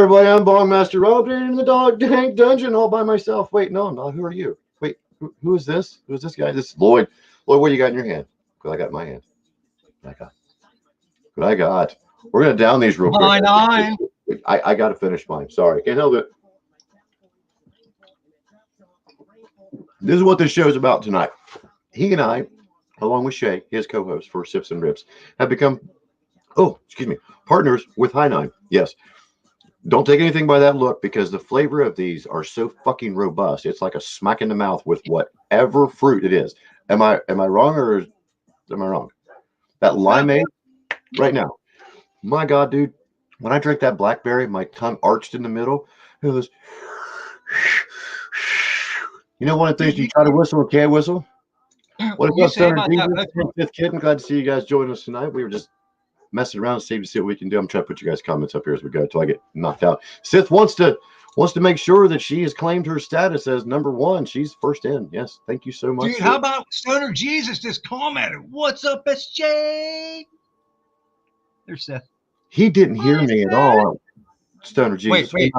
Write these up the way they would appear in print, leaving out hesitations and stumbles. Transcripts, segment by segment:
everybody, I'm Bong Master Rob in the dog tank dungeon all by myself. Wait, no, I'm not. Who are you? Wait, who is this? Who is this guy? This is Lloyd. Lloyd, what do you got in your hand? What I got in my hand. What I got. We're going to down these real quick. Nine. I got to finish mine. Sorry. Can't help it. This is what this show is about tonight. He and I, along with Shay, his co-host for Sips and Rips, have become, partners with High Nine. Yes. Don't take anything by that look because the flavor of these are so fucking robust. It's like a smack in the mouth with whatever fruit it is. Am I wrong or am I wrong? That limeade right now. My God, dude. When I drink that blackberry, my tongue arched in the middle. It was, you know, one of the things you try to whistle and can't whistle? What about Stoner Jesus? Fifth Kid? I'm glad to see you guys join us tonight. We were just messing around and see what we can do. I'm trying to put you guys' comments up here as we go until I get knocked out. Sith wants to make sure that she has claimed her status as number one. She's first in. Yes, thank you so much. Dude, how about Stoner Jesus just commented? What's up, SJ? There's Sith. He didn't hear me at all. Stoner Jesus. Wait.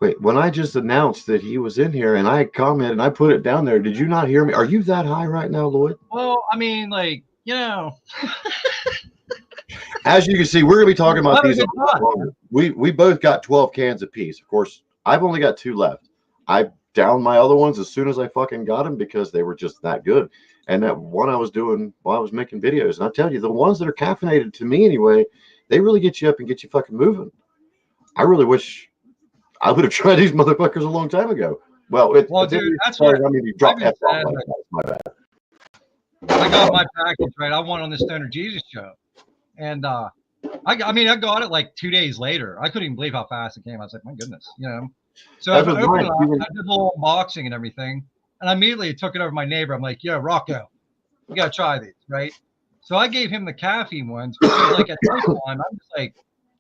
Wait, when I just announced that he was in here and I commented and I put it down there, did you not hear me? Are you that high right now, Lloyd? Well, I mean, like, you know. As you can see, we're going to be talking about these. We both got 12 cans apiece. Of course, I've only got 2 left. I downed my other ones as soon as I fucking got them because they were just that good. And that one I was doing while I was making videos. And I tell you, the ones that are caffeinated to me anyway, they really get you up and get you fucking moving. I really wish I would have tried these motherfuckers a long time ago. Well, dude, that's what I mean, you drop F-bomb like that. My bad. I got my package, right? I went on the Stoner Jesus show. And I got it like 2 days later. I couldn't even believe how fast it came. I was like, my goodness, you know. So I opened it up, I did a little unboxing and everything. And I immediately took it over to my neighbor. I'm like, yo, Rocco, you got to try these, right? So I gave him the caffeine ones because, like, at nighttime, I'm just like,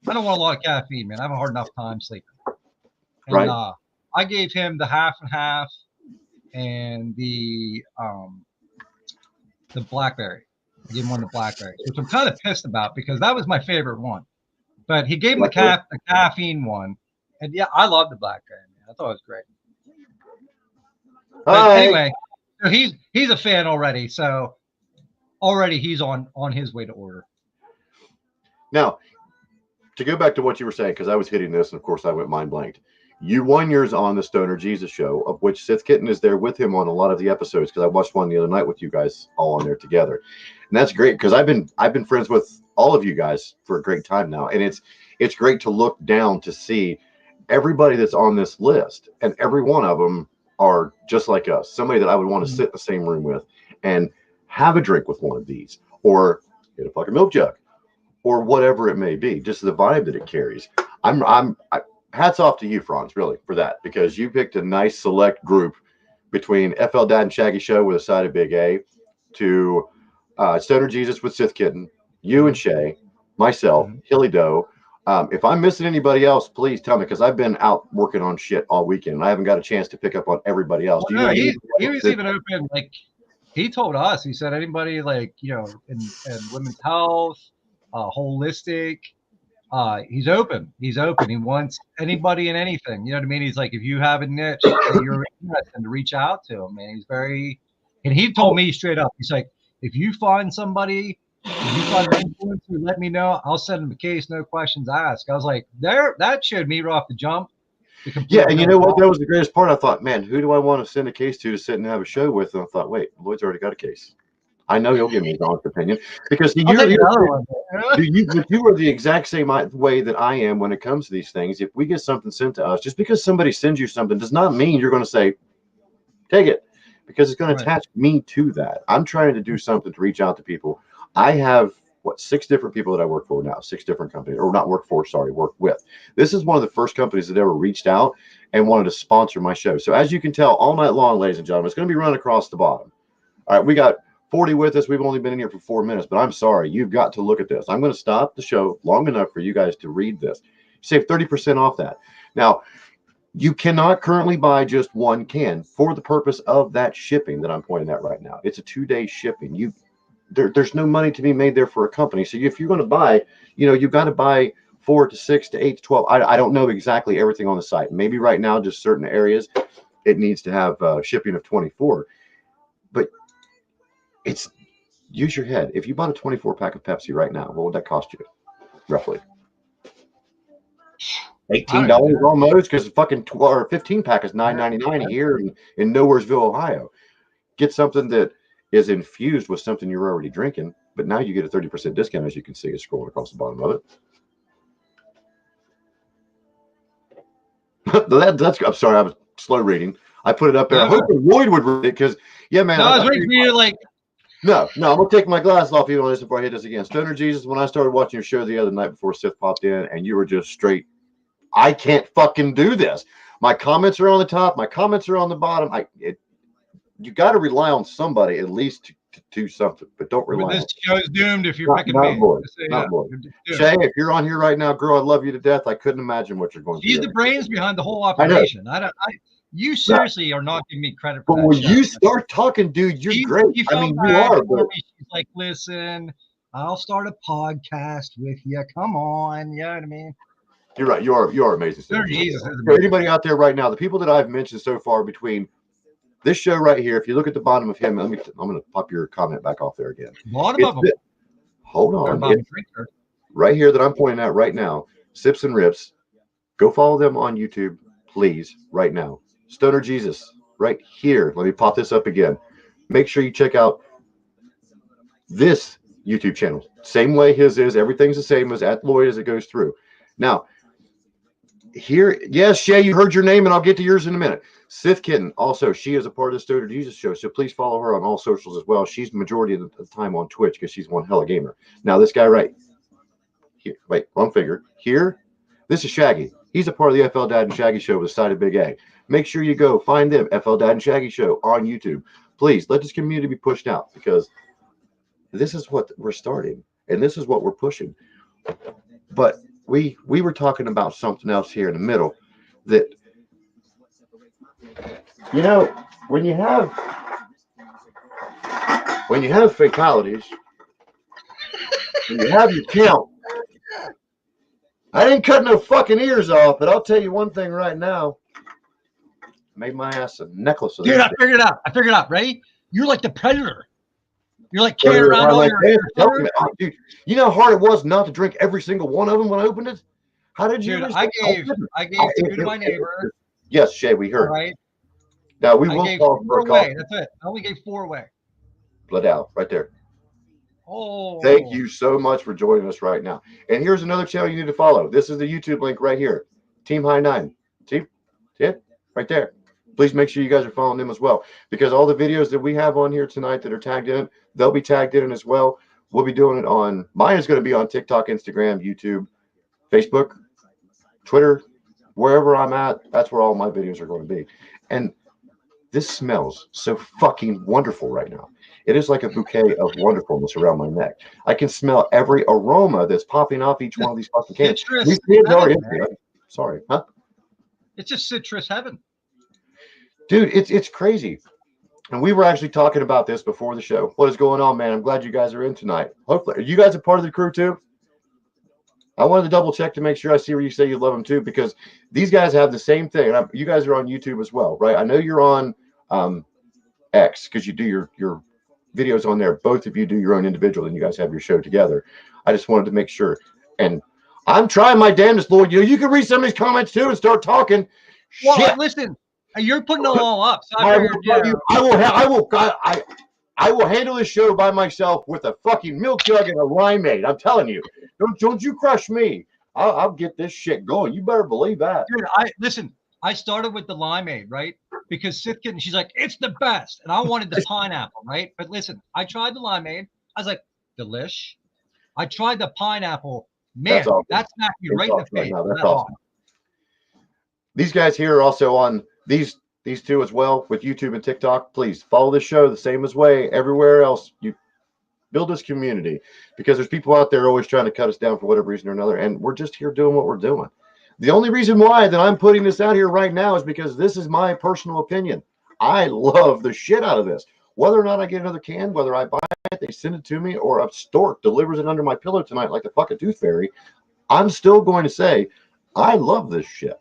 I don't want a lot of caffeine, man. I have a hard enough time sleeping. And right. I gave him the half and half and the blackberry. I gave him one of the blackberries, which I'm kind of pissed about because that was my favorite one. But he gave him the caffeine one. And yeah, I love the blackberry, man. I thought it was great. But anyway, so he's a fan already. So already he's on his way to order. Now, to go back to what you were saying, because I was hitting this, and of course I went mind blanked. You won yours on the Stoner Jesus show, of which Sith Kitten is there with him on a lot of the episodes, because I watched one the other night with you guys all on there together. And that's great, because I've been friends with all of you guys for a great time now. And it's great to look down to see everybody that's on this list, and every one of them are just like us, somebody that I would want to sit in the same room with and have a drink with one of these, or get a fucking milk jug, or whatever it may be, just the vibe that it carries. Hats off to you, Franz, really, for that, because you picked a nice select group between FL Dad and Shaggy Show with a side of Big A, to Stoner Jesus with Sith Kitten, you and Shay, myself, Hilly Doe. If I'm missing anybody else, please tell me, because I've been out working on shit all weekend and I haven't got a chance to pick up on everybody else. Well, no, he was even open. Like, he told us, he said anybody, like, you know, in women's health, holistic, he's open. He wants anybody and anything. You know what I mean? He's like, if you have a niche that you're interested in, to reach out to him, man. He's very, and he told me straight up, he's like, if you find somebody, if you find an influencer, let me know. I'll send him a case, no questions asked. I was like, that showed me right off the jump. Yeah, and you know what? That was the greatest part. I thought, man, who do I want to send a case to sit and have a show with? And I thought, wait, Lloyd's already got a case. I know he'll give me his honest opinion, because you are the exact same way that I am when it comes to these things. If we get something sent to us, just because somebody sends you something does not mean you're going to say, take it, because it's going to attach me to that. I'm trying to do something to reach out to people. I have 6 different people that I work for now, 6 different companies, or not work for, sorry, work with. This is one of the first companies that ever reached out and wanted to sponsor my show. So as you can tell, all night long, ladies and gentlemen, it's going to be run across the bottom. All right, we got 40 with us. We've only been in here for 4 minutes, but I'm sorry. You've got to look at this. I'm going to stop the show long enough for you guys to read this. Save 30% off that. Now, you cannot currently buy just one can for the purpose of that shipping that I'm pointing at right now. It's a 2-day shipping. there's no money to be made there for a company. So if you're going to buy, you've got to buy 4 to 6 to 8 to 12. I don't know exactly everything on the site. Maybe right now, just certain areas, it needs to have shipping of 24. But use your head. If you bought a 24 pack of Pepsi right now, what would that cost you? Roughly $18 almost, because fucking 12 or 15 pack is $9.99 here in Nowheresville, Ohio. Get something that is infused with something you're already drinking, but now you get a 30% discount, as you can see, is scrolling across the bottom of it. I'm sorry, I was slow reading. I put it up there. I hope Lloyd would read it because, yeah, man. No, I was waiting for you to like. No, I'm gonna take my glasses off even on this before I hit this again. Stoner Jesus, when I started watching your show the other night before Sith popped in, and you were just straight, I can't fucking do this. My comments are on the top, my comments are on the bottom. You got to rely on somebody at least to do something, but don't rely. This show's doomed if you're picking me. Not Lloyd. Shay, if you're on here right now, girl, I love you to death. I couldn't imagine what you're going through. She's the brains behind the whole operation. You seriously are not giving me credit for that. But when you start talking, dude, you're great. You are. But she's like, listen, I'll start a podcast with you. Come on, you know what I mean? You're right. You are amazing. Jesus. For anybody out there right now, the people that I've mentioned so far between this show right here, if you look at the bottom of him, I'm going to pop your comment back off there again. Bottom of them. Hold on. Right here that I'm pointing at right now, Sips and Rips. Go follow them on YouTube, please, right now. Stoner Jesus, right here. Let me pop this up again. Make sure you check out this YouTube channel. Same way his is. Everything's the same as at Lloyd as it goes through. Now, here, yes, Shay, you heard your name, and I'll get to yours in a minute. Sith Kitten, also, she is a part of the Stoner Jesus show, so please follow her on all socials as well. She's the majority of the time on Twitch because she's one hella gamer. Now, this guy right here, wait, wrong finger. Here, this is Shaggy. He's a part of the FL Dad and Shaggy show with a side of Big A. Make sure you go find them, FL Dad and Shaggy show on YouTube. Please, let this community be pushed out because this is what we're starting, and this is what we're pushing. But we were talking about something else here in the middle that, when you have fatalities, when you have your count, I didn't cut no fucking ears off, but I'll tell you one thing right now. Made my ass a necklace of Dude, I figured it out. Ready? You're like the Predator. You're like carrying around all your dude, you know how hard it was not to drink every single one of them when I opened it? How did you? Dude, I gave 2 to my neighbor. Yes, Shay, we heard. All right. Now we will call for a call. That's it. I only gave 4 away. Blood out right there. Oh. Thank you so much for joining us right now. And here's another channel you need to follow. This is the YouTube link right here. Team High 9. See it? Right there. Please make sure you guys are following them as well, because all the videos that we have on here tonight that are tagged in, they'll be tagged in as well. We'll be doing it on, mine is going to be on TikTok, Instagram, YouTube, Facebook, Twitter, wherever I'm at. That's where all my videos are going to be. And this smells so fucking wonderful right now. It is like a bouquet of wonderfulness around my neck. I can smell every aroma that's popping off each one of these fucking cans. Citrus. Sorry, huh? It's just citrus heaven. Dude, it's crazy. And we were actually talking about this before the show. What is going on, man? I'm glad you guys are in tonight. Hopefully, are you guys a part of the crew too? I wanted to double check to make sure I see where you say you love them too, because these guys have the same thing. And you guys are on YouTube as well, right? I know you're on X because you do your videos on there. Both of you do your own individual, and you guys have your show together. I just wanted to make sure. And I'm trying my damnedest, Lloyd. You can read some of these comments too and start talking. Well, shit. Listen, you're putting them all up. So I will handle this show by myself with a fucking milk jug and a limeade. I'm telling you, don't you crush me. I'll get this shit going. You better believe that. Dude, I started with the limeade, right? Because Sith Kitten, she's like, it's the best. And I wanted the pineapple, right? But listen, I tried the limeade. I was like, delish. I tried the pineapple. Man, that smacked me right in the face. That's awesome. These guys here are also on these two as well with YouTube and TikTok. Please follow this show the same as way everywhere else. You build this community, because there's people out there always trying to cut us down for whatever reason or another, and we're just here doing what we're doing. The only reason why that I'm putting this out here right now is because this is my personal opinion. I love the shit out of this. Whether or not I get another can, whether I buy it, they send it to me, or a stork delivers it under my pillow tonight like the fucking tooth fairy, I'm still going to say, I love this shit.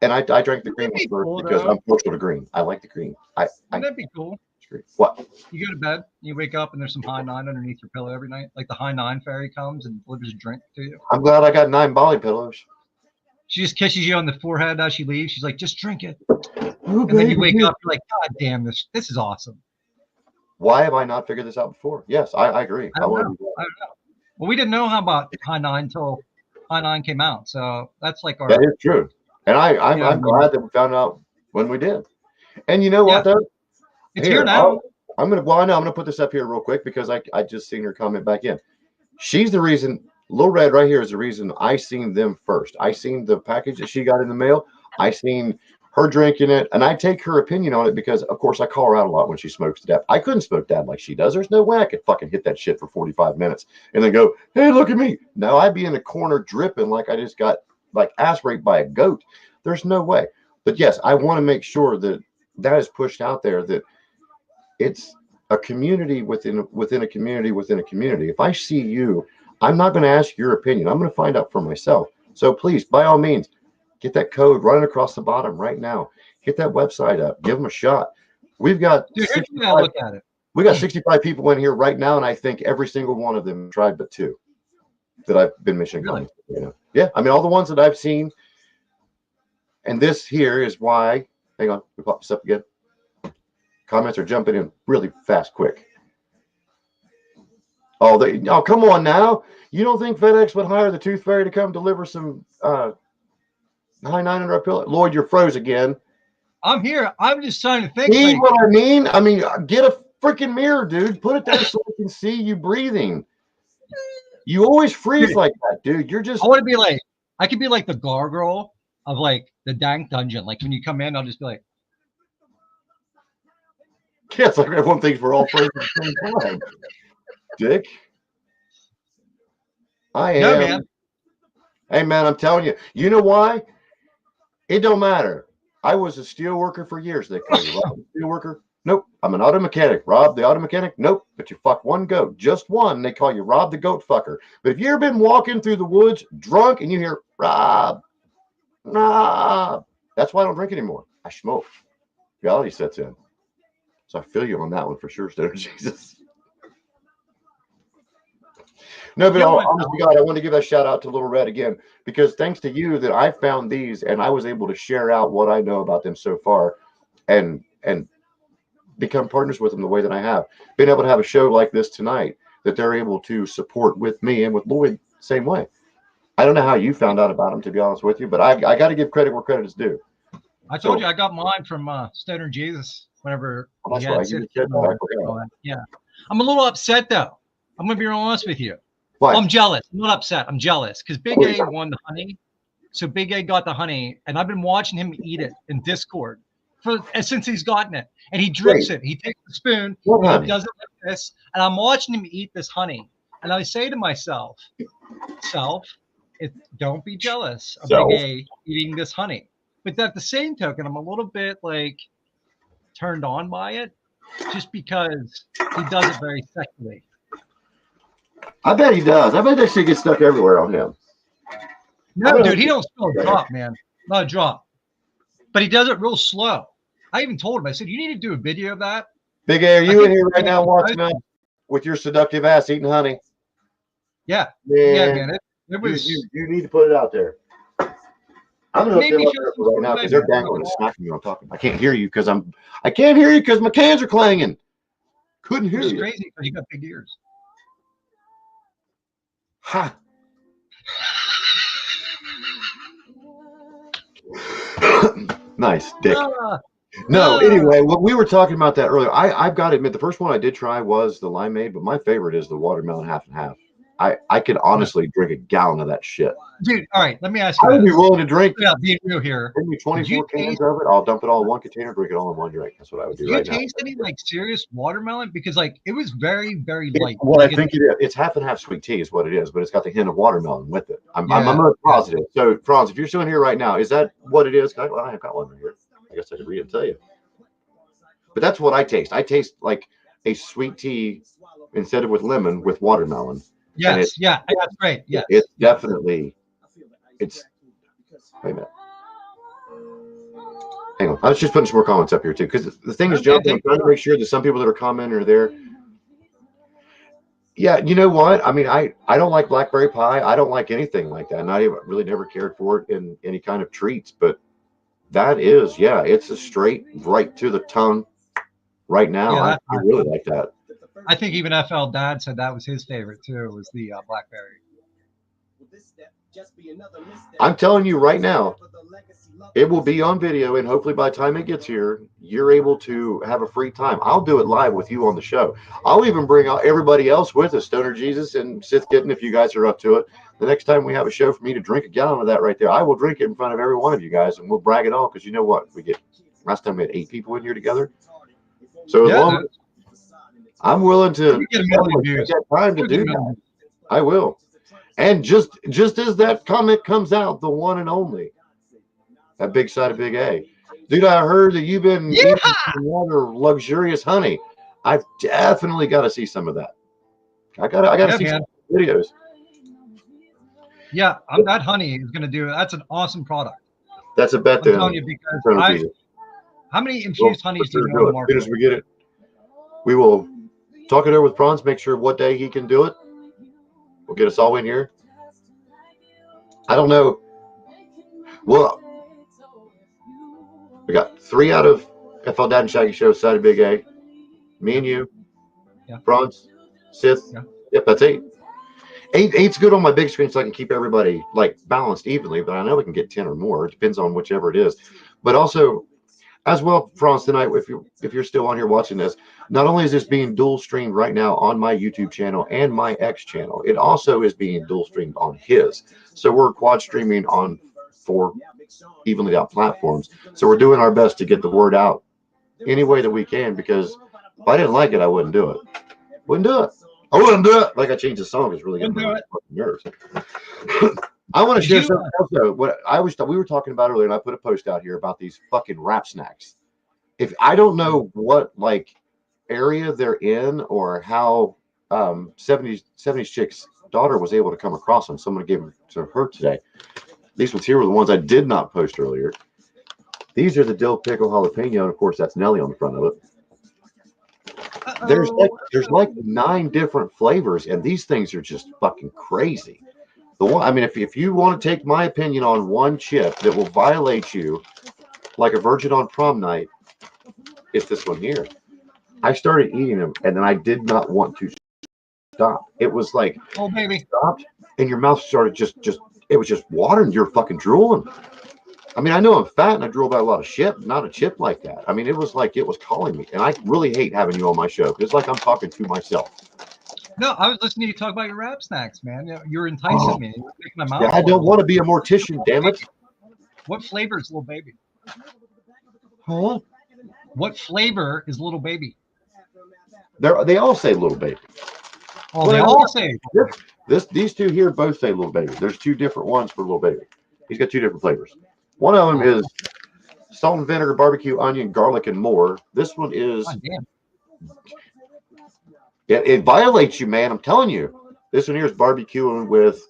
And I drank the green one first cool, because though. I'm partial to green. I like the green. Wouldn't that be cool? What? You go to bed, you wake up, and there's some high nine underneath your pillow every night. Like the high nine fairy comes and delivers a drink to you. I'm glad I got 9 Bali pillows. She just kisses you on the forehead as she leaves. She's like, just drink it. Ooh, and then you wake up, you're like, God damn, this is awesome. Why have I not figured this out before? Yes, I agree. I don't know. Well, we didn't know how about high nine until high nine came out. So that's like our. That is true. And I'm glad that we found out when we did. And you know what, though? It's here now. I know I'm gonna put this up here real quick because I just seen her comment back in. She's the reason. Little Red right here is the reason I seen them first. I seen the package that she got in the mail. I seen her drinking it, and I take her opinion on it because, of course, I call her out a lot when she smokes to death. I couldn't smoke dab like she does. There's no way I could fucking hit that shit for 45 minutes and then go, hey, look at me. No, I'd be in the corner dripping like I just got like ass raped by a goat. There's no way. But yes, I want to make sure that is pushed out there, that it's a community within a community within a community. If I see you, I'm not going to ask your opinion. I'm going to find out for myself. So please, by all means, get that code running across the bottom right now. Hit that website up. Give them a shot. We've got look at it. We got 65 people in here right now, and I think every single one of them tried but 2 that I've been mentioning. Really? You know? Yeah, I mean all the ones that I've seen. And this here is why. Hang on, we pop this up again. Comments are jumping in really fast, quick. Oh, come on now. You don't think FedEx would hire the Tooth Fairy to come deliver some high 900 our pillow? Lloyd, you're froze again. I'm here. I'm just trying to think. See what I mean? I mean, get a freaking mirror, dude. Put it there so I can see you breathing. You always freeze like that, dude. You're just. I want to be like, I could be like the gargoyle of like the dank dungeon. Like when you come in, I'll just be like. Yeah, it's like everyone thinks we're all frozen at the same time. Dick. I am. No, man. Hey, man, I'm telling you. You know why? It don't matter. I was a steel worker for years. They call you Rob, steel worker. Nope. I'm an auto mechanic. Rob, the auto mechanic. Nope. But you fuck one goat. Just one. They call you Rob, the goat fucker. But if you ever been walking through the woods drunk and you hear Rob, Rob, that's why I don't drink anymore. I smoke. Reality sets in. So I feel you on that one for sure, Stoner Jesus. No, but honestly, God, I want to give a shout out to Little Red again, because thanks to you that I found these and I was able to share out what I know about them so far and become partners with them the way that I have. Being able to have a show like this tonight that they're able to support with me and with Lloyd same way. I don't know how you found out about them, to be honest with you, but I got to give credit where credit is due. I told you I got mine from Stoner Jesus whenever that's right. Yeah. I'm a little upset, though. I'm going to be real honest with you. Why? I'm jealous. I'm not upset. I'm jealous because Big A won the honey. So Big A got the honey, and I've been watching him eat it in Discord since he's gotten it. And he drips it. He takes the spoon, and he does it like this. And I'm watching him eat this honey. And I say to myself, don't be jealous of Big A eating this honey. But at the same token, I'm a little bit like turned on by it just because he does it very sexually. I bet he does. I bet that shit gets stuck everywhere on him. No, dude, he don't spill a drop, man. Not a drop. But he does it real slow. I even told him, I said, you need to do a video of that. Big A, are you in here right now watching us with your seductive ass eating honey? Yeah. Yeah, man. It was. You need to put it out there. I'm going to put it up there right now because they're dangling and smacking me when I'm talking. I can't hear you because my cans are clanging. Couldn't hear you. It's crazy because you got big ears. Ha. Nice, Dick. No, anyway, what we were talking about that earlier. I've got to admit, the first one I did try was the limeade, but my favorite is the watermelon half and half. I could honestly drink a gallon of that shit. Dude, all right, let me ask you. I would be willing to drink. Yeah, being real here. Give me 24 cans of it. I'll dump it all in one container, drink it all in one drink. That's what I would do right now. Do you taste any like serious watermelon? Because like it was very, very light. Well, I think it is. It's half and half sweet tea is what it is, but it's got the hint of watermelon with it. I'm not positive. So, Franz, if you're still in here right now, is that what it is? Well, I have got one right here. I guess I could read it and tell you. But that's what I taste. I taste like a sweet tea instead of with lemon with watermelon, and Yes, yeah, that's great. Yes, it's yeah. definitely it's. Wait a minute. Hang on. I was just putting some more comments up here too, because the thing is Okay, jumping. I'm take trying to make sure that some people that are commenting are there. Yeah, you know what? I mean, I don't like blackberry pie. I don't like anything like that. And I really never cared for it in any kind of treats. But that is, yeah, it's a straight right to the tongue right now. yeah, I that's my really favorite. like that. I think even FL Dad said that was his favorite too. Was the blackberry? I'm telling you right now, it will be on video, and hopefully by the time it gets here, you're able to have a free time. I'll do it live with you on the show. I'll even bring out everybody else with us, Stoner Jesus and Sith Kitten, if you guys are up to it. The next time we have a show for me to drink a gallon of that right there, I will drink it in front of every one of you guys, and we'll brag it all because you know what? We get last time we had 8 people in here together. So as Yeah, long as I'm willing to we get a million take views. that time to We'll get do a that, million. I will. And just as that comment comes out, the one and only, that big side of Big A. Dude, I heard that you've been Yeah, eating some rather luxurious honey. I've definitely got to see some of that. I gotta yeah, see man. some videos. Yeah, that honey is going to do. That's an awesome product. That's a bet I'm then. telling you because Son of Jesus. how many We'll infused for honeys do sure you know on do the it. As soon market? as we get it, we will talk it over with Franz, make sure what day he can do it. We'll get us all in here. I don't know. Well, we got 3 out of FL Dad and Shaggy Show, side of Big A. Me and you, Yeah, Franz, Sith. yeah. Yep, that's 8. Eight's good on my big screen, so I can keep everybody like balanced evenly. But I know we can get 10 or more. It depends on whichever it is. But also, as well, Franz, tonight, if you're still on here watching this, not only is this being dual streamed right now on my YouTube channel and my X channel, it also is being dual streamed on his. So we're quad streaming on 4 evenly out platforms. So we're doing our best to get the word out any way that we can. Because if I didn't like it, I wouldn't do it. Wouldn't do it. I wouldn't do it. Like I changed the song. It's really getting Wouldn't do my it. fucking nerves. I want to Did share you? something else though. What I was we were talking about earlier, and I put a post out here about these fucking rap snacks. If I don't know what like area they're in or how 70s chick's daughter was able to come across them, someone gave them to her today. These ones here were the ones I did not post earlier. These are the dill pickle jalapeno, and of course that's Nelly on the front of it. There's like 9 different flavors, and these things are just fucking crazy. The one, I mean, if you want to take my opinion on one chip that will violate you like a virgin on prom night, it's this one here. I started eating them, and then I did not want to stop. It was like Oh baby. stopped, and your mouth started just it was just water, and you're fucking drooling. I mean, I know I'm fat and I drool about a lot of shit, not a chip like that. I mean, it was like it was calling me, and I really hate having you on my show. It's like I'm talking to myself. No, I was listening to you talk about your wrap snacks, man. You're enticing me. You're making my Yeah, mouth I don't water. want to be a mortician, damn it. What flavor is little baby? Huh? What flavor is little baby? They all say little baby. Oh, Well, they all say. these 2 here both say little baby. There's 2 different ones for little baby. He's got 2 different flavors. One of them is salt and vinegar, barbecue, onion, garlic, and more. This one is God damn. it violates you, man. I'm telling you. This one here is barbecuing with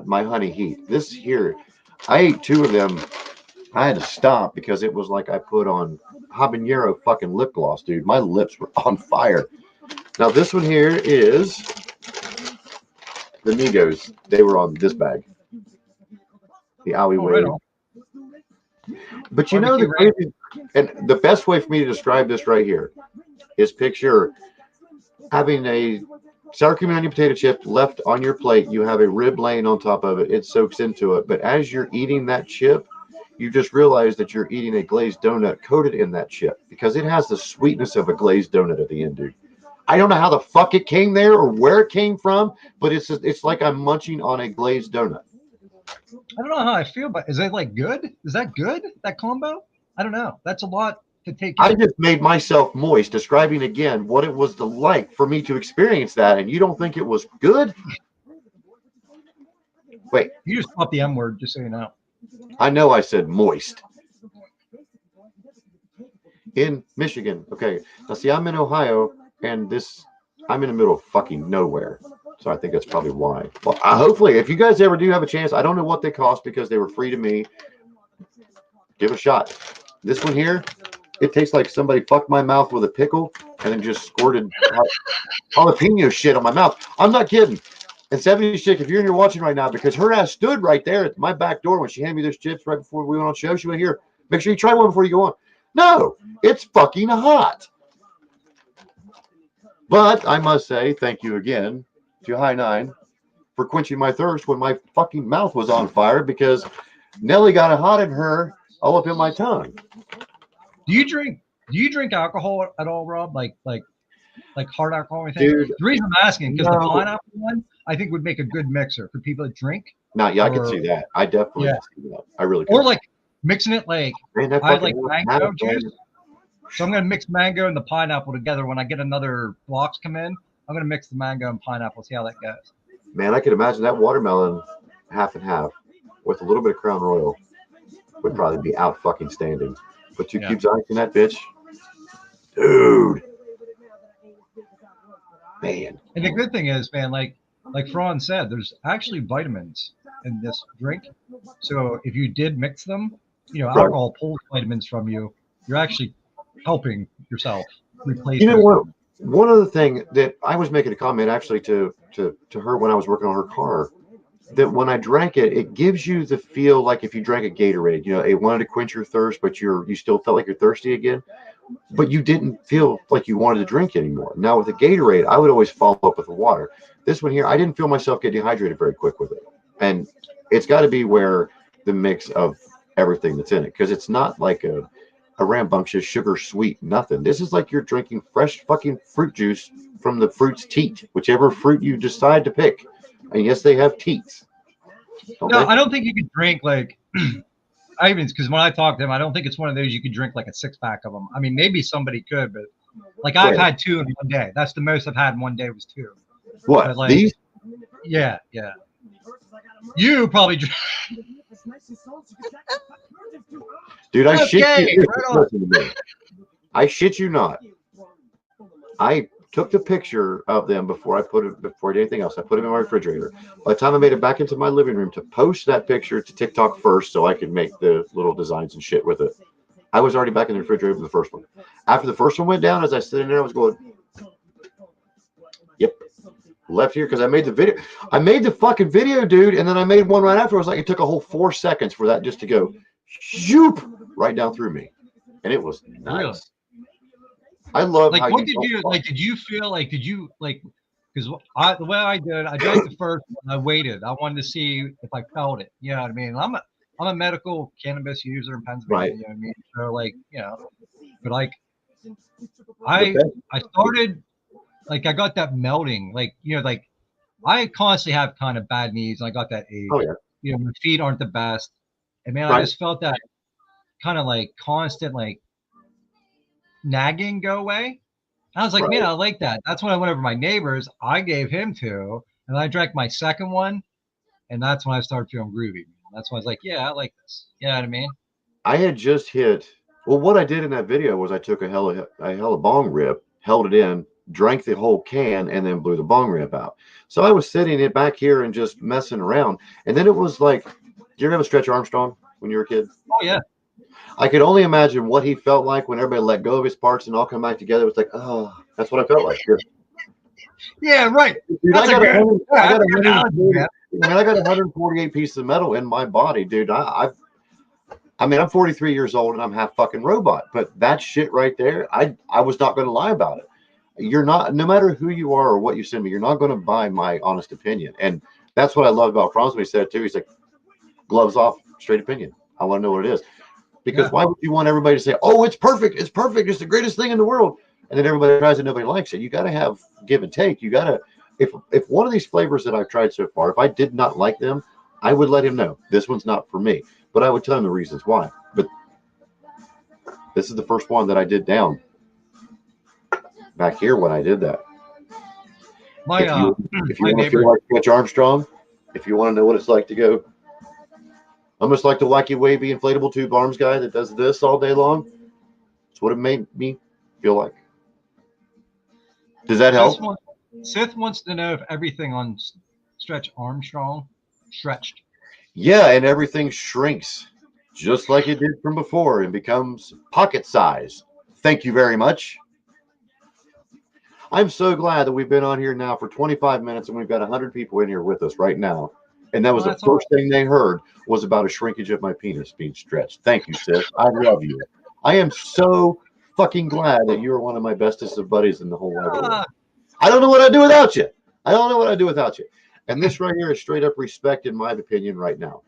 my honey heat. This here, I ate 2 of them. I had to stop because it was like I put on habanero fucking lip gloss, dude. My lips were on fire. Now this one here is the Migos. They were on this bag. The Owie Oh, right Wave. on. But you know the crazy, and the best way for me to describe this right here is picture having a sour cream and onion potato chip left on your plate. You have a rib laying on top of it. It soaks into it. But as you're eating that chip, you just realize that you're eating a glazed donut coated in that chip because it has the sweetness of a glazed donut at the end, dude. I don't know how the fuck it came there or where it came from, but it's like I'm munching on a glazed donut. I don't know how I feel, but is it like good? Is that good? That combo? I don't know. That's a lot to take I in. just made myself moist describing again what it was like for me to experience that, and you don't think it was good? Wait, You just popped the M word, just so you know. I know I said moist. in Michigan. Okay. Now, see, I'm in Ohio, and I'm in the middle of fucking nowhere. So I think that's probably why. Well, hopefully, if you guys ever do have a chance, I don't know what they cost because they were free to me. Give it a shot. This one here, it tastes like somebody fucked my mouth with a pickle and then just squirted jalapeno shit on my mouth. I'm not kidding. And 70s chick, if you're in here watching right now, because her ass stood right there at my back door when she handed me those chips right before we went on show, she went, here, make sure you try one before you go on. No, it's fucking hot. But I must say, thank you again to High Nine for quenching my thirst when my fucking mouth was on fire because Nelly got it hot in her all up in my tongue. Do you drink alcohol at all, Rob? Like hard alcohol or anything? Dude, the reason I'm asking because no. the pineapple one I think would make a good mixer for people that drink. Yeah, I can see that. I definitely can see that. I really can. Or like mixing it like Man, I like mango juice. So I'm gonna mix mango and the pineapple together. When I get another box come in, I'm gonna mix the mango and pineapple, see how that goes. Man, I could imagine that watermelon half and half with a little bit of Crown Royal would probably be out fucking standing. Put 2 cubes ice in that bitch. Dude. Man. And the good thing is, man, like Franz said, there's actually vitamins in this drink. So if you did mix them, alcohol pulls vitamins from you. You're actually helping yourself replace. You know what? One other thing that I was making a comment actually to her when I was working on her car, that when I drank it, it gives you the feel like if you drank a Gatorade, it wanted to quench your thirst, but you still felt like you're thirsty again, but you didn't feel like you wanted to drink anymore. Now with the Gatorade, I would always follow up with the water. This one here, I didn't feel myself get dehydrated very quick with it. And it's got to be where the mix of everything that's in it, because it's not like a rambunctious sugar sweet nothing. This is like you're drinking fresh fucking fruit juice from the fruit's teat, whichever fruit you decide to pick. And yes, they have teats. No, I don't think you could drink like because when I talk to them, I don't think it's one of those you could drink like a 6-pack of them. I mean, maybe somebody could, but like I've had 2 in one day. That's the most I've had in one day was 2. What? Like, these? Yeah. You probably drink. Dude, I shit you. Right, I shit you not. I took the picture of them before I did anything else. I put them in my refrigerator. By the time I made it back into my living room to post that picture to TikTok first so I could make the little designs and shit with it, I was already back in the refrigerator for the first one. After the first one went down, as I stood in there, I was going, yep, left here because I made the video. I made the fucking video, dude, and then I made one right after. I was like, it took a whole 4 seconds for that just to go, shoop, right down through me. And it was nice. Really? I love like how what did you like? Did you feel like? Did you like? Because the way I did, I drank the first one. I waited. I wanted to see if I felt it. You know what I mean? I'm a medical cannabis user in Pennsylvania. Right. You know what I mean? So like but like I started like I got that melting. Like like I constantly have kind of bad knees, and I got that age. Oh yeah. My feet aren't the best, and man, I just felt that kind of like constant like nagging go away. I was like, man, I like that. That's when I went over my neighbors. I gave him 2, and I drank my second one, and that's when I started feeling groovy. That's when I was like, yeah, I like this. You know what I mean? I had just hit. Well, what I did in that video was I took a hella bong rip, held it in, drank the whole can, and then blew the bong rip out. So I was sitting it back here and just messing around, and then it was like, do you ever have a Stretch Armstrong when you were a kid? Oh yeah. I could only imagine what he felt like when everybody let go of his parts and all come back together. It was like, oh, that's what I felt like. Yeah, right. Dude, I got 148 pieces of metal in my body, dude. I mean, I'm 43 years old and I'm half fucking robot, but that shit right there, I was not going to lie about it. You're not, no matter who you are or what you send me, you're not going to buy my honest opinion. And that's what I love about Franz when he said it too. He's like, gloves off, straight opinion. I want to know what it is. Because why would you want everybody to say, oh, it's perfect, it's the greatest thing in the world, and then everybody tries and nobody likes it? You got to have give and take. You got to, if one of these flavors that I've tried so far, if I did not like them, I would let him know this one's not for me, but I would tell him the reasons why. But this is the first one that I did down back here when I did that. If you want to feel like Stretch Armstrong, if you want to know what it's like to go, almost like the wacky wavy inflatable tube arms guy that does this all day long. That's what it made me feel like. Does that help? Sith wants to know if everything on Stretch Armstrong stretched. Yeah, and everything shrinks just like it did from before and becomes pocket size. Thank you very much. I'm so glad that we've been on here now for 25 minutes and we've got 100 people in here with us right now. And that was the first thing they heard was about a shrinkage of my penis being stretched. Thank you, sis. I love you. I am so fucking glad that you are one of my bestest of buddies in the whole wide world. I don't know what I'd do without you. I don't know what I'd do without you. And this right here is straight up respect, in my opinion, right now.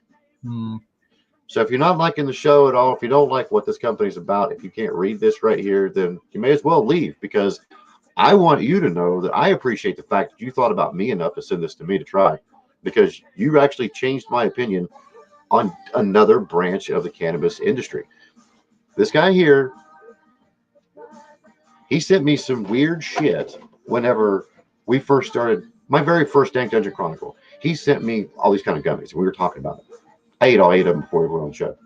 So if you're not liking the show at all, if you don't like what this company's about, if you can't read this right here, then you may as well leave, because I want you to know that I appreciate the fact that you thought about me enough to send this to me to try, because you actually changed my opinion on another branch of the cannabis industry. This guy here, he sent me some weird shit whenever we first started my very first Dank Dungeon Chronicle. He sent me all these kind of gummies, and we were talking about it. I ate all 8 of them before we went on the show.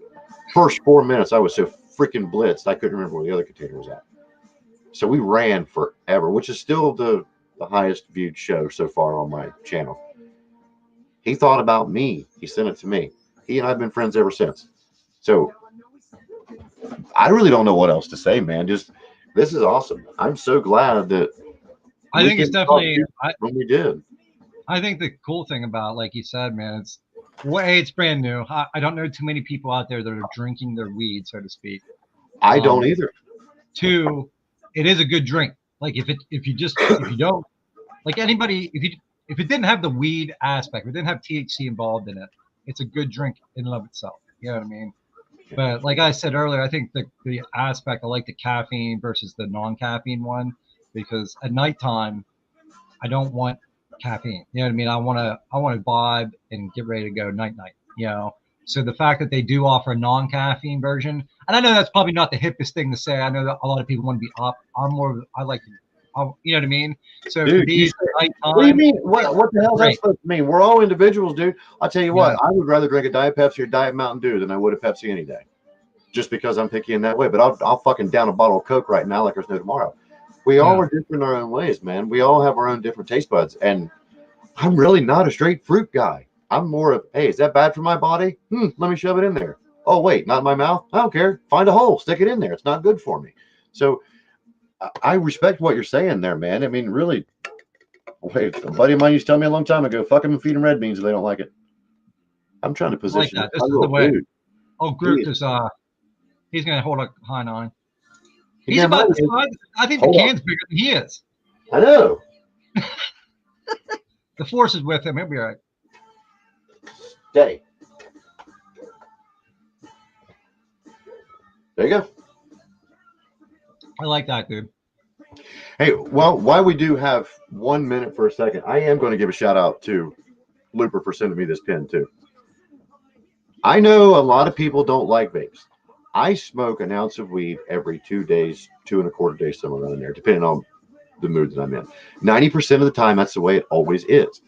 First 4 minutes, I was so freaking blitzed, I couldn't remember where the other container was at. So we ran forever, which is still the highest viewed show so far on my channel. He thought about me. He sent it to me. He and I have been friends ever since. So I really don't know what else to say, man. Just, this is awesome. I'm so glad that I think it's definitely when we did. I think the cool thing about, like you said, man, it's brand new. I don't know too many people out there that are drinking their weed, so to speak. I don't either. 2, it is a good drink. Like if you don't, like anybody, if it didn't have the weed aspect, if it didn't have THC involved in it, it's a good drink in and of itself. You know what I mean? But like I said earlier, I think the aspect, I like the caffeine versus the non-caffeine one, because at nighttime, I don't want caffeine. You know what I mean? I want to vibe and get ready to go night. You know? So the fact that they do offer a non-caffeine version, and I know that's probably not the hippest thing to say. I know that a lot of people want to be up. I like to, you know what I mean? So dude, for these nighttime, what do you mean? What the hell is that supposed to mean? We're all individuals, dude. I'll tell you what, I would rather drink a Diet Pepsi or Diet Mountain Dew than I would a Pepsi any day. Just because I'm picky in that way. But I'll fucking down a bottle of Coke right now like there's no tomorrow. We all are different in our own ways, man. We all have our own different taste buds. And I'm really not a straight fruit guy. I'm more of, hey, is that bad for my body? Let me shove it in there. Oh, wait, not in my mouth? I don't care. Find a hole. Stick it in there. It's not good for me. So I respect what you're saying there, man. I mean, really, wait, a buddy of mine used to tell me a long time ago, fuck them and feed them red beans if they don't like it. I'm trying to position like that. This is the way. Oh, Groot is, he's going to hold a high 9. He's about the size. I think the can's bigger than he is. I know. The force is with him. He'll be all right. Steady. There you go. I like that, dude. Hey, well, while we do have 1 minute for a second, I am going to give a shout out to Looper for sending me this pin too. I know a lot of people don't like vapes. I smoke an ounce of weed every 2 days, 2 1/4 days, somewhere around there, depending on the mood that I'm in. 90% of the time, that's the way it always is.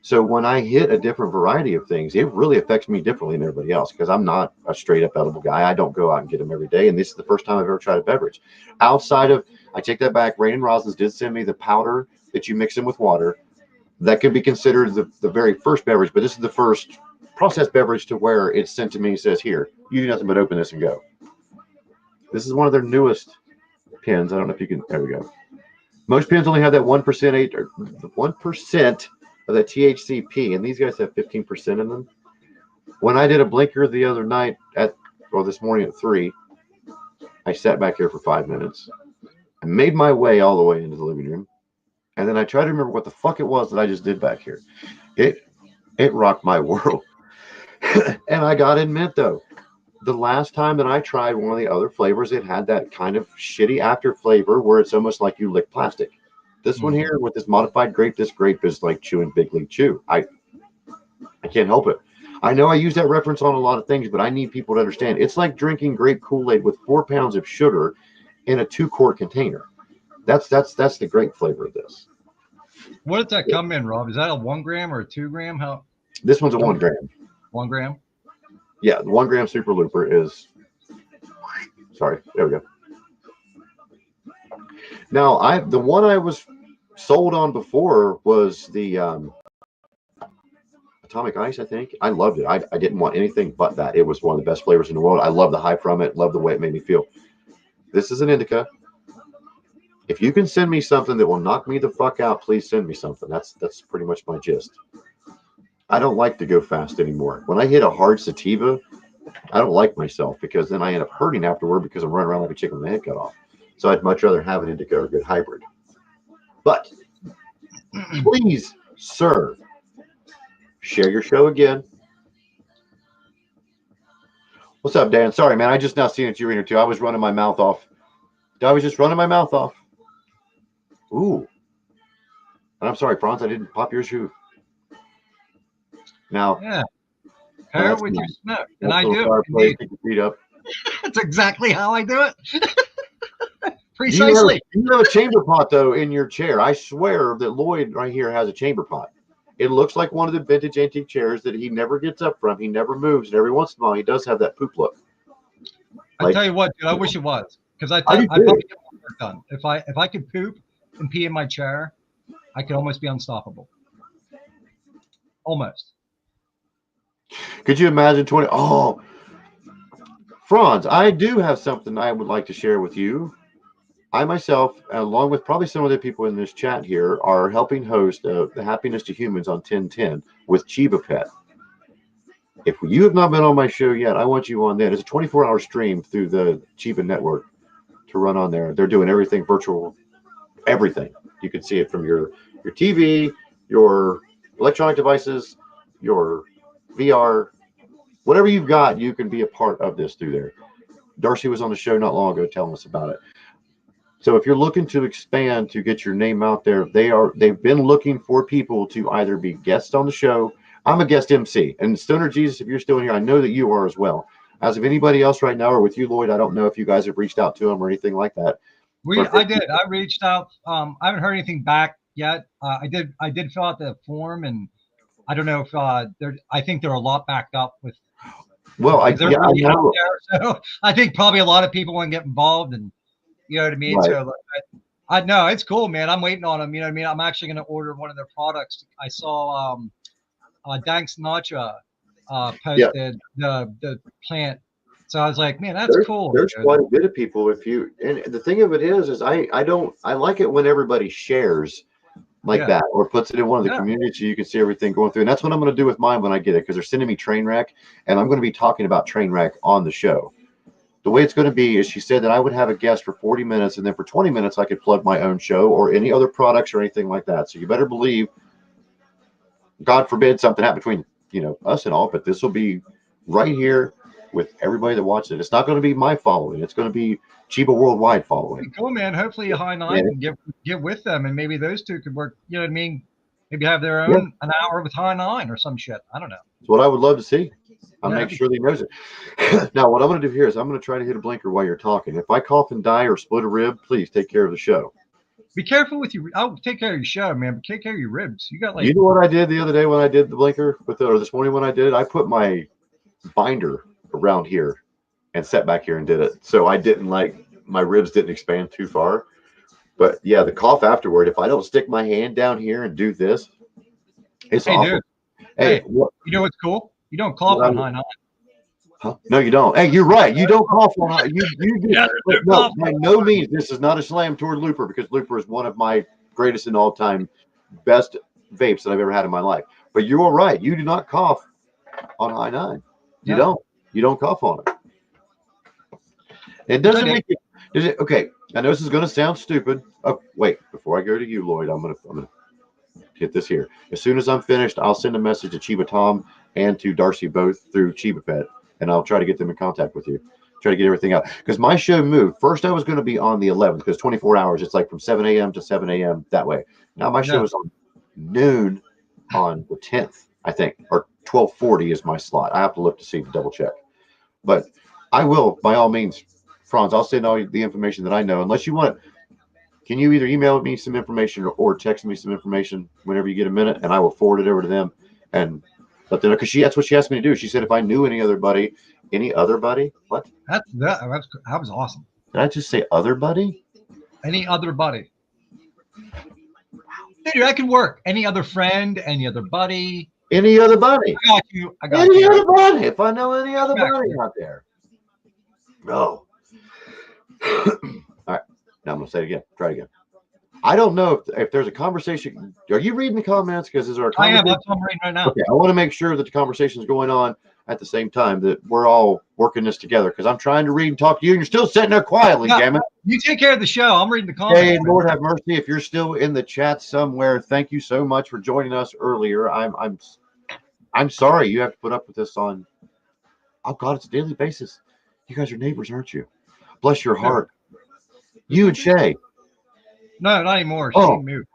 So when I hit a different variety of things, it really affects me differently than everybody else, because I'm not a straight up edible guy. I don't go out and get them every day. And this is the first time I've ever tried a beverage. Outside of, I take that back, Rain and Roslins did send me the powder that you mix in with water. That could be considered the very first beverage, but this is the first processed beverage to where it's sent to me and says, here, you do nothing but open this and go. This is one of their newest pins. I don't know if you can, there we go. Most pins only have that 1% of that THCP, and these guys have 15% in them. When I did a blinker the other night this morning at 3, I sat back here for 5 minutes. I made my way all the way into the living room, and then I tried to remember what the fuck it was that I just did back here. It rocked my world. And I got to admit, though, the last time that I tried one of the other flavors, it had that kind of shitty after flavor where it's almost like you lick plastic. This one here with this modified grape, this grape is like chewing Big League Chew. I can't help it. I know I use that reference on a lot of things, but I need people to understand. It's like drinking grape Kool-Aid with 4 pounds of sugar in a 2-quart container. That's the grape flavor of this. What does that come in, Rob? Is that a 1 gram or a 2 gram? How? This one's a 1 gram. 1 gram? Yeah, the 1 gram Super Looper is. Sorry, there we go. Now, the one I was sold on before was the Atomic Ice. I think I loved it. I didn't want anything but that. It was one of the best flavors in the world. I love the high from it. Love the way it made me feel. This is an indica. If you can send me something that will knock me the fuck out, please send me something. That's pretty much my gist. I don't like to go fast anymore. When I hit a hard sativa, I don't like myself because then I end up hurting afterward because I'm running around like a chicken with my head cut off. So I'd much rather have an indica or a good hybrid. But please, sir, share your show again. What's up, Dan? Sorry, man. I just now seen it. You're in here too. I was running my mouth off. I was just running my mouth off. Ooh. And I'm sorry, Franz. I didn't pop your shoe. Now. Yeah. Pair with your smoke. And I do. Fireplace, pick your feet up. That's exactly how I do it. Precisely. You have a chamber pot, though, in your chair. I swear that Lloyd right here has a chamber pot. It looks like one of the vintage antique chairs that he never gets up from. He never moves. And every once in a while, he does have that poop look. I tell you what, dude, I wish it was. Because I'd probably get my work done. If I could poop and pee in my chair, I could almost be unstoppable. Almost. Could you imagine 20? Oh, Franz, I do have something I would like to share with you. I myself, along with probably some of the people in this chat here, are helping host the Happiness to Humans on 1010 with Chiba Pet. If you have not been on my show yet, I want you on there. It's a 24-hour stream through the Chiba network to run on there. They're doing everything virtual, everything. You can see it from your TV, your electronic devices, your VR, whatever you've got, you can be a part of this through there. Darcy was on the show not long ago telling us about it. So if you're looking to expand to get your name out there, they've been looking for people to either be guests on the show. I'm a guest MC, and Stoner Jesus, if you're still in here, I know that you are as well. As of anybody else right now, or with you, Lloyd, I don't know if you guys have reached out to them or anything like that. I did. I reached out. I haven't heard anything back yet. I did fill out the form, and I don't know if I think they're a lot backed up with. Well, I know. There, so I think probably a lot of people want to get involved, and you know what I mean. Right. So I know it's cool, man. I'm waiting on them. You know what I mean. I'm actually going to order one of their products. I saw Dank Sinatra posted the plant. So I was like, man, that's cool. There's quite a bit of people. And the thing of it is I like it when everybody shares like that or puts it in one of the communities so you can see everything going through. And that's what I'm going to do with mine when I get it, because they're sending me Trainwreck, and I'm going to be talking about Trainwreck on the show. The way it's going to be is she said that I would have a guest for 40 minutes, and then for 20 minutes I could plug my own show or any other products or anything like that. So you better believe, God forbid something happen between us and all, but this will be right here with everybody that watches it. It's not going to be my following. It's going to be Chiba Worldwide following. Cool, man. Hopefully High Nine can get with them, and maybe those two could work. You know what I mean? Maybe have their own an hour with High Nine or some shit. I don't know. It's what I would love to see. I'll make sure he knows it. Now, what I'm going to do here is I'm going to try to hit a blinker while you're talking. If I cough and die or split a rib, please take care of the show. Be careful with your. I'll take care of your show, man. But take care of your ribs. You got You know what I did the other day when I did the blinker or this morning when I did it? I put my binder around here and sat back here and did it. So I didn't my ribs didn't expand too far. But yeah, the cough afterward, if I don't stick my hand down here and do this, it's awful. Dude. Hey, you know what's cool? You don't cough on High Nine. Huh? No, you don't. Hey, you're right. You don't cough on High. You do. No, by no means. This is not a slam toward Looper, because Looper is one of my greatest and all-time best vapes that I've ever had in my life. But you are right. You do not cough on High Nine. You don't. You don't cough on it. It doesn't make it. Does it? Okay. I know this is going to sound stupid. Oh, wait. Before I go to you, Lloyd, I'm gonna hit this here. As soon as I'm finished, I'll send a message to Chiba Tom and to Darcy both through Chiba Pet, and I'll try to get them in contact with you. Try to get everything out, because my show moved. First, I was going to be on the 11th, because 24 hours. It's like from 7 a.m. to 7 a.m. that way. Now my show is on noon on the 10th, I think, or 12:40 is my slot. I have to look to see to double check, but I will by all means, Franz. I'll send all the information that I know. Unless you want it, can you either email me some information or text me some information whenever you get a minute, and I will forward it over to them and let them know, because that's what she asked me to do. She said if I knew any other buddy. What? That was awesome. Did I just say other buddy? Any other buddy. Dude, that can work. Any other friend, any other buddy. Any other buddy? I got you. I got Any you. other buddy? If I know any other Back buddy there. out there. No. All right. Now I'm going to say it again. Try it again. I don't know if there's a conversation. Are you reading the comments? Because is there a I am. conversation? That's what I'm reading right now. Okay. I want to make sure that the conversation is going on at the same time, that we're all working this together, because I'm trying to read and talk to you and you're still sitting there quietly, No, damn it. You take care of the show. I'm reading the comments. Hey, Lord have mercy. If you're still in the chat somewhere, thank you so much for joining us earlier. I'm sorry you have to put up with this on, oh God, it's a daily basis. You guys are neighbors, aren't you? Bless your heart. You and Shay. No, not anymore. She Oh. moved.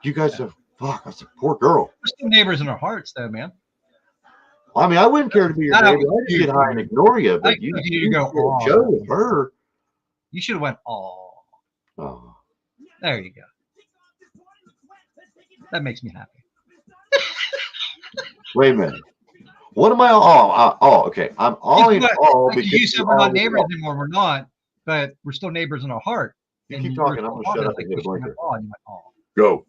You guys have, fuck, that's a poor girl. We're still neighbors in our hearts, though, man. I mean, I wouldn't care to be your I don't- neighbor. I'd get high and ignore you, but you go, share a "Aw." show with her. You should have went, oh. Oh. There you go. That makes me happy. Wait a minute. What am I? Okay. I'm all in all Like because you said we're all not in neighbors all. anymore. We're not, but we're still neighbors in our heart. You And keep you talking. were I'm going to shut up like, and hit a you went, blinker. "Oh," and you went, "Oh." Go.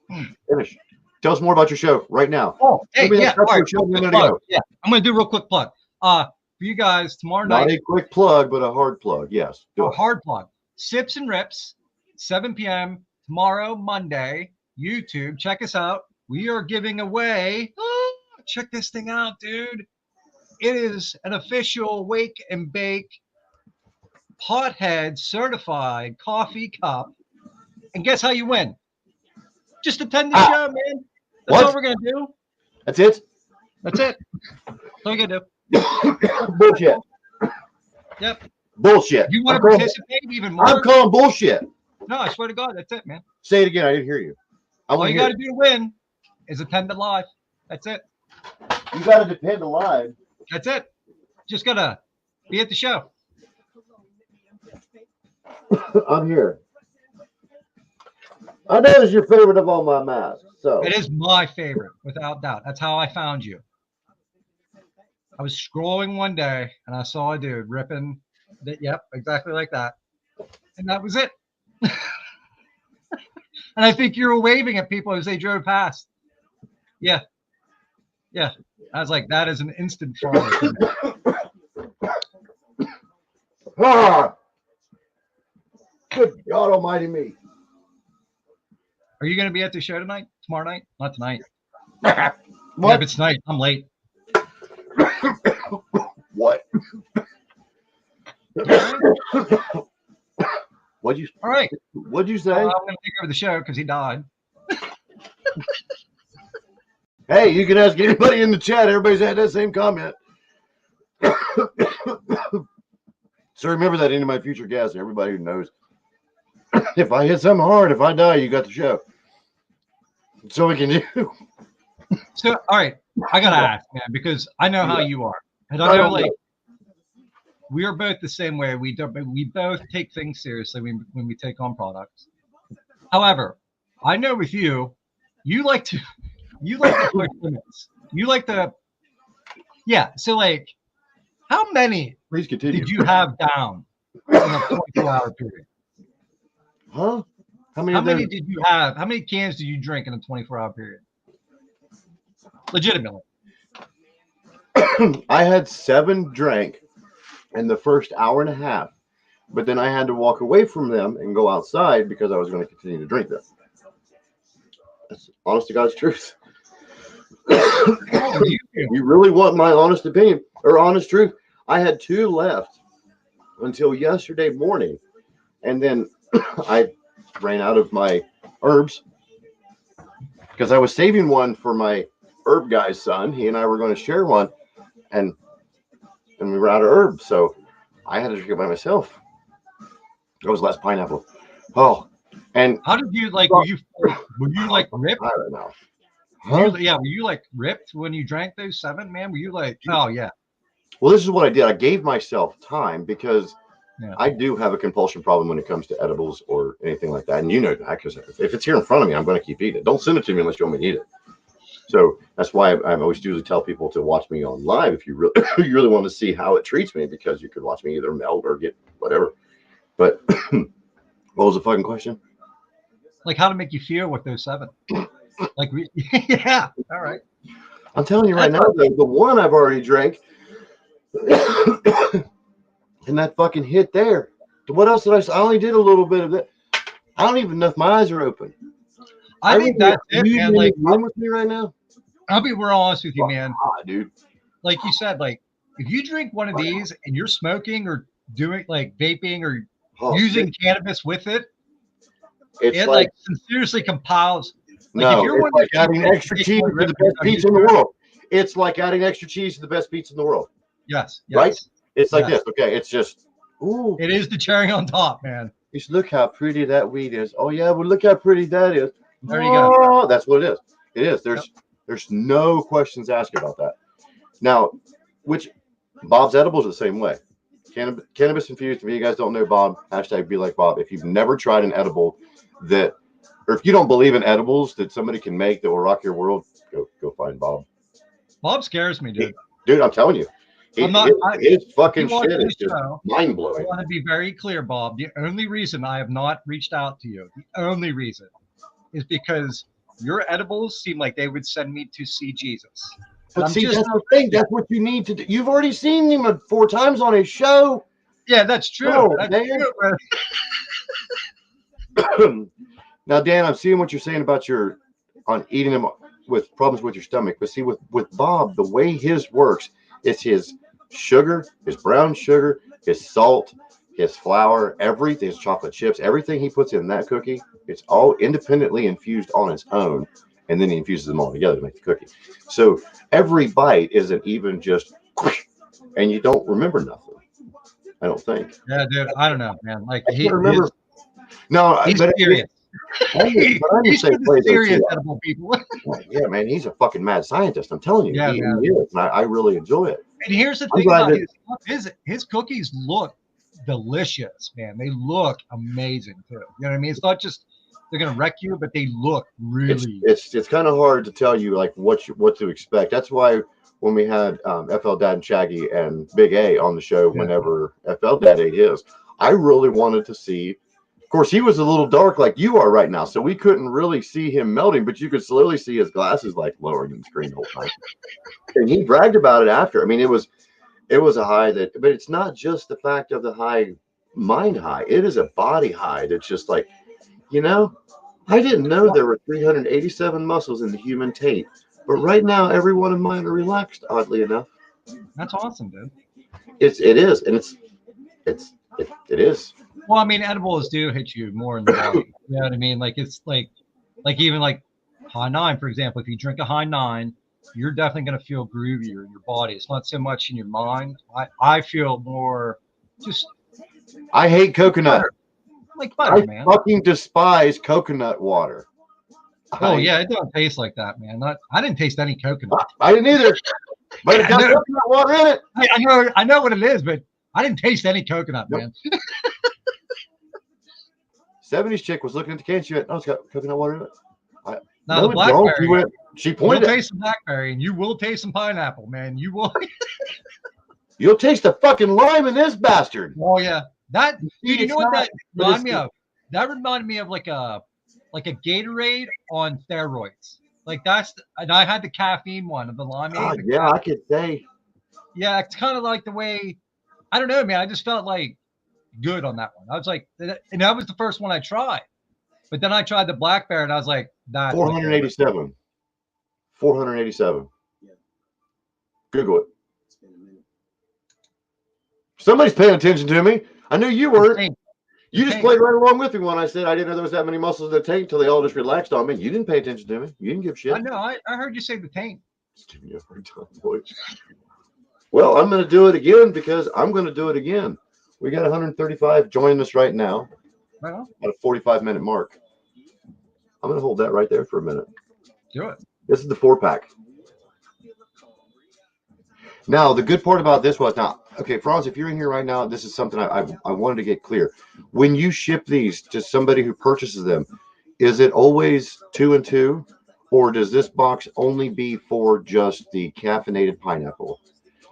Hmm. Finish. Tell us more about your show right now. Oh, hey, Maybe yeah. that's All right, your show. real We're quick gonna plug. go. Yeah, I'm going to do a real quick plug. For you guys, tomorrow Not night, a quick plug, but a hard plug. Yes. Do a it. hard plug. Sips and Rips, 7 p.m. tomorrow, Monday, YouTube. Check us out. We are giving away. Check this thing out, dude. It is an official Wake and Bake Pothead certified coffee cup. And guess how you win? Just attend the show, man. That's What? all we're going to do. That's it. That's it. That's all you're going to do. Bullshit. Yep. Bullshit. You want I'm to calling- participate even more? I'm calling bullshit. No, I swear to God, that's it, man. Say it again. I didn't hear you. I All want you to hear got to do to win is attend it live. That's it. it. You got to depend alive. That's it. Just got to be at the show. I'm here. I know it's your favorite of all my masks. So It is my favorite, without doubt. That's how I found you. I was scrolling one day and I saw a dude ripping that. Yep, exactly like that. And that was it. And I think you were waving at people as they drove past. Yeah. Yeah. I was like, that is an instant follow. Ah! Good God Almighty me. Are you going to be at the show tonight? Tomorrow night? Not tonight. Yeah, What? if it's tonight, I'm late. What? What'd you All right. say? I'm going to take over the show because he died. Hey, you can ask anybody in the chat. Everybody's had that same comment. So remember that into my future guests, everybody who knows. If I hit something hard, if I die, you got the show. So we can do. So, all right. I got to ask, man, because I know how you are. And I know, don't like, know. we are both the same way. We both take things seriously when we take on products. However, I know with you, you like to push limits. You like to, yeah. So like, how many Please continue. did you have down in a 24-hour period? Huh? How many? How of those- many did you have? How many cans did you drink in a 24-hour period? Legitimately. I had 7 drank in the first hour and a half, but then I had to walk away from them and go outside because I was going to continue to drink them. That's honest to God's truth. How do you feel? You really want my honest opinion or honest truth? I had 2 left until yesterday morning, and then I ran out of my herbs because I was saving one for my herb guy's son. He and I were going to share one, and we were out of herbs, so I had to drink it by myself. There was less pineapple. Oh, and How did you like? Were you like ripped? I don't know. Were you like ripped when you drank those 7, man? Were you like, oh yeah, Well, this is what I did. I gave myself time because yeah. I do have a compulsion problem when it comes to edibles or anything like that. And you know that because if it's here in front of me, I'm going to keep eating it. Don't send it to me unless you want me to eat it. So that's why I always usually tell people to watch me on live if you really you really want to see how it treats me, because you could watch me either melt or get whatever. But What was the fucking question? Like how to make you feel with those 7. Like, yeah. All right. I'm telling you right That's now, the one I've already drank, and that fucking hit there. What else did I only did a little bit of it. I don't even know if my eyes are open. I think that's it, you man. in Like, the room with me right now? I'll be real honest with you, man. God, dude. Like you said, like if you drink one of these and you're smoking or doing like vaping or using cannabis with it, it's like seriously compiles. Like no, if you're it's one like of adding extra cheese to the best pizza in the world. It's like adding extra cheese to the best pizza in the world. Yes. Right? It's like yes. this. Okay, it's just ooh. It is the cherry on top, man. Just look how pretty that weed is. Oh yeah, well look how pretty that is. There you go. That's what it is. It is. There's no questions asked about that. Now, which Bob's edibles are the same way. Cannabis infused. If you guys don't know Bob, hashtag be like Bob. If you've never tried an edible that, or if you don't believe in edibles that somebody can make that will rock your world, go find Bob. Bob scares me, dude. Dude, I'm telling you. His fucking shit is just mind blowing. I want to be very clear, Bob. The only reason I have not reached out to you, the only reason, is because your edibles seem like they would send me to see Jesus. But see, that's the thing. That's what you need to do. You've already seen him 4 times on his show. Yeah, that's true. Oh, that's true. Now, Dan, I'm seeing what you're saying about on eating them with problems with your stomach. But see, with Bob, the way his works, it's his sugar, his brown sugar, his salt, his flour, everything, his chocolate chips, everything he puts in that cookie, it's all independently infused on its own. And then he infuses them all together to make the cookie. So every bite isn't even just, and you don't remember nothing. I don't think. Yeah, dude. I don't know, man. Like I can't remember. No, he's but serious. He's serious edible people. Yeah, man, he's a fucking mad scientist. I'm telling you, yeah, he is. And I really enjoy it. And here's the thing about his cookies look delicious, man. They look amazing too. You know what I mean? It's not just they're gonna wreck you, but they look really. It's kind of hard to tell you like what to expect. That's why when we had FL Dad and Shaggy and Big A on the show, whenever FL Dad ate his, I really wanted to see. Of course, he was a little dark like you are right now, so we couldn't really see him melting, but you could slowly see his glasses like lowering the screen the whole time. And he bragged about it after. I mean, it was a high but it's not just the fact of the high mind high. It is a body high that's just like, I didn't know there were 387 muscles in the human tape, but right now every one of mine are relaxed. Oddly enough, that's awesome, dude. It is, and it is. Well, I mean, edibles do hit you more in the body. You know what I mean? Like it's like even like high 9, for example. If you drink a high 9, you're definitely going to feel groovier in your body. It's not so much in your mind. I feel more just. I hate coconut. Like butter, man. I fucking despise coconut water. Oh yeah, it don't taste like that, man. I didn't taste any coconut. I didn't either. But it got coconut water in it. I know what it is, but I didn't taste any coconut, man. 70s chick was looking at the can. She went, "Oh, it's got coconut water in it." Now the blackberry. She pointed. You'll taste some blackberry, and you will taste some pineapple, man. You will. You'll taste the fucking lime in this bastard. Oh yeah, you know what that reminded me of? That reminded me of like a Gatorade on steroids. Like and I had the caffeine one of the lime. Yeah, I could say. Yeah, it's kind of like the way. I don't know, man. I just felt like good on that one. I was like, and that was the first one I tried. But then I tried the blackberry, and I was like, that 487. 487. Google it. Somebody's paying attention to me. I knew you weren't. You just played right along with me when I said I didn't know there was that many muscles in the tank until they all just relaxed on me. You didn't pay attention to me. You didn't give shit. I know. I heard you say the tank. Just give me a hard time, boy. Well, I'm going to do it again because I'm going to do it again. We got 135 joining us right now at a 45-minute mark. I'm going to hold that right there for a minute. Do it. This is the 4-pack. Now, the good part about this was okay, Franz, if you're in here right now, this is something I wanted to get clear. When you ship these to somebody who purchases them, is it always 2 and 2, or does this box only be for just the caffeinated pineapple?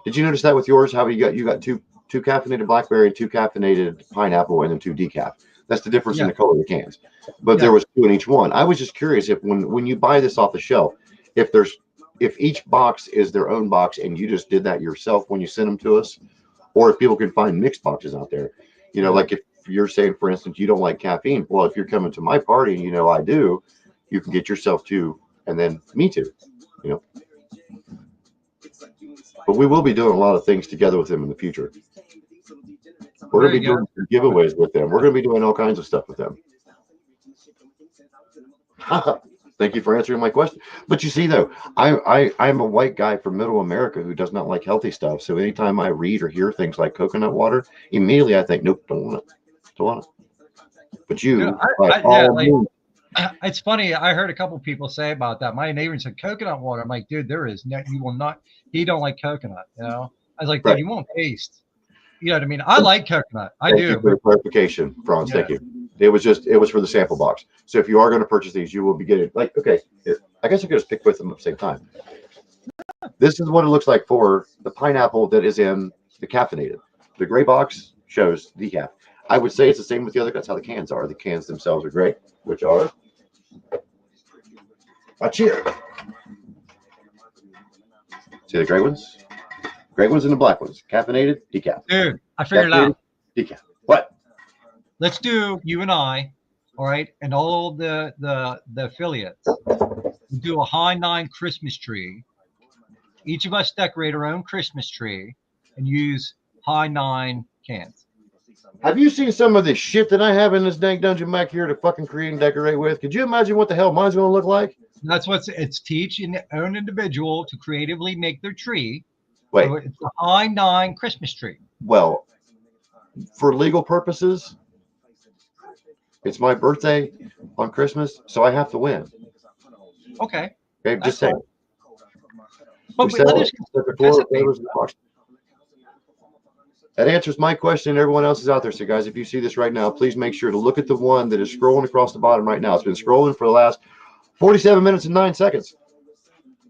Did you notice that with yours? How you got two caffeinated blackberry and 2 caffeinated pineapple and then 2 decaf? That's the difference in Yeah. the color of the cans. But Yeah. there was 2 in each one. I was just curious if when you buy this off the shelf, if each box is their own box and you just did that yourself when you send them to us, or if people can find mixed boxes out there. Like if you're saying, for instance, you don't like caffeine. Well, if you're coming to my party and I do, you can get yourself 2 and then me too. But we will be doing a lot of things together with them in the future. We're going to be doing giveaways with them. We're going to be doing all kinds of stuff with them. Thank you for answering my question. But you see, though, I'm a white guy from Middle America who does not like healthy stuff. So anytime I read or hear things like coconut water, immediately I think, nope, don't want it. Don't want it. But you, it's funny. I heard a couple people say about that. My neighbor said coconut water. I'm like, dude, there is no, you will not. He don't like coconut. I was like, dude, you won't taste. You know what I mean? I like coconut. I do. Thank you for the clarification, Franz. Thank you. It was for the sample box. So if you are going to purchase these, you will be getting I guess I could just pick with them at the same time. This is what it looks like for the pineapple that is in the caffeinated. The gray box shows decaf. I would say it's the same with the other. That's how the cans are. The cans themselves are gray, which are a cheer. See the gray ones? Gray ones and the black ones. Caffeinated, decaf. Dude, I figured it out. Decaf. What? Let's do you and I, all right, and all the affiliates. We'll do a high 9 Christmas tree. Each of us decorate our own Christmas tree and use high 9 cans. Have you seen some of the shit that I have in this dang dungeon back here to fucking create and decorate with? Could you imagine what the hell mine's going to look like? That's it's teach an own individual to creatively make their tree. Wait. So it's a high 9 Christmas tree. Well, for legal purposes, it's my birthday on Christmas, so I have to win. Okay. Okay, just saying. But that answers my question and everyone else is out there. So, guys, if you see this right now, please make sure to look at the one that is scrolling across the bottom right now. It's been scrolling for the last 47 minutes and 9 seconds.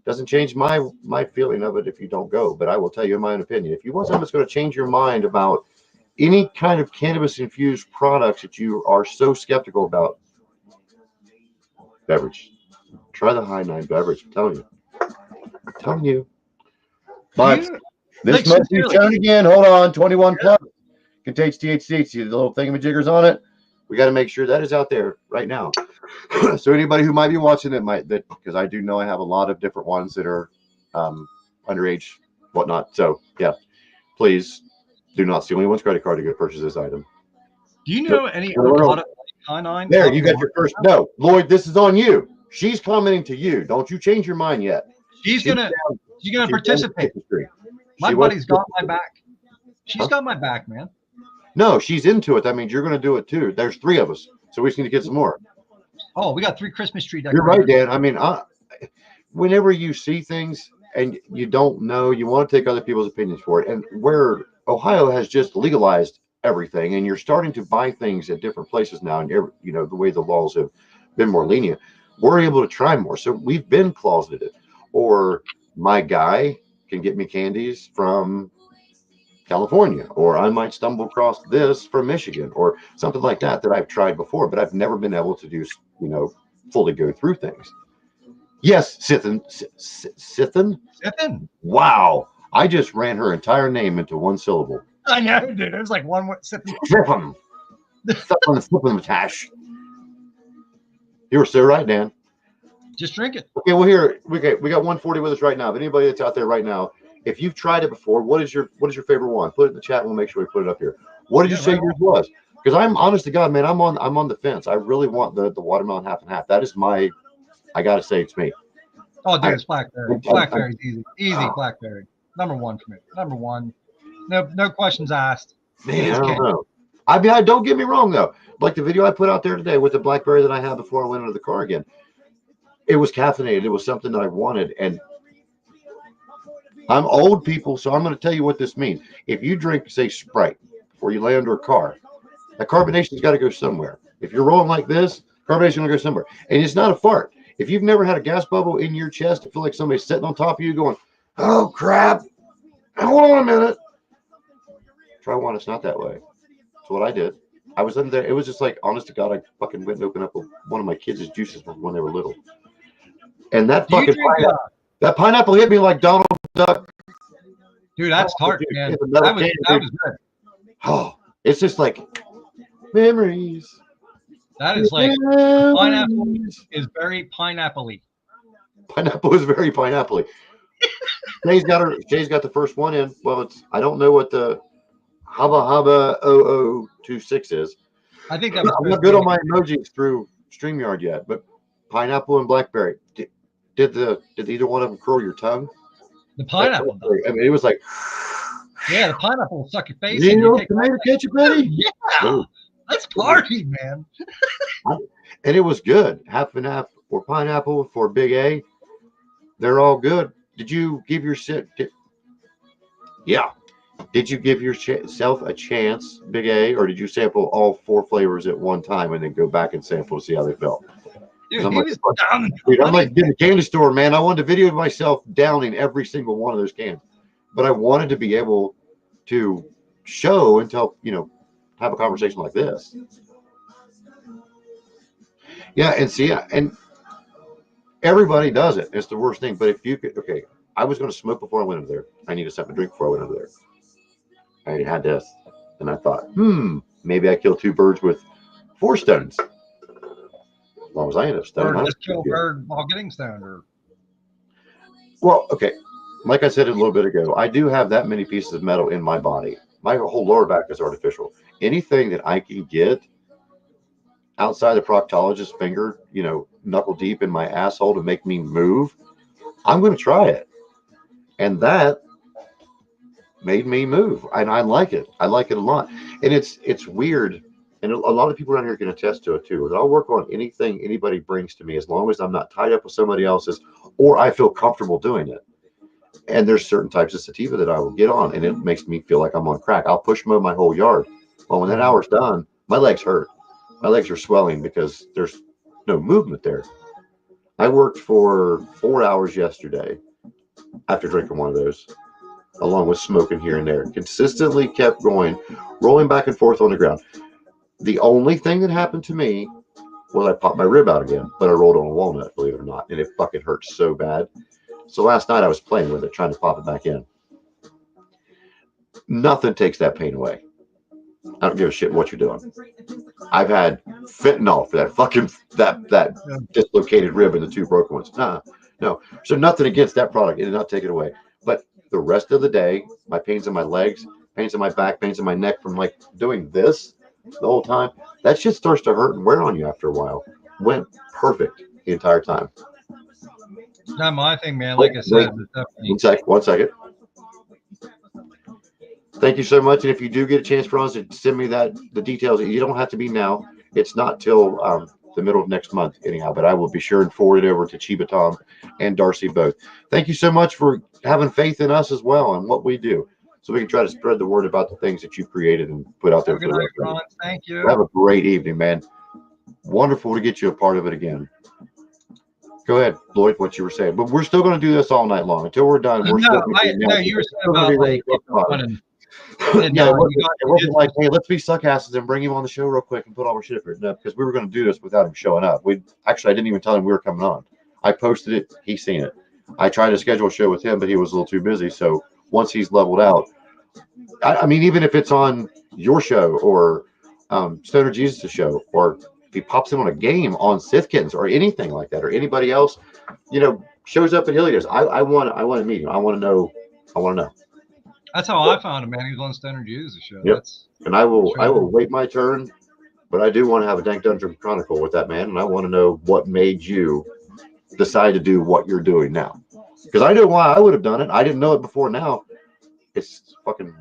Doesn't change my feeling of it if you don't go, but I will tell you my own opinion. If you want something that's going to change your mind about any kind of cannabis-infused products that you are so skeptical about, beverage. Try the high 9 beverage. I'm telling you. But this must be shown again. Hold on. 21 plus. Contains THC. See the little thingamajiggers on it? We got to make sure that is out there right now. So anybody who might be watching it because I do know I have a lot of different ones that are underage, whatnot. So yeah, please do not steal anyone's credit card to go purchase this item. Do you know any other product like high 9? There, you got your first. No, Lloyd, this is on you. She's commenting to you. Don't you change your mind yet. She's gonna participate. My buddy's got my back. She's got my back, man. No, she's into it. That means you're going to do it too. There's 3 of us, so we just need to get some more. Oh, we got 3 Christmas tree decorations. You're right, Dan. I mean, whenever you see things and you don't know, you want to take other people's opinions for it. And where Ohio has just legalized everything, and you're starting to buy things at different places now, and the way the laws have been more lenient, we're able to try more. So we've been closeted. Or my guy can get me candies from California, or I might stumble across this from Michigan or something like that I've tried before, but I've never been able to do, fully go through things. Yes, Sithin. Wow. I just ran her entire name into one syllable. I know, dude. It was like one word. Sithin. Stuff on the flip of the tash. You were so right, Dan. Just drink it. Okay, well here we got 140 with us right now. But anybody that's out there right now, if you've tried it before, what is your favorite one? Put it in the chat and we'll make sure we put it up here. What did you say yours was? Because I'm honest to God, man, I'm on the fence. I really want the watermelon half and half. That is I gotta say it's me. Oh, dude, it's blackberry. Blackberry's easy. Easy blackberry. Number 1 for me. Number 1. No questions asked. Man, I don't know. I mean, don't get me wrong though. Like the video I put out there today with the blackberry that I had before I went into the car again. It was caffeinated. It was something that I wanted. And I'm old, people, so I'm going to tell you what this means. If you drink, say, Sprite before you lay under a car, that carbonation's got to go somewhere. If you're rolling like this, carbonation's going to go somewhere. And it's not a fart. If you've never had a gas bubble in your chest, I feel like somebody's sitting on top of you going, oh, crap. Hold on a minute. Try one. It's not that way. That's what I did. I was in there. It was just like, honest to God, I fucking went and opened up one of my kids' juices from when they were little, and Do you drink? that pineapple hit me like Donald Duck. Dude, that's tart, man. That was good. Oh, it's just like memories. That is like pineapple is very pineapple-y. Pineapple is very pineapple-y. Shay's got the first one in. Well, I don't know what the Haba 0026 is. I think that was I'm not good on my emojis through StreamYard yet, but pineapple and blackberry. Did either one of them curl your tongue? The pineapple. I mean, it was like, yeah, the pineapple will suck your face. You know, tomato ketchup, Eddie? Yeah, ooh. Let's party, man. And it was good. Half and half for pineapple, for Big A. They're all good. Did you give yourself? Yeah. Did you give yourself a chance, Big A, or did you sample all 4 flavors at one time and then go back and sample to see how they felt? Dude, I'm like in the candy store, man. I wanted to video myself downing every single one of those cans, but I wanted to be able to show and tell, have a conversation like this. Yeah, and see, and everybody does it. It's the worst thing. But if you could, okay, I was going to smoke before I went over there. I needed something to drink before I went over there. I had this, and I thought, maybe I kill 2 birds with 4 stones. As long as I end up stoned. Or just kill a bird while getting stoned. Well, okay. Like I said a little bit ago, I do have that many pieces of metal in my body. My whole lower back is artificial. Anything that I can get outside the proctologist's finger, knuckle deep in my asshole to make me move, I'm going to try it. And that made me move. And I like it. I like it a lot. And it's weird. And a lot of people around here can attest to it too. That I'll work on anything anybody brings to me as long as I'm not tied up with somebody else's or I feel comfortable doing it. And there's certain types of sativa that I will get on, and it makes me feel like I'm on crack. I'll push mow my whole yard. Well, when that hour's done, my legs hurt. My legs are swelling because there's no movement there. I worked for 4 hours yesterday after drinking one of those, along with smoking here and there. Consistently kept going, rolling back and forth on the ground. The only thing that happened to me was I popped my rib out again, but I rolled on a walnut, believe it or not, and it fucking hurt so bad. So last night I was playing with it, trying to pop it back in. Nothing takes that pain away. I don't give a shit what you're doing. I've had fentanyl for that fucking that dislocated rib and the 2 broken ones. No. So nothing against that product. It did not take it away. But the rest of the day, my pains in my legs, pains in my back, pains in my neck from like doing this the whole time, that shit starts to hurt and wear on you after a while. Went perfect the entire time. Not my thing, man. Like I said, one second. Thank you so much. And if you do get a chance for us to send me the details, you don't have to be now. It's not till the middle of next month anyhow, but I will be sure and forward it over to Chiba Tom and Darcy both. Thank you so much for having faith in us as well and what we do, so we can try to spread the word about the things that you created and put out there. Good night, Ron. Thank you. Have a great evening, man. Wonderful to get you a part of it again. Go ahead, Lloyd, what you were saying. But we're still going to do this all night long until we're done. You were saying about like it wasn't like, hey, let's be suckasses and bring him on the show real quick and put all our shit up here. No, because we were going to do this without him showing up. I didn't even tell him we were coming on. I posted it. He's seen it. I tried to schedule a show with him, but he was a little too busy. So once he's leveled out, I mean, even if it's on your show or Stoner Jesus' show, or if he pops in on a game on Sith Kittens or anything like that, or anybody else, shows up at Helios, I want to meet him. I want to know. That's how I found him, man. He was on Stoner Jesus' show. Yep. And I will wait my turn, but I do want to have a Dank Dungeon Chronicle with that man, and I want to know what made you decide to do what you're doing now. Because I know why I would have done it. I didn't know it before now. It's fucking,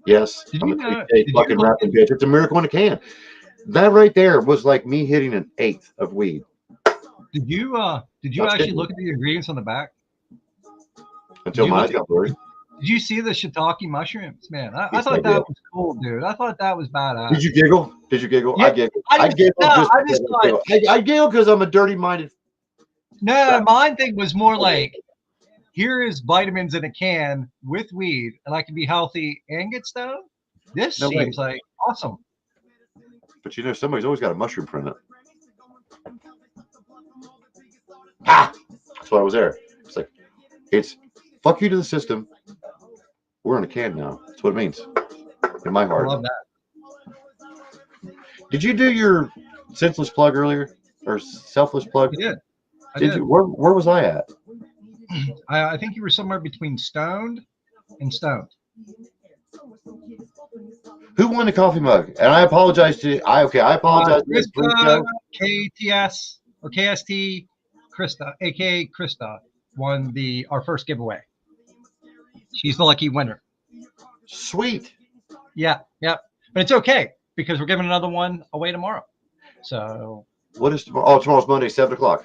yes. I'm a fucking rapping bitch. It's a miracle in a can. That right there was like me hitting an 1/8 of weed. Did you actually look at the ingredients on the back? Until my eyes got blurry. Did you see the shiitake mushrooms, man? I thought that was cool, dude. I thought that was badass. Did you giggle? Yeah, I giggle because I'm a dirty-minded. No, my thing was more like, here is vitamins in a can with weed, and I can be healthy and get stoned. This seems like awesome. But you know, somebody's always got a mushroom print in it. Ah, that's why I was there. It's like it's fuck you to the system. We're in a can now. That's what it means in my I heart. love that. Did you do your senseless plug earlier or selfless plug? I did. Did you? Where was I at? I think you were somewhere between stoned and stoned. Who won the coffee mug? And I apologize to I apologize to this Krista, KTS or KST, Krista, aka Krista, won our first giveaway. She's the lucky winner. Sweet. Yeah. But it's okay because we're giving another one away tomorrow. So what is tomorrow? Oh, tomorrow's Monday, 7:00.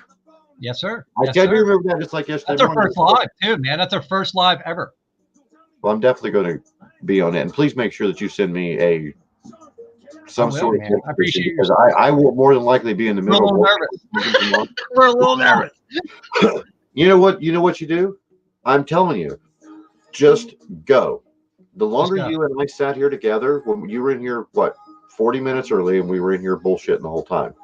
Yes, sir. I do remember that just like yesterday. That's our first live too, man. That's our first live ever. Well, I'm definitely going to be on it, and please make sure that you send me some sort of. I appreciate it because I will more than likely be in the middle. We're a little nervous. We're a little nervous. You know what? You know what you do? I'm telling you, just go. The longer you and I sat here together, when you were in here, 40 minutes early, and we were in here bullshitting the whole time.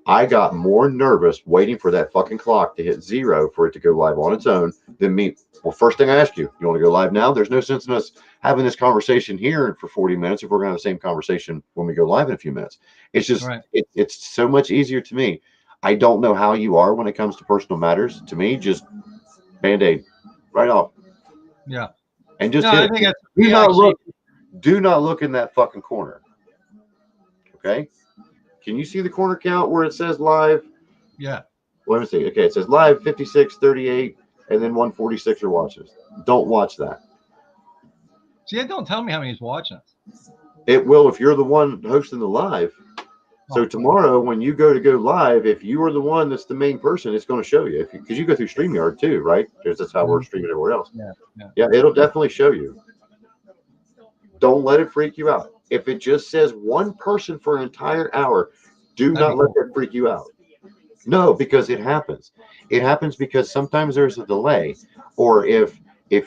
I got more nervous waiting for that fucking clock to hit 0 for it to go live on its own than me. Well, first thing I asked you, you want to go live now? There's no sense in us having this conversation here for 40 minutes if we're going to have the same conversation when we go live in a few minutes. It's just, it's so much easier to me. I don't know how you are when it comes to personal matters. To me, just Band-Aid right off. Yeah. And just hit it. Do not look in that fucking corner. Okay? Can you see the corner count where it says live? Yeah. Let me see. Okay, it says live 56, 38, and then 146 are watches. Don't watch that. See, don't tell me how many is watching us. It will if you're the one hosting the live. So tomorrow, when you go live, if you are the one that's the main person, it's going to show you. Because you go through StreamYard too, right? Because that's how we're streaming everywhere else. Yeah, it'll definitely show you. Don't let it freak you out. If it just says one person for an entire hour, do not let that freak you out. No, because it happens. It happens because sometimes there's a delay, or if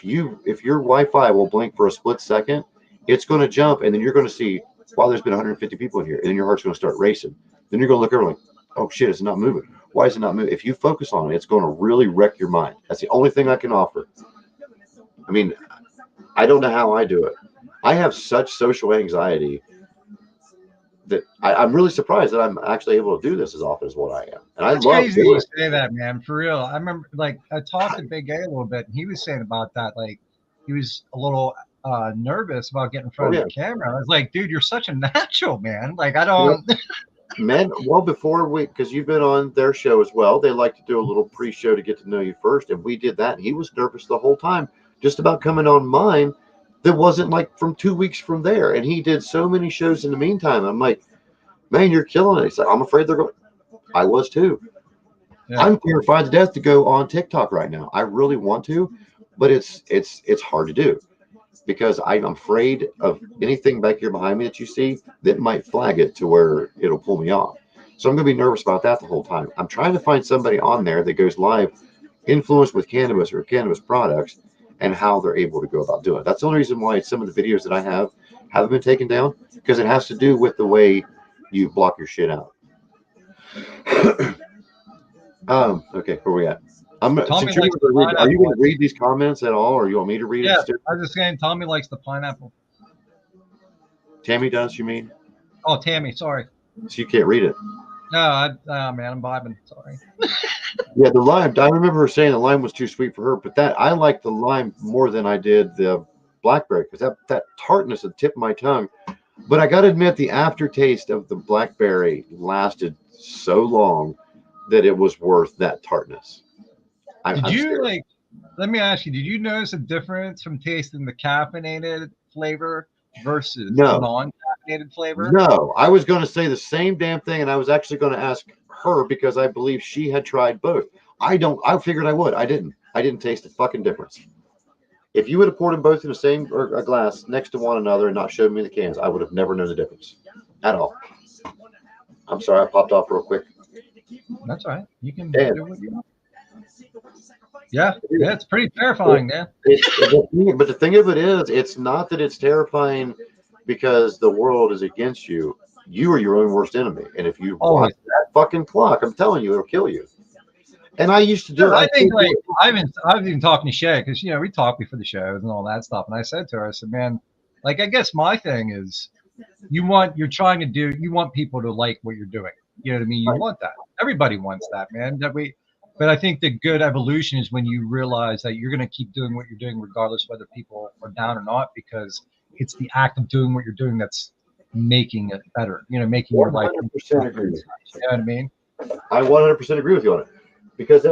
your Wi-Fi will blink for a split second, it's going to jump, and then you're going to see, wow, there's been 150 people in here, and then your heart's going to start racing. Then you're going to look over like, oh shit, it's not moving. Why is it not moving? If you focus on it, it's going to really wreck your mind. That's the only thing I can offer. I mean, I don't know how I do it. I have such social anxiety that I'm really surprised that I'm actually able to do this as often as what I am. And I love crazy you say that, man. For real. I remember, I talked to Big A a little bit, and he was saying about that. Like, he was a little nervous about getting in front of the camera. I was like, dude, you're such a natural, man. Like, I don't. Man, well, because you've been on their show as well, they like to do a little pre-show to get to know you first, and we did that. And he was nervous the whole time, just about coming on mine. That wasn't like from 2 weeks from there, and he did so many shows in the meantime. I'm like, man, you're killing it. He's like, I'm afraid they're going. I was too. Yeah. I'm terrified to death to go on TikTok right now. I really want to, but it's hard to do because I'm afraid of anything back here behind me that you see that might flag it to where it'll pull me off. So I'm going to be nervous about that the whole time. I'm trying to find somebody on there that goes live, influenced with cannabis or cannabis products, and how they're able to go about doing it. That's the only reason why some of the videos that I have haven't been taken down, because it has to do with the way you block your shit out. Okay, where we at? Are you going to read these comments at all, or you want me to read it? Yeah, I was just saying Tommy likes the pineapple. Tammy does, you mean? Oh, Tammy, sorry. So you can't read it. No, man, I'm vibing. Sorry. Yeah, the lime. I remember her saying the lime was too sweet for her, but I like the lime more than I did the blackberry, because that tartness at the tip of my tongue. But I got to admit, the aftertaste of the blackberry lasted so long that it was worth that tartness. Let me ask you, did you notice a difference from tasting the caffeinated flavor versus the non-caffeinated flavor? No, I was going to say the same damn thing, and I was actually going to ask her because I believe she had tried both. I figured I would. I didn't taste the fucking difference. If you would have poured them both in the same a glass next to one another and not showed me the cans, I would have never known the difference at all. I'm sorry, I popped off real quick. That's all right. You can do what you want. Yeah, it's pretty terrifying, man. But the thing of it is, it's not that it's terrifying because the world is against you. You are your own worst enemy. And if you watch Always. that fucking clock, I'm telling you, it'll kill you. And I used to do But it. I I still think do like it. I've been talking to Shay because we talked before the shows and all that stuff, and I said to her, I said, man, like I guess my thing is you want people to like what you're doing. You know what I mean? You Right. want that. Everybody wants that, man. But I think the good evolution is when you realize that you're going to keep doing what you're doing regardless whether people are down or not, because it's the act of doing what you're doing that's making it better. Making your life. 100% agree. You know what I mean? I 100% agree with you on it because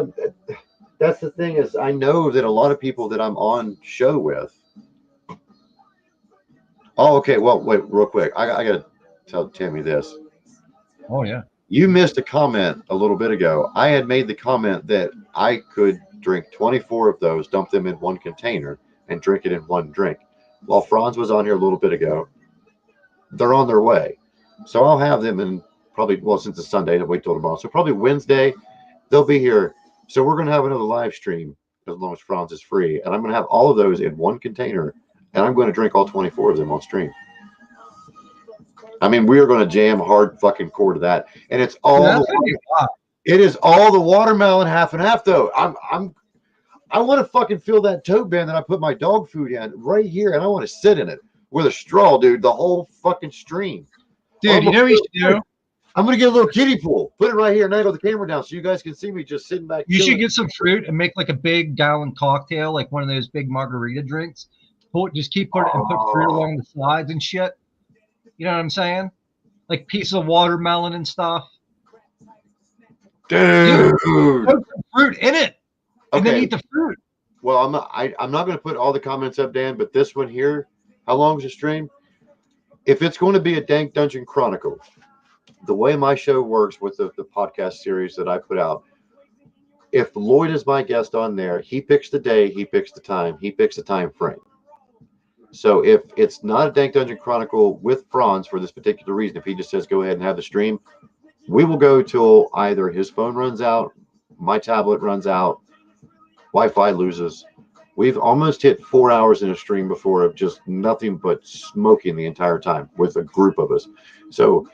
that's the thing is I know that a lot of people that I'm on show with. Oh, okay. Well, wait, real quick. I got to tell Tammy this. Oh yeah. You missed a comment a little bit ago. I had made the comment that I could drink 24 of those, dump them in one container, and drink it in one drink. While Franz was on here a little bit ago, they're on their way. So I'll have them in probably, well, since it's Sunday, I'll wait till tomorrow. So probably Wednesday, they'll be here. So we're going to have another live stream as long as Franz is free. And I'm going to have all of those in one container. And I'm going to drink all 24 of them on stream. I mean, we are going to jam hard fucking core to that. And it's all That's gonna be a lot. it is all the watermelon half and half though. I want to fucking fill that tote bin that I put my dog food in right here, and I want to sit in it with a straw, dude. The whole fucking stream. Dude, you know what you should do? I'm gonna get a little kiddie pool. Put it right here and angle the camera down so you guys can see me just sitting back. You should chilling. get some fruit and make like a big gallon cocktail, like one of those big margarita drinks. Just keep putting and put fruit along the sides and shit. You know what I'm saying? Like pieces of watermelon and stuff. Dude. Put some fruit in it, and then Okay. eat the fruit. Well, I'm not gonna put all the comments up, Dan, but this one here, how long is the stream? If it's going to be a Dank Dungeon Chronicle, the way my show works with the podcast series that I put out, if Lloyd is my guest on there, he picks the day, he picks the time, he picks the time frame. So if it's not a Dank Dungeon Chronicle with Franz for this particular reason, if he just says go ahead and have the stream, we will go till either his phone runs out, my tablet runs out, Wi-Fi loses. We've almost hit 4 hours in a stream before of just nothing but smoking the entire time with a group of us. So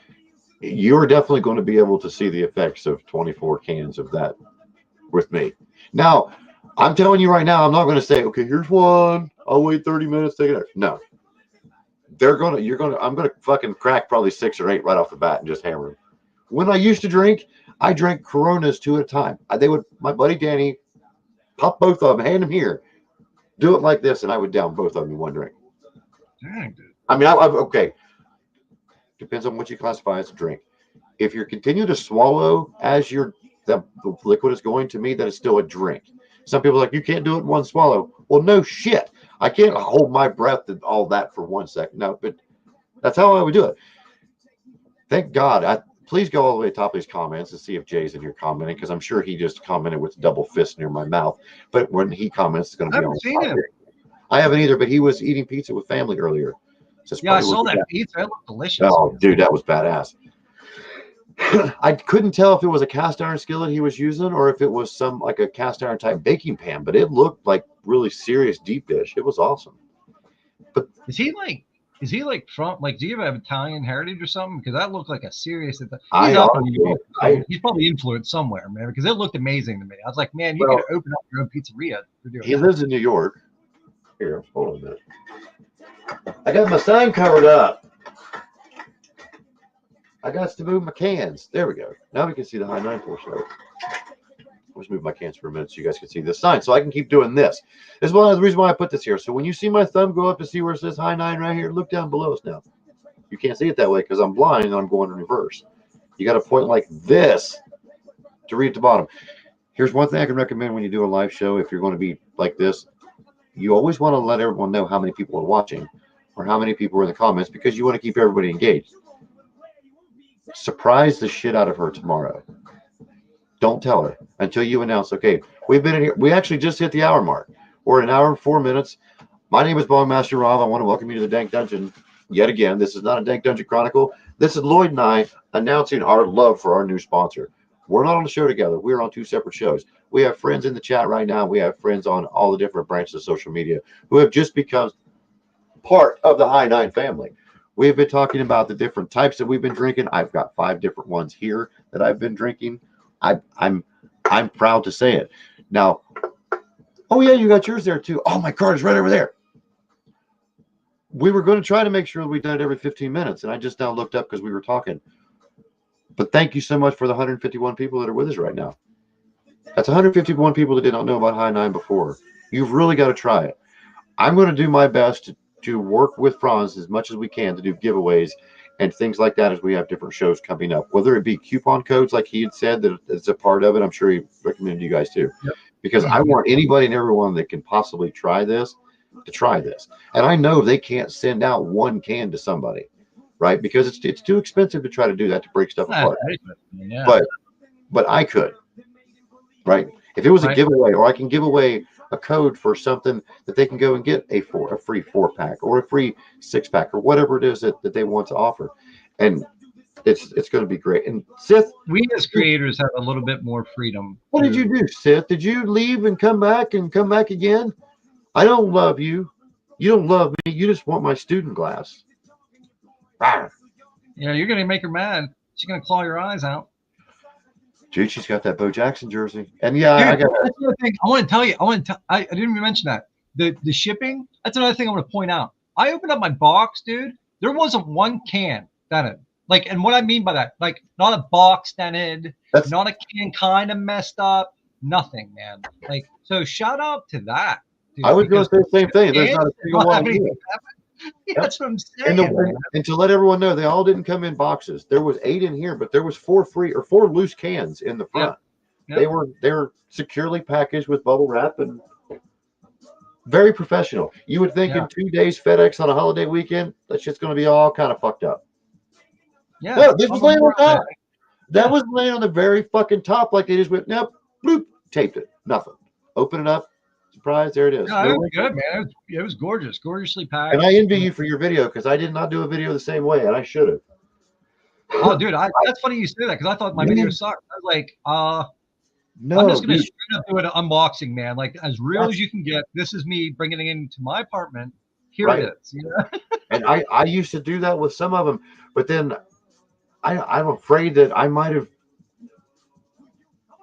you're definitely going to be able to see the effects of 24 cans of that with me. Now, I'm telling you right now, I'm not going to say, okay, here's one. I'll wait 30 minutes. Take it out. No. I'm going to fucking crack probably 6 or 8 right off the bat and just hammer them. When I used to drink, I drank Coronas 2 at a time. My buddy Danny, pop both of them, hand them here. Do it like this, and I would down both of them in one drink. Dang, dude. I mean, okay. Depends on what you classify as a drink. If you continue to swallow as the liquid is going, to me, that is still a drink. Some people are like, you can't do it in one swallow. Well, no shit. I can't hold my breath and all that for 1 second. No, but that's how I would do it. Thank God. Please go all the way to the top of these comments and see if Jay's in here commenting, because I'm sure he just commented with double fist near my mouth. But when he comments, it's going to I be on. haven't seen him. I haven't either, but he was eating pizza with family earlier. So Yeah, I saw that pizza. It looked delicious. Oh, dude, that was badass. I couldn't tell if it was a cast iron skillet he was using or if it was some like a cast iron type baking pan, but it looked like really serious deep dish. It was awesome. But Is he like from do you have Italian heritage or something? Because that looked like a serious. He's probably influenced somewhere, man. Because it looked amazing to me. I was like, man, you could open up your own pizzeria. He lives in New York. Here, hold on a minute. I got my sign covered up. I got to move my cans. There we go. Now we can see the high 9 portion of it. I'll just move my cans for a minute so you guys can see this sign. So I can keep doing this. This is one of the reasons why I put this here. So when you see my thumb go up to see where it says high 9 right here, look down below us now. You can't see it that way because I'm blind and I'm going in reverse. You got to point like this to read at the bottom. Here's one thing I can recommend when you do a live show. If you're going to be like this, you always want to let everyone know how many people are watching or how many people are in the comments, because you want to keep everybody engaged. Surprise the shit out of her tomorrow. Don't tell her until you announce, okay, we've been in here. We actually just hit the hour mark. We're an hour and 4 minutes. My name is Bongmaster Rob. I want to welcome you to the Dank Dungeon yet again. This is not a Dank Dungeon Chronicle. This is Lloyd and I announcing our love for our new sponsor. We're not on the show together. We're on 2 separate shows. We have friends in the chat right now. We have friends on all the different branches of social media who have just become part of the High 9 family. We have been talking about the different types that we've been drinking. I've got 5 different ones here that I've been drinking. I'm proud to say it. Now, oh yeah, you got yours there too. Oh, my card is right over there. We were going to try to make sure we done it every 15 minutes, and I just now looked up because we were talking. But thank you so much for the 151 people that are with us right now. That's 151 people that did not know about High 9 before. You've really got to try it. I'm going to do my best to work with Franz as much as we can to do giveaways and things like that as we have different shows coming up. Whether it be coupon codes, like he had said, that it's a part of it. I'm sure he recommended you guys too. Yep. Because I want anybody and everyone that can possibly try this to try this. And I know they can't send out 1 can to somebody, right? Because it's too expensive to try to do that, to break stuff apart. Yeah. But I could, right? If it was a giveaway, or I can give away a code for something that they can go and get a free 4-pack or a free 6-pack or whatever it is that they want to offer. And it's going to be great. And Sith, we as creators have a little bit more freedom. What did you do, Sith? Did you leave and come back again? I don't love you. You don't love me. You just want my student glass. Yeah, you're going to make her mad. She's going to claw your eyes out. Dude, she's got that Bo Jackson jersey. And yeah, dude, I got that's another thing I want to tell you. I didn't even mention that. The shipping, that's another thing I want to point out. I opened up my box, dude. There wasn't 1 can dented. Like, and what I mean by that, like, not a box dented, not a can kind of messed up, nothing, man. Like, so shout out to that. Dude, I was going to say the same thing. There's not a single one here. Yeah, that's what I'm saying. And to let everyone know, they all didn't come in boxes. There was 8 in here, but there was 4 free or 4 loose cans in the front. Yep. They were securely packaged with bubble wrap and very professional. You would think in 2 days FedEx on a holiday weekend, that shit's going to be all kind of fucked up. Yeah, no, this was laying on top. That was laying on the very fucking top, like they just went, nope, bloop, taped it. Nothing. Open it up. Surprise, there it is. No, it was good, man. It was gorgeous, gorgeously packed. And I envy you for your video because I did not do a video the same way, and I should have. Oh, dude, that's funny you say that because I thought my video sucked. I was like, no, I'm just gonna straight up do an unboxing, man. Like as real as you can get. This is me bringing it into my apartment. Here it is. You know? And I used to do that with some of them, but then I'm afraid that I might have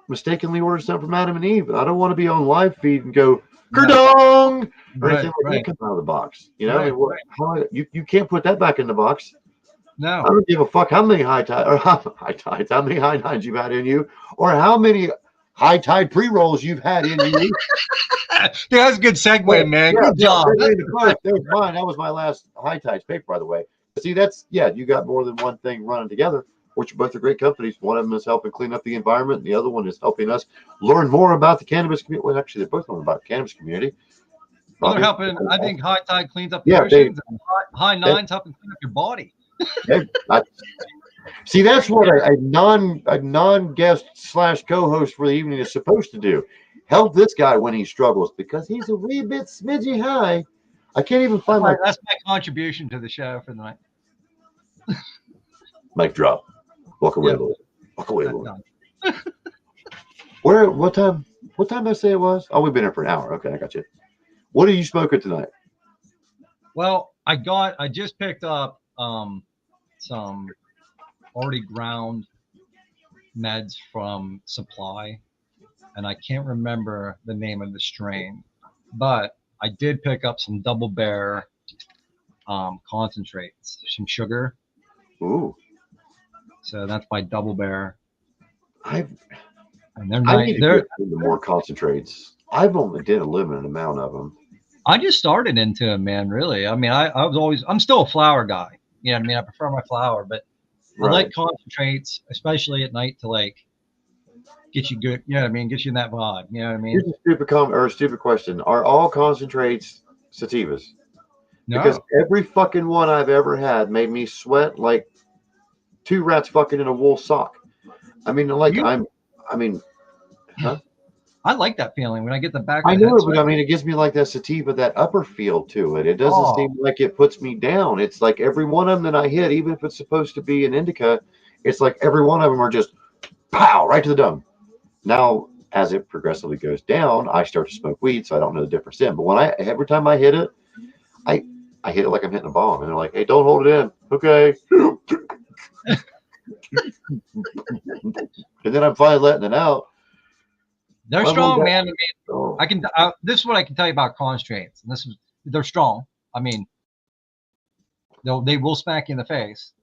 mistakenly ordered something from Adam and Eve. I don't want to be on live feed and go kerdong or anything like that come out of the box. You know, you can't put that back in the box. No, I don't give a fuck how many how many high nines you've had in you, or how many high tide pre-rolls you've had in you. Yeah, that's a good segue, man. Good job. That was mine. That was my last high tides paper, by the way. See, you got more than one thing running together, which both are great companies. One of them is helping clean up the environment, and the other one is helping us learn more about the cannabis community. Well, actually, they're both learning about the cannabis community. Well, they're helping. I think High Tide cleans up the oceans, and High Nines helping clean up your body. See, that's what a non-guest / co-host for the evening is supposed to do. Help this guy when he struggles because he's a wee bit smidgy high. I can't even find that's my contribution to the show for the night. Mic drop. Walk away, Lloyd. Walk away, Lloyd. What time did I say it was? Oh, we've been here for an hour. Okay, I got you. What are you smoking tonight? Well, I just picked up some already ground meds from Supply, and I can't remember the name of the strain, but I did pick up some Double Bear concentrates, some sugar. Ooh. So that's by Double Bear. I need to get into more concentrates. I've only did a limited amount of them. I just started into them, man. Really. I mean, I'm still a flower guy. You know what I mean? I prefer my flower, but I like concentrates, especially at night to like get you good. You know what I mean? Get you in that vibe. You know what I mean? Here's a stupid question. Are all concentrates sativas? No. Because every fucking one I've ever had made me sweat like 2 rats fucking in a wool sock. I mean, huh? I like that feeling when I get the back. I know, but I mean, it gives me like that sativa, that upper feel to it. It doesn't seem like it puts me down. It's like every one of them that I hit, even if it's supposed to be an indica, it's like every one of them are just pow right to the dome. Now, as it progressively goes down, I start to smoke weed, so I don't know the difference in. But every time I hit it, I hit it like I'm hitting a bomb, and they're like, "Hey, don't hold it in, Okay. And then I'm finally letting it out. They're My strong, one guy- man. I mean, Oh. I can. This is what I can tell you about constraints, and this is they're strong. I mean, they will smack you in the face,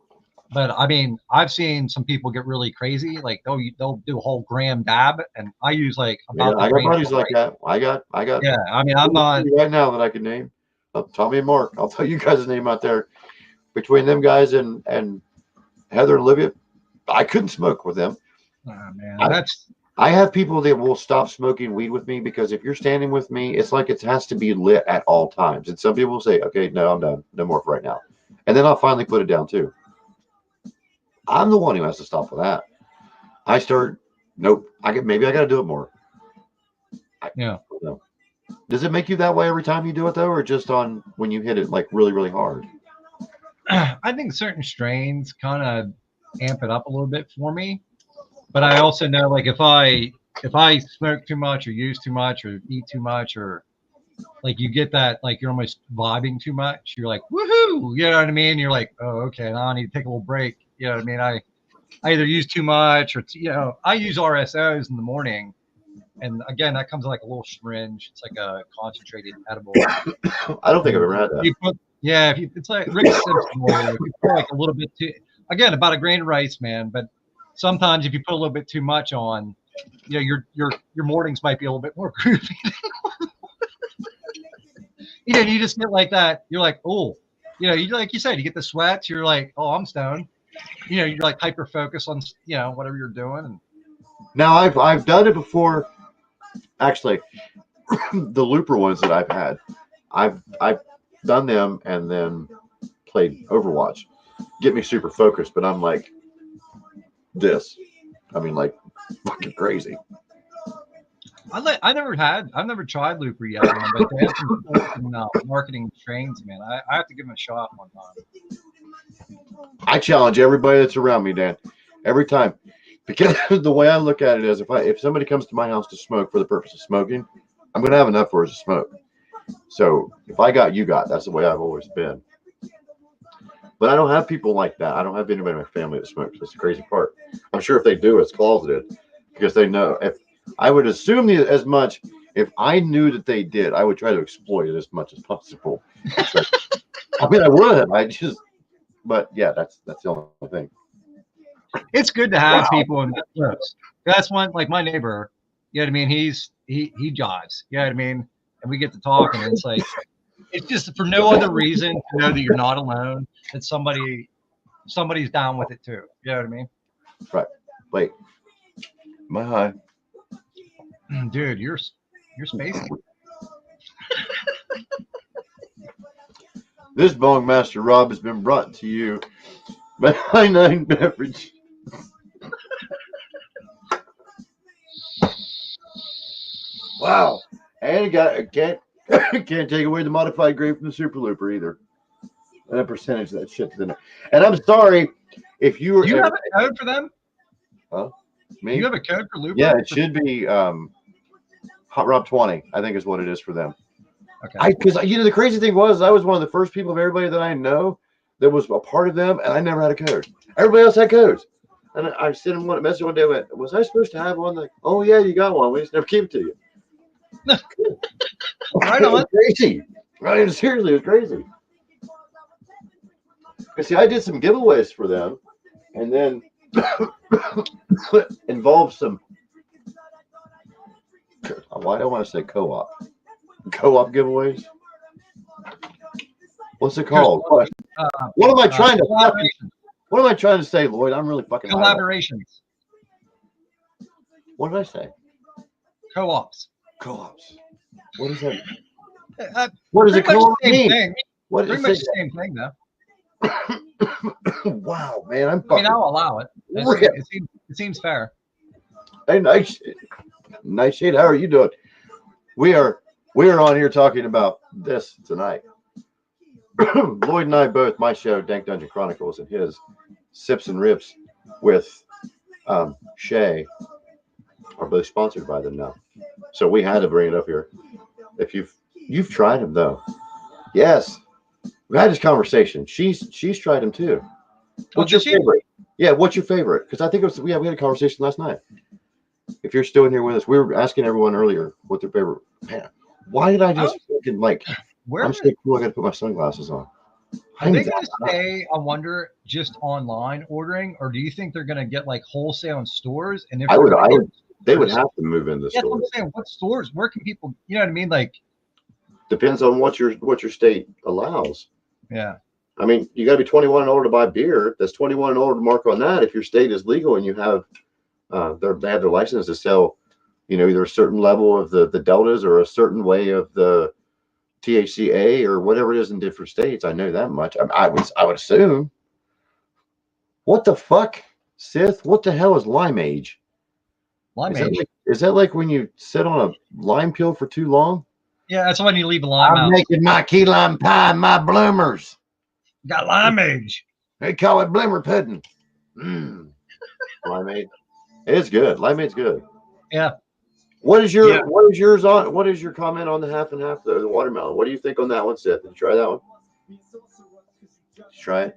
but I mean, I've seen some people get really crazy. Like they'll do a whole gram dab, and I use like Yeah, about the I got range. buddies like that. I got Yeah, I mean, I'm not. right now that I can name. Tommy and Mark. I'll tell you guys' name out there. Between them guys and Heather and Olivia, I couldn't smoke with them. Oh, man, I- I have people that will stop smoking weed with me because if you're standing with me, it's like it has to be lit at all times. And some people will say, okay, no, I'm done. No more for right now. And then I'll finally put it down too. I'm the one who has to stop with that. I start, nope, maybe I got to do it more. Yeah. Does it make you that way every time you do it though, or just on when you hit it like really, really hard? I think certain strains kind of amp it up a little bit for me. But I also know, like, if I smoke too much or use too much or eat too much or like you get that, like you're almost vibing too much. You're like, woohoo, you know what I mean? You're like, oh, okay, now I need to take a little break. You know what I mean? I either use too much or, I use RSOs in the morning. And again, that comes in like a little syringe. It's like a concentrated edible. I don't think I've ever had that. It's like Rick Simpson, if you put like a little bit too, again, about a grain of rice, man. But sometimes if you put a little bit too much on, your mornings might be a little bit more groovy. You just get like that. You're like, oh, you like you said, you get the sweats. You're like, oh, I'm stoned. You're like hyper focused on whatever you're doing. And now I've done it before. Actually, the looper ones that I've had, I've done them and then played Overwatch. Get me super focused, but I'm like this. I mean, like fucking crazy. I've never tried looper yet, man, but they have some marketing strains, man. I have to give them a shot one time. I challenge everybody that's around me, Dan, every time, because the way I look at it is, if somebody comes to my house to smoke for the purpose of smoking, I'm gonna have enough for us to smoke. So if I got, you got. That's the way I've always been. But I don't have people like that. I don't have anybody in my family that smokes. That's the crazy part. I'm sure if they do, it's closeted because they know. If I would assume as much, if I knew that they did, I would try to exploit it as much as possible. So, I mean, I would. But yeah, that's the only thing. It's good to have people in that close. That's one, like my neighbor. You know what I mean? He jives. You know what I mean? And we get to talk, and it's like, it's just for no other reason to know that you're not alone. That somebody's down with it too. You know what I mean? Right. Wait. Am I high? Dude, you're spacing. This Bong Master Rob has been brought to you by High Nine Beverage. Wow. And can't take away the modified grade from the Super Looper either. And a percentage of that shit's in it. And I'm sorry if you were. Do you have a code for them? Huh? Me? Do you have a code for Looper? Yeah, it should be Hot Rob 20, I think is what it is for them. Okay. Because the crazy thing was I was one of the first people of everybody that I know that was a part of them, and I never had a code. Everybody else had codes. And I sent him a message one day. Went, was I supposed to have one? Like, oh yeah, you got one. We just never gave it to you. Right on. Crazy. Right? Seriously, it was crazy. Because see, I did some giveaways for them, and then involved some. Why do I want to say co-op giveaways? What's it called? What am I trying to? What am I trying to say, Lloyd? I'm really fucking. Collaborations. What did I say? Co-ops. Co-ops. What is that? What does a co-op mean? Thing. What pretty much the same thing, though. Wow, man, I'll allow it. It seems fair. Hey, nice shade. How are you doing? We are on here talking about this tonight. Lloyd and I both, my show, Dank Dungeon Chronicles, and his Sips and Rips with Shay are both sponsored by them now. So we had to bring it up here. If you've tried them though, yes, We had this conversation. She's tried them too. Oh, What's your did she? favorite? Yeah, what's your favorite? Because I think it was we had a conversation last night. If you're still in here with us, we were asking everyone earlier what their favorite. Man, why did I just Oh, fucking like? where I'm so cool. I got to put my sunglasses on. are I'm they that going to stay? I wonder, just online ordering, or do you think they're going to get like wholesale in stores? And if I they're would, going to I get would, they would stores, have to move in the yeah, that's what I'm stores. saying. What stores? Where can people? You know what I mean? Like, Depends on what your state allows. yeah. I mean, you got to be 21 and older to buy beer. That's 21 and older to mark on that. If your state is legal and you have, they have their license to sell, either a certain level of the deltas or a certain way of the THCA or whatever it is in different states. I know that much. I would assume. What the fuck, Sith? What the hell is limeage? Is that Limeage. like is that like when you sit on a lime peel for too long? Yeah, that's when you leave a lime I'm out. making my key lime pie and my bloomers. Got limeage. They call it bloomer pudding. Limeade. It's good. Limeade's good. Yeah. What is Yeah. your comment on the half and half, the watermelon? What do you think on that one, Seth? Did you try that one? Did you try it?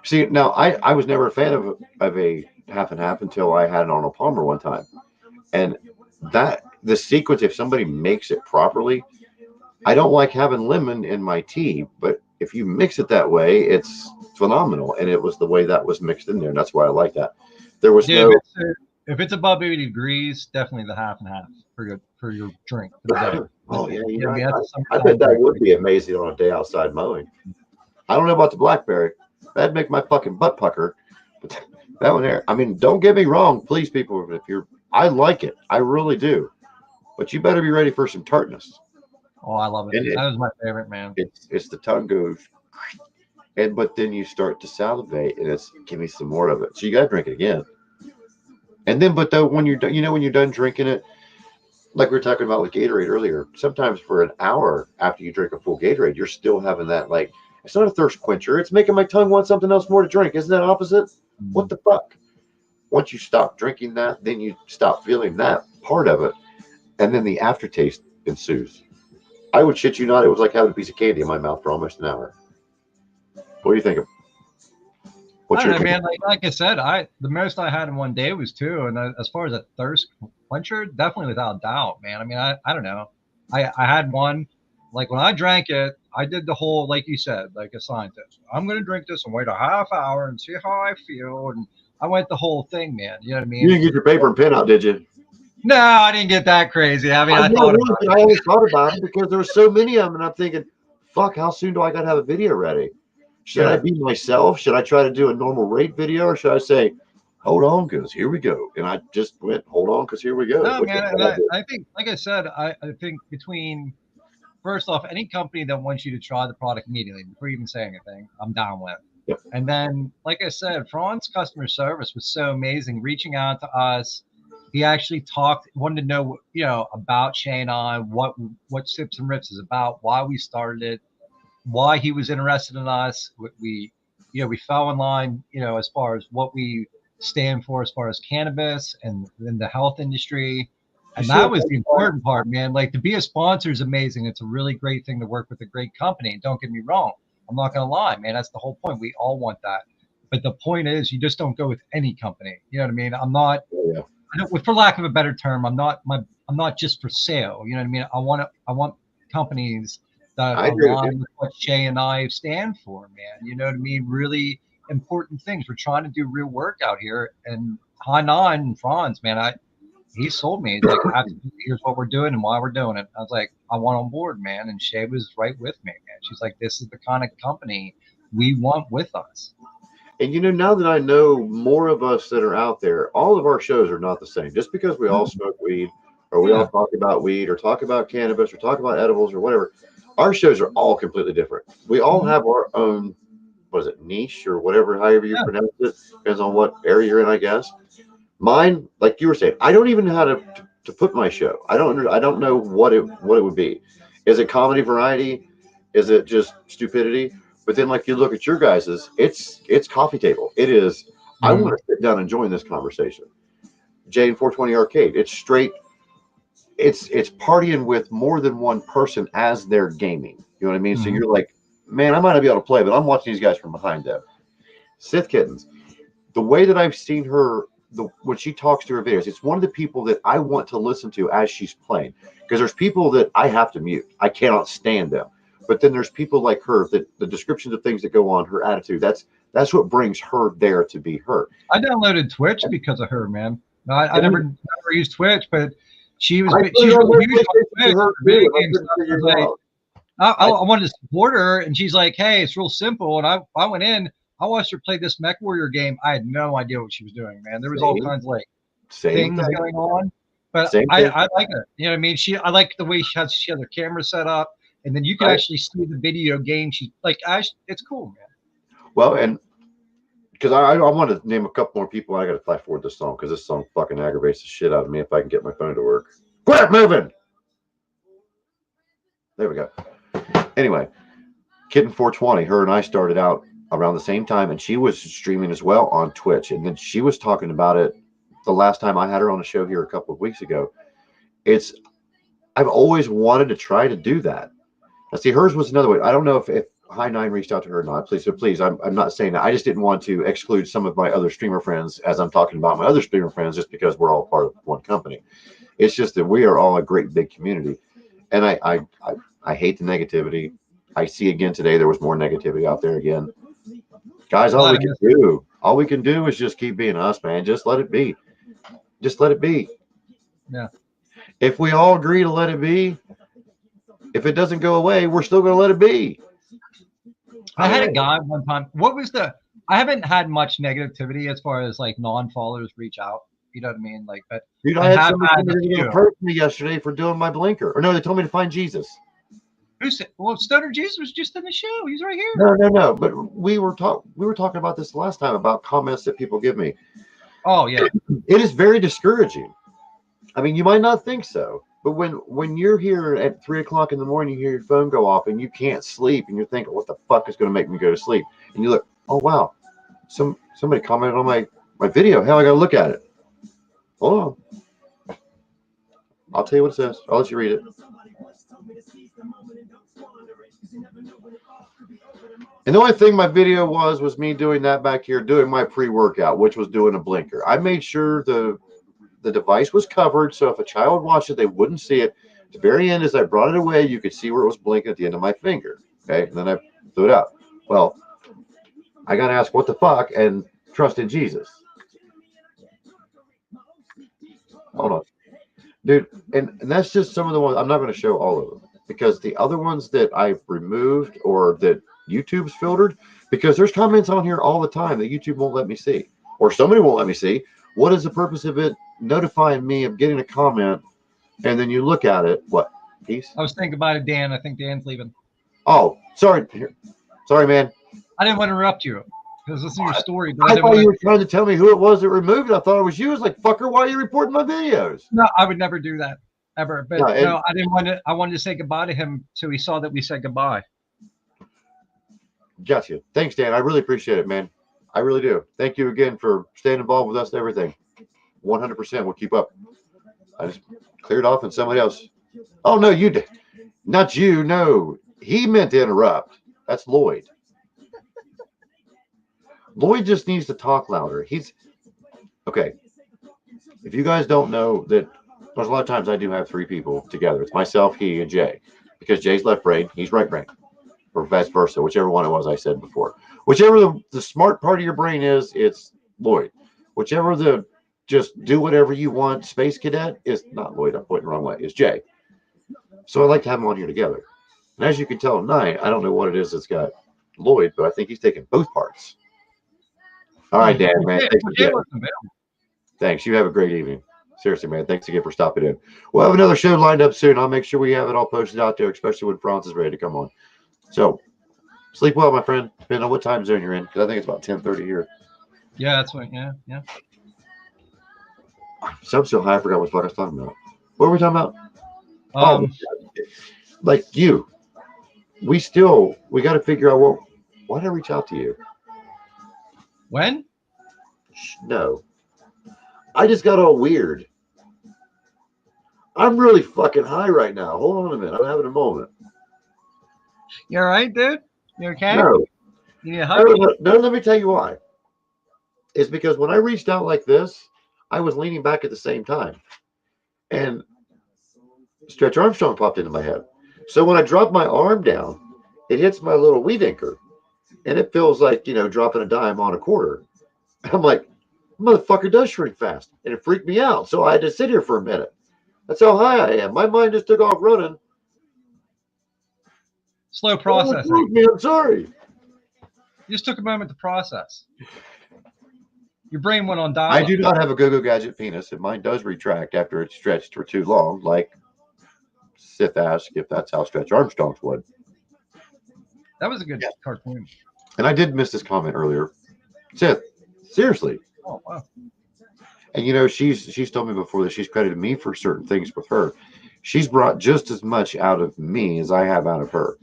See, now I was never a fan of a half and half until I had it on a Palmer one time. And that the sequence, if somebody makes it properly, I don't like having lemon in my tea, but if you mix it that way, it's phenomenal. And it was the way that was mixed in there. And that's why I like that. There was Dude, no if it's above 80 degrees, definitely the half and half for your drink for the day. Oh yeah, You know, I, that's a I bet summertime that drink. would be amazing on a day outside mowing. I don't know about the blackberry. That'd make my fucking butt pucker. But that one there, I mean, don't get me wrong, please, people. If you're, I like it, I really do. But you better be ready for some tartness. Oh, I love it. And That was my favorite, man. it's the tongue goes, but then you start to salivate, and it's give me some more of it. So you gotta drink it again. And then, but though, when you're done, when you're done drinking it, like we were talking about with Gatorade earlier, sometimes for an hour after you drink a full Gatorade, you're still having that like it's not a thirst quencher. It's making my tongue want something else more to drink. Isn't that opposite? What the fuck? Once you stop drinking that, then you stop feeling that part of it, and then the aftertaste ensues. I would shit you not, it was like having a piece of candy in my mouth for almost an hour. What do you think? I What's don't your know, man. Like I said, the most I had in one day was two, and as far as a thirst quencher, definitely without doubt, man. I mean, I don't know. I had one, like when I drank it, I did the whole like you said, like a scientist. I'm gonna drink this and wait a half hour and see how I feel, and I went the whole thing, man. You know what I You mean? didn't get your paper and pen out, did you? No, I didn't get that crazy. I mean, I I know, thought really, about but I always thought about it because there were so many of them, and I'm thinking, fuck, how soon do I got to have a video ready? it. Should I be myself? Should I try to do a normal rate video, or should I say, hold on, because here we go? And I just went, hold on, because here we go. No, Which is man, and what I did. I think, like I said, I think between first off, any company that wants you to try the product immediately before you even say anything, I'm down with. Yep. And then, like I said, Fran's customer service was so amazing, reaching out to us. He actually wanted to know, about Shay and I, what Sips and Rips is about, why we started it, why he was interested in us. We fell in line, as far as what we stand for, as far as cannabis and in the health industry. And that was the important part, man. Like to be a sponsor is amazing. It's a really great thing to work with a great company. And don't get me wrong, I'm not gonna lie, man. That's the whole point. We all want that. But the point is, you just don't go with any company. You know what I mean? I'm not, Yeah. for lack of a better term, I'm not just for sale. You know what I mean? I want companies that I agree with you. align with what Shay and I stand for, man. You know what I mean? Really important things. We're trying to do real work out here. And High Nine and Franz, man, he sold me. He's like, absolutely, here's what we're doing and why we're doing it. I was like, I want on board, man. And Shay was right with me, man. She's like, this is the kind of company we want with us. And now that I know more of us that are out there, all of our shows are not the same. Just because we all smoke weed, or we all talk about weed, or talk about cannabis, or talk about edibles, or whatever, our shows are all completely different. We all have our own, what is it, niche, or whatever, however you pronounce it, depends on what area you're in, I guess. Mine, like you were saying, I don't even know how to put my show. I don't know what it would be. Is it comedy variety? Is it just stupidity? But then, like you look at your guys's, it's coffee table. It is. I want to sit down and join this conversation. Jay and 420 Arcade. It's straight. It's partying with more than one person as they're gaming. You know what I mean? So you're like man, I might not be able to play, but I'm watching these guys from behind them. Sith Kittens, the way that I've seen her, when she talks to her videos, it's one of the people that I want to listen to as she's playing. Because there's people that I have to mute. I cannot stand them. But then there's people like her that the descriptions of things that go on, her attitude, that's what brings her there to be her. I downloaded Twitch because of her, man. No, I never used Twitch, but she's I put she's it on really there huge on for Twitch. her Video too, and I game couldn't stuff. I figure was it like, out. I wanted to support her, and she's like, "Hey, it's real simple." And I went in, I watched her play this Mech Warrior game. I had no idea what she was doing, man. There was all kinds of like Same things thing. going on, but Same thing. I like it. You know what I mean? I like the way she has her camera set up, and then you can Right. actually see the video game. She's like, it's cool, man. Well, and because I want to name a couple more people, I got to flash forward this song because this song fucking aggravates the shit out of me if I can get my phone to work. Quit moving. There we go. Anyway, Kitten 420, her and I started out around the same time, and she was streaming as well on Twitch. And then she was talking about it the last time I had her on the show here a couple of weeks ago. I've always wanted to try to do that. Now, see, hers was another way. I don't know if High Nine reached out to her or not. Please, I'm not saying that. I just didn't want to exclude some of my other streamer friends as I'm talking about my other streamer friends just because we're all part of one company. It's just that we are all a great big community. And I hate the negativity. I see again today there was more negativity out there again. Guys, all we can do is just keep being us, man. Just let it be. Just let it be. Yeah. If we all agree to let it be, if it doesn't go away, we're still going to let it be. I had a guy one time. I haven't had much negativity as far as like non-followers reach out. You know what I mean? Like, but Dude, I had somebody that hurt me yesterday for doing my blinker. Or no, they told me to find Jesus. Who said? Well, Stoner Jesus was just in the show. He's right here. No. But we were talking about this last time about comments that people give me. Oh yeah. It is very discouraging. I mean, you might not think so, but when you're here at 3:00 in the morning, you hear your phone go off and you can't sleep, and you're thinking, "What the fuck is going to make me go to sleep?" And you look, "Oh wow, somebody commented on my video. Hell, I got to look at it." Hold on. I'll tell you what it says. I'll let you read it. And the only thing my video was me doing that back here, doing my pre-workout, which was doing a blinker. I made sure the device was covered, so if a child watched it, they wouldn't see it. At the very end, as I brought it away, you could see where it was blinking at the end of my finger. Okay, and then I threw it out. Well, I got to ask, what the fuck, and trust in Jesus. Hold on. Dude, and that's just some of the ones. I'm not going to show all of them because the other ones that I've removed or that YouTube's filtered, because there's comments on here all the time that YouTube won't let me see or somebody won't let me see. What is the purpose of it notifying me of getting a comment and then you look at it? What? Peace? I was thinking about it, Dan. I think Dan's leaving. Oh, sorry. Sorry, man. I didn't want to interrupt you because listen to your story. I thought you were trying to tell me who it was that removed it. I thought it was you. I was like, fucker, why are you reporting my videos? No, I would never do that ever. But No, no, I didn't want to. I wanted to say goodbye to him so he saw that we said goodbye. Gotcha. Thanks, Dan. I really appreciate it, man. I really do. Thank you again for staying involved with us and everything. 100%. We'll keep up. I just cleared off and somebody else. Oh, no, you did. Not you. No, he meant to interrupt. That's Lloyd. Lloyd just needs to talk louder. He's okay. If you guys don't know that, there's a lot of times I do have three people together. It's myself, he, and Jay. Because Jay's left brain, he's right brain. Or vice versa, whichever one it was I said before. Whichever the smart part of your brain is, it's Lloyd. Whichever the just do whatever you want space cadet is not Lloyd, I'm pointing the wrong way, is Jay. So I like to have them on here together. And as you can tell tonight, I don't know what it is that's got Lloyd, but I think he's taking both parts. All right, Dan, man. Thanks. You have a great evening. Seriously, man. Thanks again for stopping in. We'll have another show lined up soon. I'll make sure we have it all posted out there, especially when Franz is ready to come on. So, sleep well, my friend. Depending on what time zone you're in, because I think it's about 10:30 here. Yeah, that's right. Yeah. So I'm so high, I forgot what the fuck I was talking about. What were we talking about? Like you. We got to figure out why did I reach out to you? When? No. I just got all weird. I'm really fucking high right now. Hold on a minute. I'm having a moment. You all right, dude? You okay? No, You need a no, hug? no. Let me tell you why. It's because when I reached out like this, I was leaning back at the same time, and Stretch Armstrong popped into my head. So when I drop my arm down, it hits my little weed anchor, and it feels like dropping a dime on a quarter. I'm like, motherfucker does shrink fast, and it freaked me out. So I had to sit here for a minute. That's how high I am. My mind just took off running. Slow Oh, processing. me. I'm sorry. You just took a moment to process. Your brain went on I dial-up. do not have a go-go gadget penis, and mine does retract after it's stretched for too long, like Sith asked if that's how Stretch Armstrong's would. That was a good Yeah. cartoon. And I did miss this comment earlier. Sith, seriously. Oh wow. And she's told me before that she's credited me for certain things with her. She's brought just as much out of me as I have out of her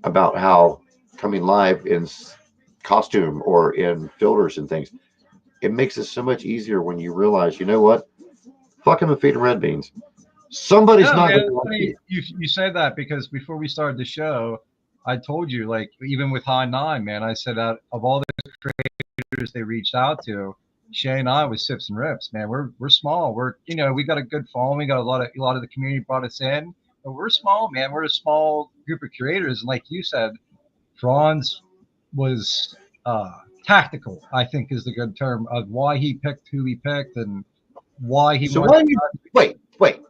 about how coming live in costume or in filters and things, it makes it so much easier when you realize, you know what? Fuck him and feed him red beans. Somebody's No, not man, going to it's like funny you said that because before we started the show, I told you, like, even with High Nine, man, I said out of all the creators they reached out to, Shay and I was Sips and Rips, man. We're small. We got a good following. Got a lot of the community brought us in, but we're small, man. We're a small group of creators, and like you said, Franz was tactical. I think is the good term of why he picked who he picked and why he So wanted. wait.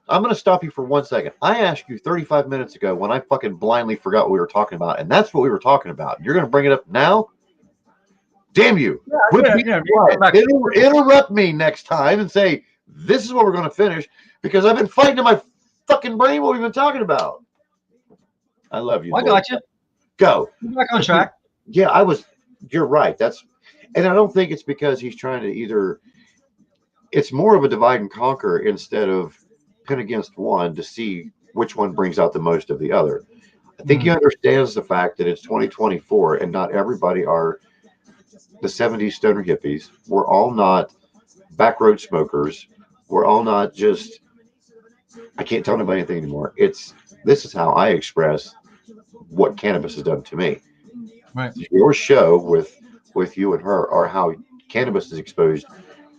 I'm going to stop you for 1 second. I asked you 35 minutes ago when I fucking blindly forgot what we were talking about, and that's what we were talking about. You're going to bring it up now? Damn you. Interrupt me next time and say, this is what we're going to finish, because I've been fighting in my fucking brain what we've been talking about. I love you. I got you. Go. You're back on track. Yeah, you're right. And I don't think it's because he's trying to either. It's more of a divide and conquer instead of pin against one to see which one brings out the most of the other. I think he understands the fact that it's 2024 and not everybody are the 70s stoner hippies. We're all not backroad smokers. We're all not just, I can't tell anybody anything anymore. This is how I express what cannabis has done to me. Right. Your show with you and her are how cannabis has exposed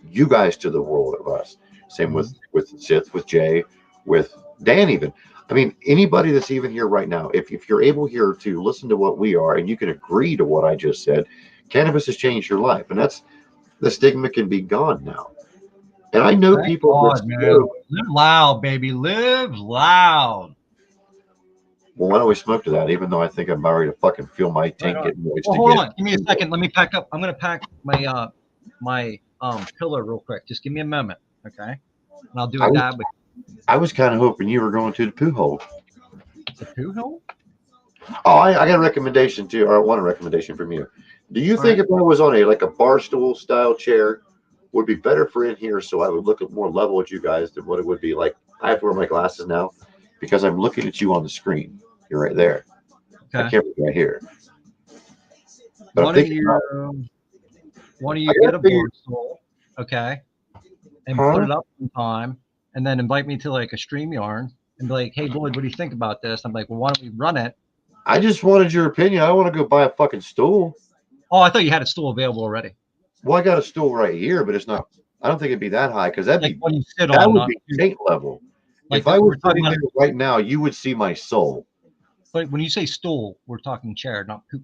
you guys to the world of us. Same with Sith, with Jay, with Dan even. I mean, anybody that's even here right now, if you're able here to listen to what we are and you can agree to what I just said, cannabis has changed your life. And that's the stigma can be gone now. And I know Thank people God, that man. Live loud, baby. Live loud. well, why don't we smoke to that, even though I think I'm about ready to fucking feel my tank get moist hold again. on. Give me a second. Let me pack up. I'm gonna pack my my pillow real quick. Just give me a moment, okay? And I'll do a dab with I was kind of hoping you were going to the poo hole. the poo hole. Oh, I got a recommendation too, or I want a recommendation from you. Do you think if I was on a bar stool style chair, would be better for in here, so I would look at more level at you guys than what it would be like? I have to wear my glasses now because I'm looking at you on the screen. You're right there. Okay. I can't be right here. But why don't you get a bar stool, okay, and put it up sometime, and then invite me to like a StreamYard and be like, "Hey, Lloyd, what do you think about this?" I'm like, "Well, why don't we run it?" I just wanted your opinion. I don't want to go buy a fucking stool. Oh, I thought you had a stool available already. Well, I got a stool right here, but it's not. I don't think it'd be that high because that'd be when you sit that on, would be taint level. Like if I was sitting there right now, you would see my soul. But when you say stool, we're talking chair, not poop.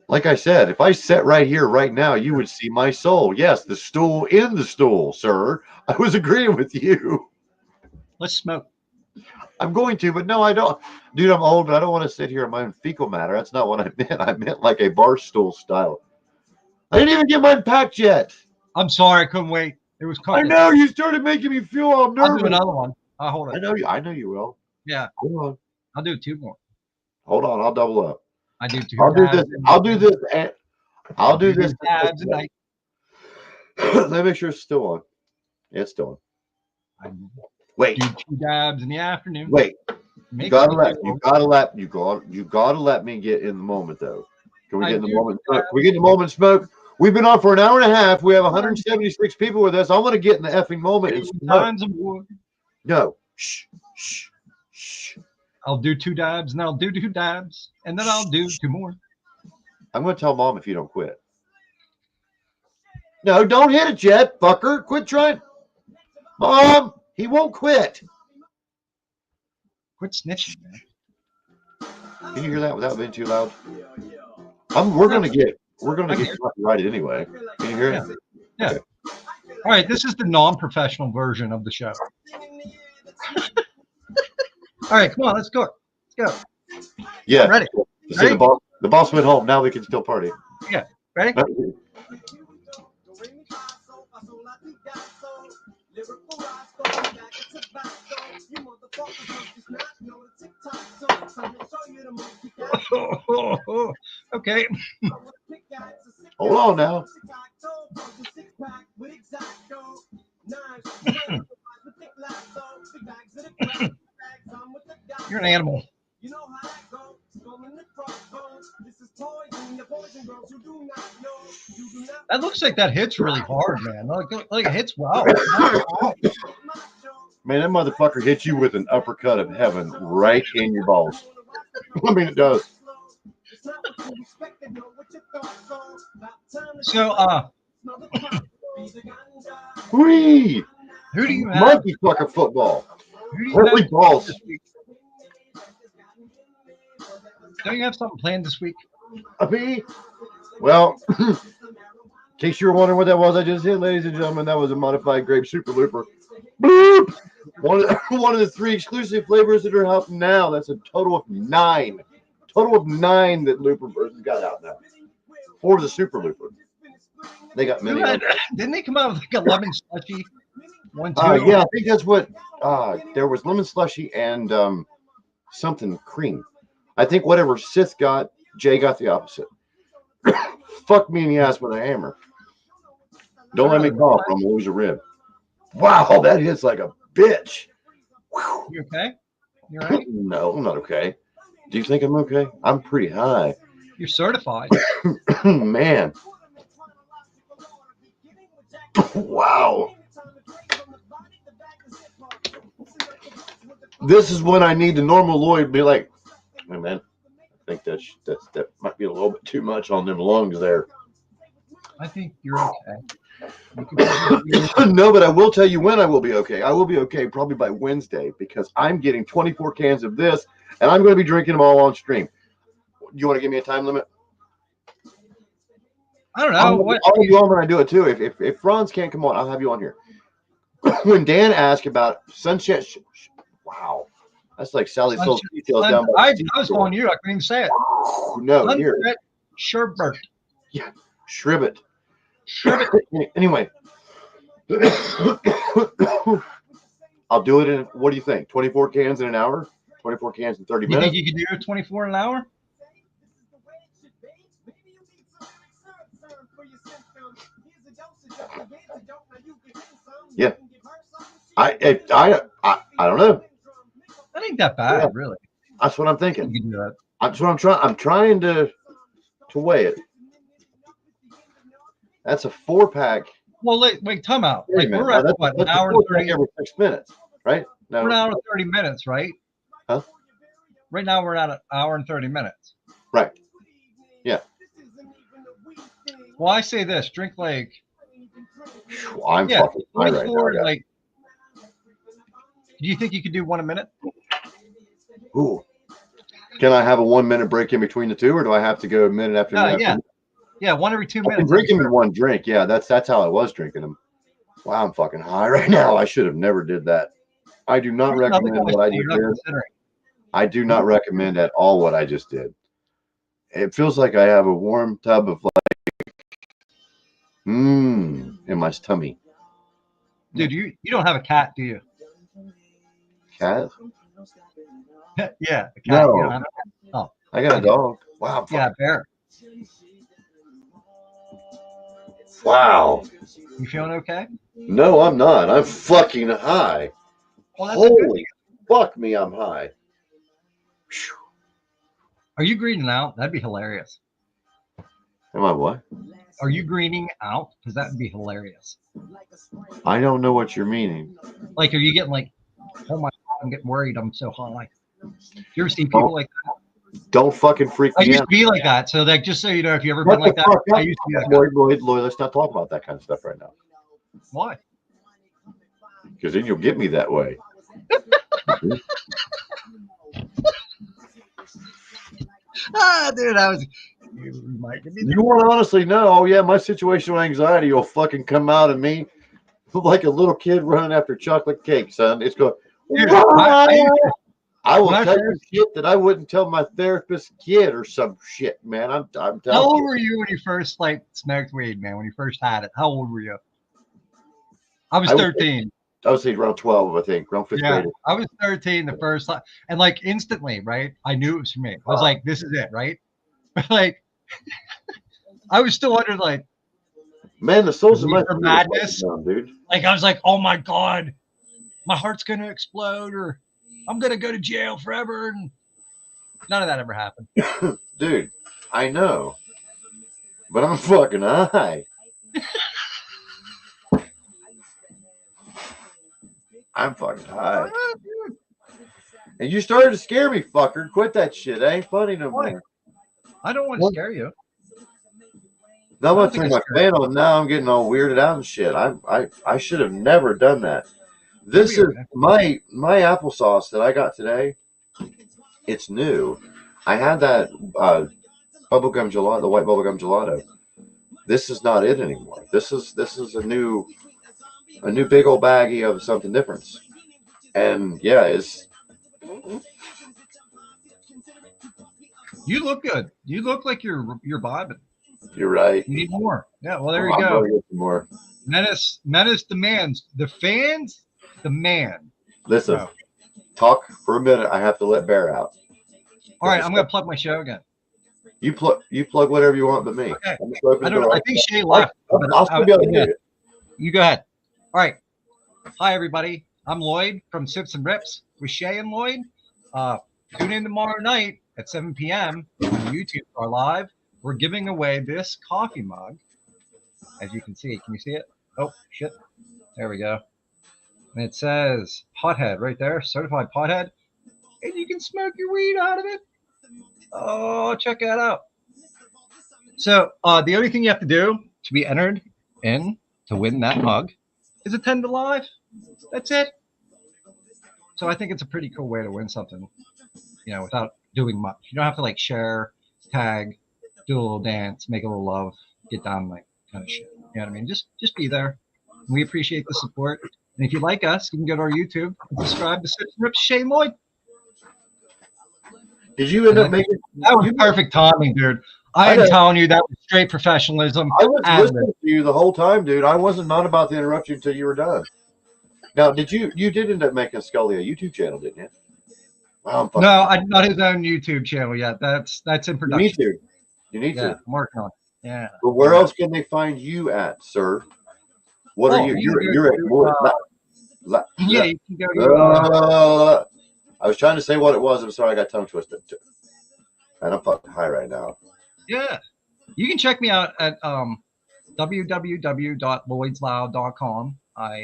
Like I said, if I sat right here right now, you would see my soul. Yes, the stool in the stool, sir. I was agreeing with you. Let's smoke. I'm going to, but no, I don't. Dude, I'm old, but I don't want to sit here in my own fecal matter. That's not what I meant. I meant like a bar stool style. I didn't even get mine packed yet. I'm sorry, I couldn't wait. It was cooking. I know, you started making me feel all nervous. I'll do another one. I'll hold it. I know you will. Yeah. Hold on. I'll do two more. Hold on, I'll double up. I do two. I'll do this. I'll do this. Dabs Let me make sure it's still on. Yeah, it's still on. Wait. Do two dabs in the afternoon. Wait. You gotta let me get in the moment though. Can we get in the moment? Can we get in the moment, Smoke? We've been on for an hour and a half. We have 176 people with us. I want to get in the effing moment and smoke. No. Shh. I'll do 2 dabs, and I'll do 2 dabs, and then I'll do 2 more. I'm going to tell Mom if you don't quit. No, don't hit it yet, fucker. Quit trying. Mom, he won't quit. Quit snitching, man. Can you hear that without being too loud? We're gonna get copyrighted anyway. Can you hear it? Yeah. Okay. All right, this is the non-professional version of the show. All right, come on, let's go. Let's go. Yeah. I'm ready. So the boss went home. Now we can still party. Yeah. Ready? Okay. Hold on now. You're an animal. That looks like that hits really hard, man. Like it hits well. Man, that motherfucker hit you with an uppercut of heaven right in your balls. I mean, it does. So, whee! Who do you have? Monkey fucker football. Holy balls. Don't you have something planned this week? Well, in case you were wondering what that was, I just hit, ladies and gentlemen, that was a modified grape super looper. Boop! One of the 3 exclusive flavors that are out now. That's a total of 9. Total of 9 that Looper Burst has got out now. For the super looper. They got many. Didn't they come out with like a lemon slushy? 1, 2. Yeah, I think that's what. There was lemon slushy and something cream. I think whatever Sith got, Jay got the opposite. Fuck me in the ass with a hammer. Don't let me cough, I'm gonna lose a rib. Wow, that hits like a bitch. Whew. You okay? You all right? No, I'm not okay. Do you think I'm okay? I'm pretty high. You're certified. Man. Wow. This is when I need the normal Lloyd to be like, hey man, I think that might be a little bit too much on them lungs there. I think you're okay. No, but I will tell you when I will be okay. I will be okay probably by Wednesday because I'm getting 24 cans of this and I'm going to be drinking them all on stream. You want to give me a time limit? I don't know. I'll have you on when I do it too. If Franz can't come on, I'll have you on here. When Dan asked about sunset, wow, that's like Sally's little details down. I was on you. I couldn't even say it. No, here. Sherbert. Yeah, Shribbit. Anyway, I'll do it in. What do you think? 24 cans in an hour? 24 cans in 30 minutes? You think you could do 24 an hour? Yeah. I don't know. That ain't that bad, really. That's what I'm thinking. You can do that. That's what I'm trying. I'm trying to weigh it. That's a 4-pack. Well, wait, time out. Like we're at what, an hour and 30 every 6 minutes, right? No. We're an hour and 30 minutes, right? Huh? Right now we're at an hour and 30 minutes. Right. Yeah. Well, I say this: drink like. I'm fucking high right now. Yeah. Like, do you think you could do 1 a minute? Ooh. Can I have a 1 minute break in between the two, or do I have to go a minute after minute? Yeah. Yeah, 1 every 2 minutes. I'm drinking in 1 drink. Yeah, that's how I was drinking them. Wow, I'm fucking high right now. I should have never did that. I do not recommend what I just did. I do not recommend at all what I just did. It feels like I have a warm tub of like in my tummy. Dude, you don't have a cat, do you? Cat? Yeah, a cat. No. You don't have a cat? Oh, I got a dog. Wow. Yeah, bear. Wow. You feeling okay? No, I'm not. I'm fucking high. Well, holy fuck me, I'm high. Whew. Are you greening out? That'd be hilarious. Am I what? Are you greening out? Because that would be hilarious. I don't know what you're meaning. Like, are you getting like, oh my God, I'm getting worried. I'm so high. You ever see people like that? Don't fucking freak I me used out. to be like that. So like, just so you know, if you ever What been like the that, fuck I up? used to be like that. Lloyd, let's not talk about that kind of stuff right now. Why? Because then you'll get me that way. Dude, I was. You might give me You want to honestly know? Oh yeah, my situational anxiety will fucking come out of me like a little kid running after chocolate cake, son. It's going. Dude, I will when I tell first- you shit that I wouldn't tell my therapist kid or some shit, man. I'm How telling old you. were you when you first like smoked weed, man? When you first had it, how old were you? I was 13. I would say around 12, I think, around fifth Yeah, grade. I was 13 the first time, and like instantly, right? I knew it was for me. I was like, "This is it," right? But like, I was still under like Man, the souls of my reefer madness. down, dude. Like I was like, "Oh my god, my heart's gonna explode, or I'm gonna go to jail forever," and none of that ever happened. Dude, I know, but I'm fucking high. I'm fucking high. And you started to scare me, fucker. Quit that shit. It ain't funny no Why? more. I don't want to scare you. Now I'm I gonna don't think turn it's my scary. fan on. Now I'm getting all weirded out and shit. I should have never done that. This You'll is be okay. my applesauce that I got today. It's new. I had that bubblegum gelato, the white bubblegum gelato. This is not it anymore. This is a new big old baggie of something different. And yeah, it's You look good. You look like you're vibing. you're right. You need more. Yeah. Well, there you I'm go. gonna get some more. Menace demands. The fans demand. Listen, So, talk for a minute. I have to let Bear out. all right, I'm gonna plug my show again. You plug whatever you want, but me. Okay. I'm just open I the don't. door. I think Shay left. I'll still be able to hear you. You go ahead. All right. Hi everybody. I'm Lloyd from Sips and Rips with Shay and Lloyd. Tune in tomorrow night at 7 p.m. on YouTube or live. We're giving away this coffee mug, as you can see. Can you see it? Oh shit! There we go. And it says Pothead right there, certified Pothead, and you can smoke your weed out of it. Oh, check that out. So the only thing you have to do to be entered in to win that mug is attend the live. That's it. So I think it's a pretty cool way to win something, without doing much. You don't have to like share, tag, do a little dance, make a little love, get down like kind of shit. You know what I mean? Just be there. We appreciate the support. And if you like us, you can go to our YouTube and subscribe to Sips and Rips Shane Lloyd. Did you end up making that was perfect timing, dude? I am telling you, that was straight professionalism. I was listening to you the whole time, dude. I wasn't not about to interrupt you until you were done. Now, you did end up making Scully a YouTube channel, didn't you? No, I'm not his own YouTube channel yet. That's in production. You need to. I'm working on it. Yeah. But where else can they find you at, sir? What are you? You're at more. Yeah, you can go. I was trying to say what it was. I'm sorry, I got tongue twisted. And I'm fucking high right now. Yeah, you can check me out at www.lloydsloud.com. I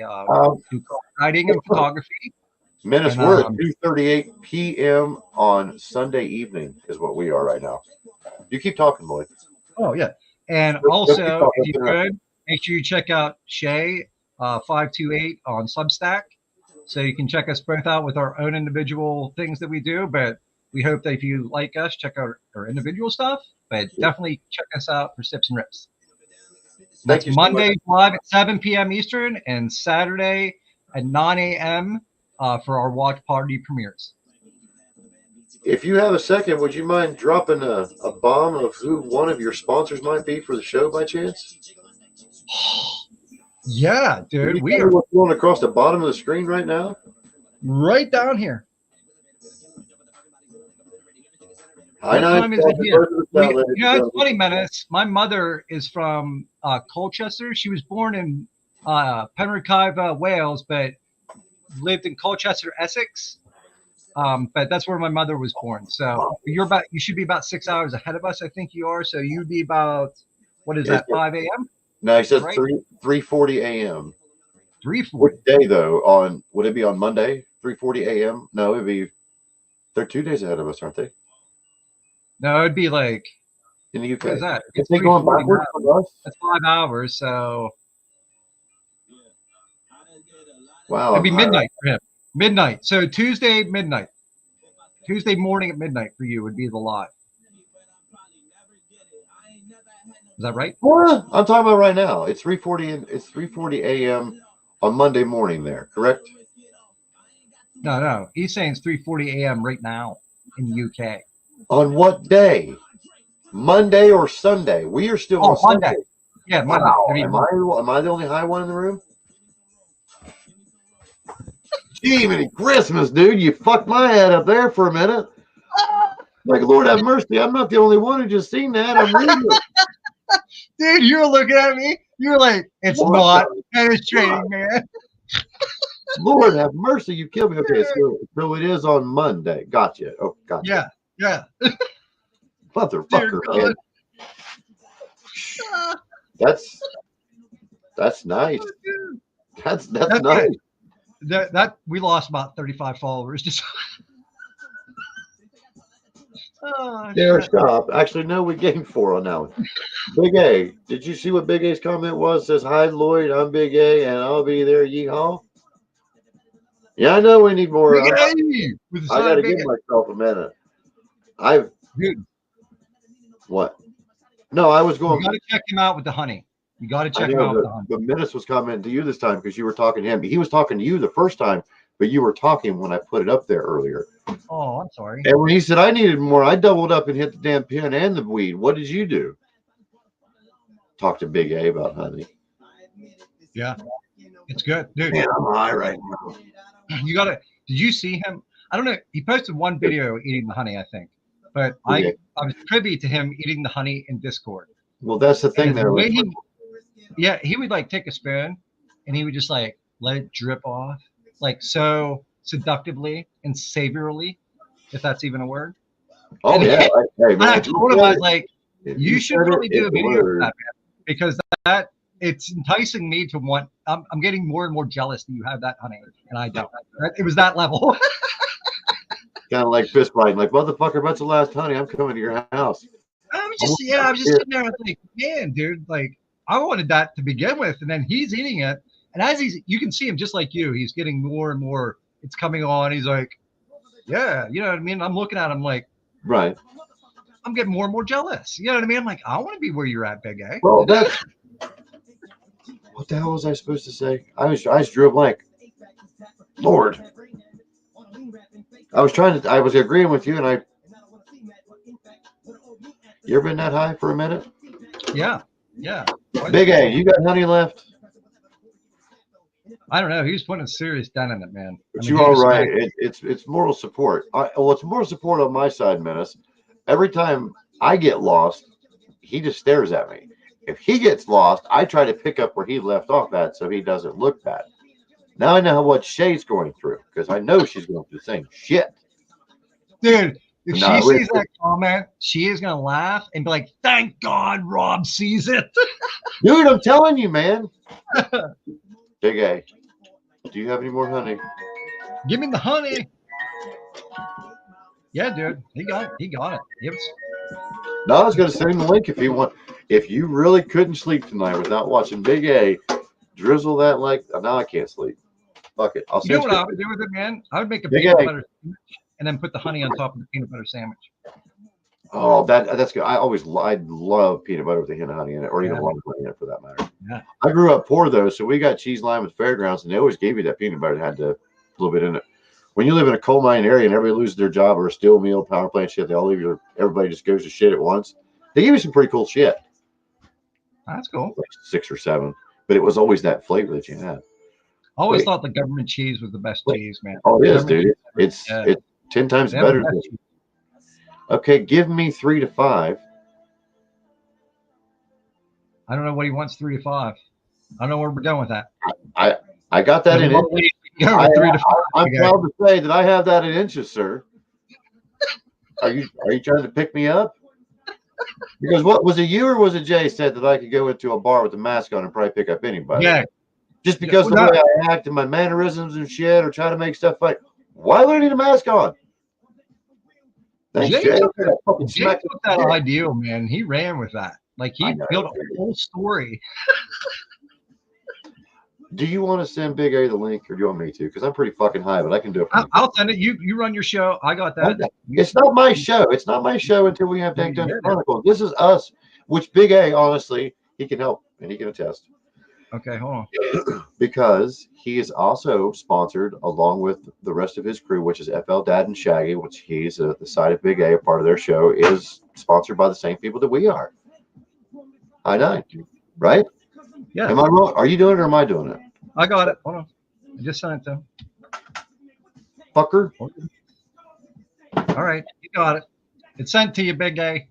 do writing and photography. Menace, we're at 2:38 p.m. on Sunday evening is what we are right now. You keep talking, Lloyd. Oh yeah, and also if you could make sure you check out Shay 528 on Substack, so you can check us both out with our own individual things that we do. But we hope that if you like us, check out our individual stuff. But definitely check us out for Sips and Rips. That's Monday live at 7 p.m. Eastern and Saturday at 9 a.m. For our watch party premieres. If you have a second, would you mind dropping a bomb of who one of your sponsors might be for the show by chance? Yeah, dude. We are going across the bottom of the screen right now. Right down here. What time is it here? It's funny, Menace. My mother is from Colchester. She was born in Penrhyn, Wales, but lived in Colchester, Essex. But that's where my mother was born. So you should be about 6 hours ahead of us. I think you are. So you'd be about, what is that, 5 a.m.? No, he says 3:40 a.m. 3:40. What day though? Would it be on Monday? 3:40 a.m. No, it'd be They're 2 days ahead of us, aren't they? No, it'd be like, In the UK. what is that? If It's they going 3:40 backwards now. from us? That's 5 hours, so Wow. it'd be midnight for him. Midnight. So Tuesday midnight. Tuesday morning at midnight for you would be the lot. Is that right? What? I'm talking about right now. It's 3:40. It's 3:40 a.m. on Monday morning. There, correct? No. He's saying it's 3:40 a.m. right now in the UK. On what day? Monday or Sunday? We are still on Monday. Sunday. Yeah, Monday. Wow. I mean, Am I the only high one in the room? Gee, many Christmas, dude. You fucked my head up there for a minute. Like, Lord have mercy. I'm not the only one who just seen that. I'm reading it. dude, you were looking at me. You were like, it's What not the- penetrating, man. Lord have mercy. You killed me. Okay, so it is on Monday. Gotcha. Oh, gotcha. Yeah. Motherfucker, Dear man. That's nice. That's nice. That we lost about 35 followers. Just There, stop. Actually, no, we gained 4 on that one. Big A. Did you see what Big A's comment was? It says, hi, Lloyd. I'm Big A, and I'll be there. Yeehaw. Yeah, I know we need more. I got to give myself a minute. Dude, What? No, I was going. you got to check him out with the honey. You got to check him out with the honey. The Menace was commenting to you this time because you were talking to him. He was talking to you the first time, but you were talking when I put it up there earlier. Oh, I'm sorry. And when he said I needed more, I doubled up and hit the damn pin and the weed. What did you do? Talk to Big A about honey. Yeah, it's good, dude. Man, I'm high right now. You got to. Did you see him? I don't know. He posted one video eating the honey, I think, but I was privy to him eating the honey in Discord. Well, that's the thing there. He would like take a spoon and he would just like let it drip off, like so seductively and savorily, if that's even a word. Oh, and yeah. Hey, man, I told him, I was like, you should probably do a video of that, man, because that it's enticing me to want. I'm getting more and more jealous that you have that honey and I don't. It was that level. Kind of like fist fighting, like, motherfucker, that's the last honey. I'm coming to your house. I was just sitting there. I was like, man, dude, like I wanted that to begin with, and then he's eating it, and as you can see him just like you, he's getting more and more. It's coming on. He's like, yeah, you know what I mean. I'm looking at him like, right. I'm getting more and more jealous. You know what I mean? I'm like, I want to be where you're at, Big A. Well, that's what the hell was I supposed to say? I just drew a blank. Lord. I was agreeing with you, and you ever been that high for a minute? Yeah. Big A, you got honey left? I don't know. He was putting a serious dent in it, man. But you are right. It's moral support. It's moral support on my side, Menace. Every time I get lost, he just stares at me. If he gets lost, I try to pick up where he left off at so he doesn't look bad. Now I know what Shay's going through because I know she's going through the same shit. Dude, if she sees that comment, she is going to laugh and be like, thank God Rob sees it. Dude, I'm telling you, man. Big A, do you have any more honey? Give me the honey. Yeah, dude. He got it. No, I was going to send him the link if you want. If you really couldn't sleep tonight without watching Big A, drizzle that like. Now I can't sleep. Fuck it. You know what I would do with it, man? I would make a peanut butter sandwich and then put the honey on top of the peanut butter sandwich. Oh, that's good. I love peanut butter with a hint of honey in it, or even lime honey in it for that matter. Yeah. I grew up poor though, so we got cheese lime at Fairgrounds, and they always gave you that peanut butter that had a little bit in it. When you live in a coal mine area and everybody loses their job or a steel mill, power plant shit, they all leave everybody just goes to shit at once. They give you some pretty cool shit. That's cool. Like 6 or 7, but it was always that flavor that you had. I always thought the government cheese was the best cheese, man. Oh, it is, dude. It's 10 times better. Okay, give me 3 to 5. I don't know what he wants 3 to 5. I don't know where we're going with that. I got that in inches. I'm proud to say that I have that in inches, sir. Are you trying to pick me up? Because what was it, you or was it Jay said that I could go into a bar with a mask on and probably pick up anybody? Yeah. Just because the way I act and my mannerisms and shit, or try to make stuff like, why do I need a mask on? Thanks, Jay Jay. took I fucking Jay smacked took that it. ideal, man. He ran with that. Like I he know. built a whole story. Do you want to send Big A the link, or do you want me to? Because I'm pretty fucking high, but I can do it. I'll send it. You run your show. I got that. It's not my show. It's not my show until we have Dank Dungeon Chronicles. This is us. Which Big A, honestly, he can help and he can attest. Okay, hold on. Because he is also sponsored along with the rest of his crew, which is FL Dad and Shaggy, which he's the side of Big A, a part of their show, is sponsored by the same people that we are. I know, right? Yeah. Am I wrong? Are you doing it or am I doing it? I got it. Hold on. I just sent it to him. Fucker. All right, you got it. It's sent to you, Big A.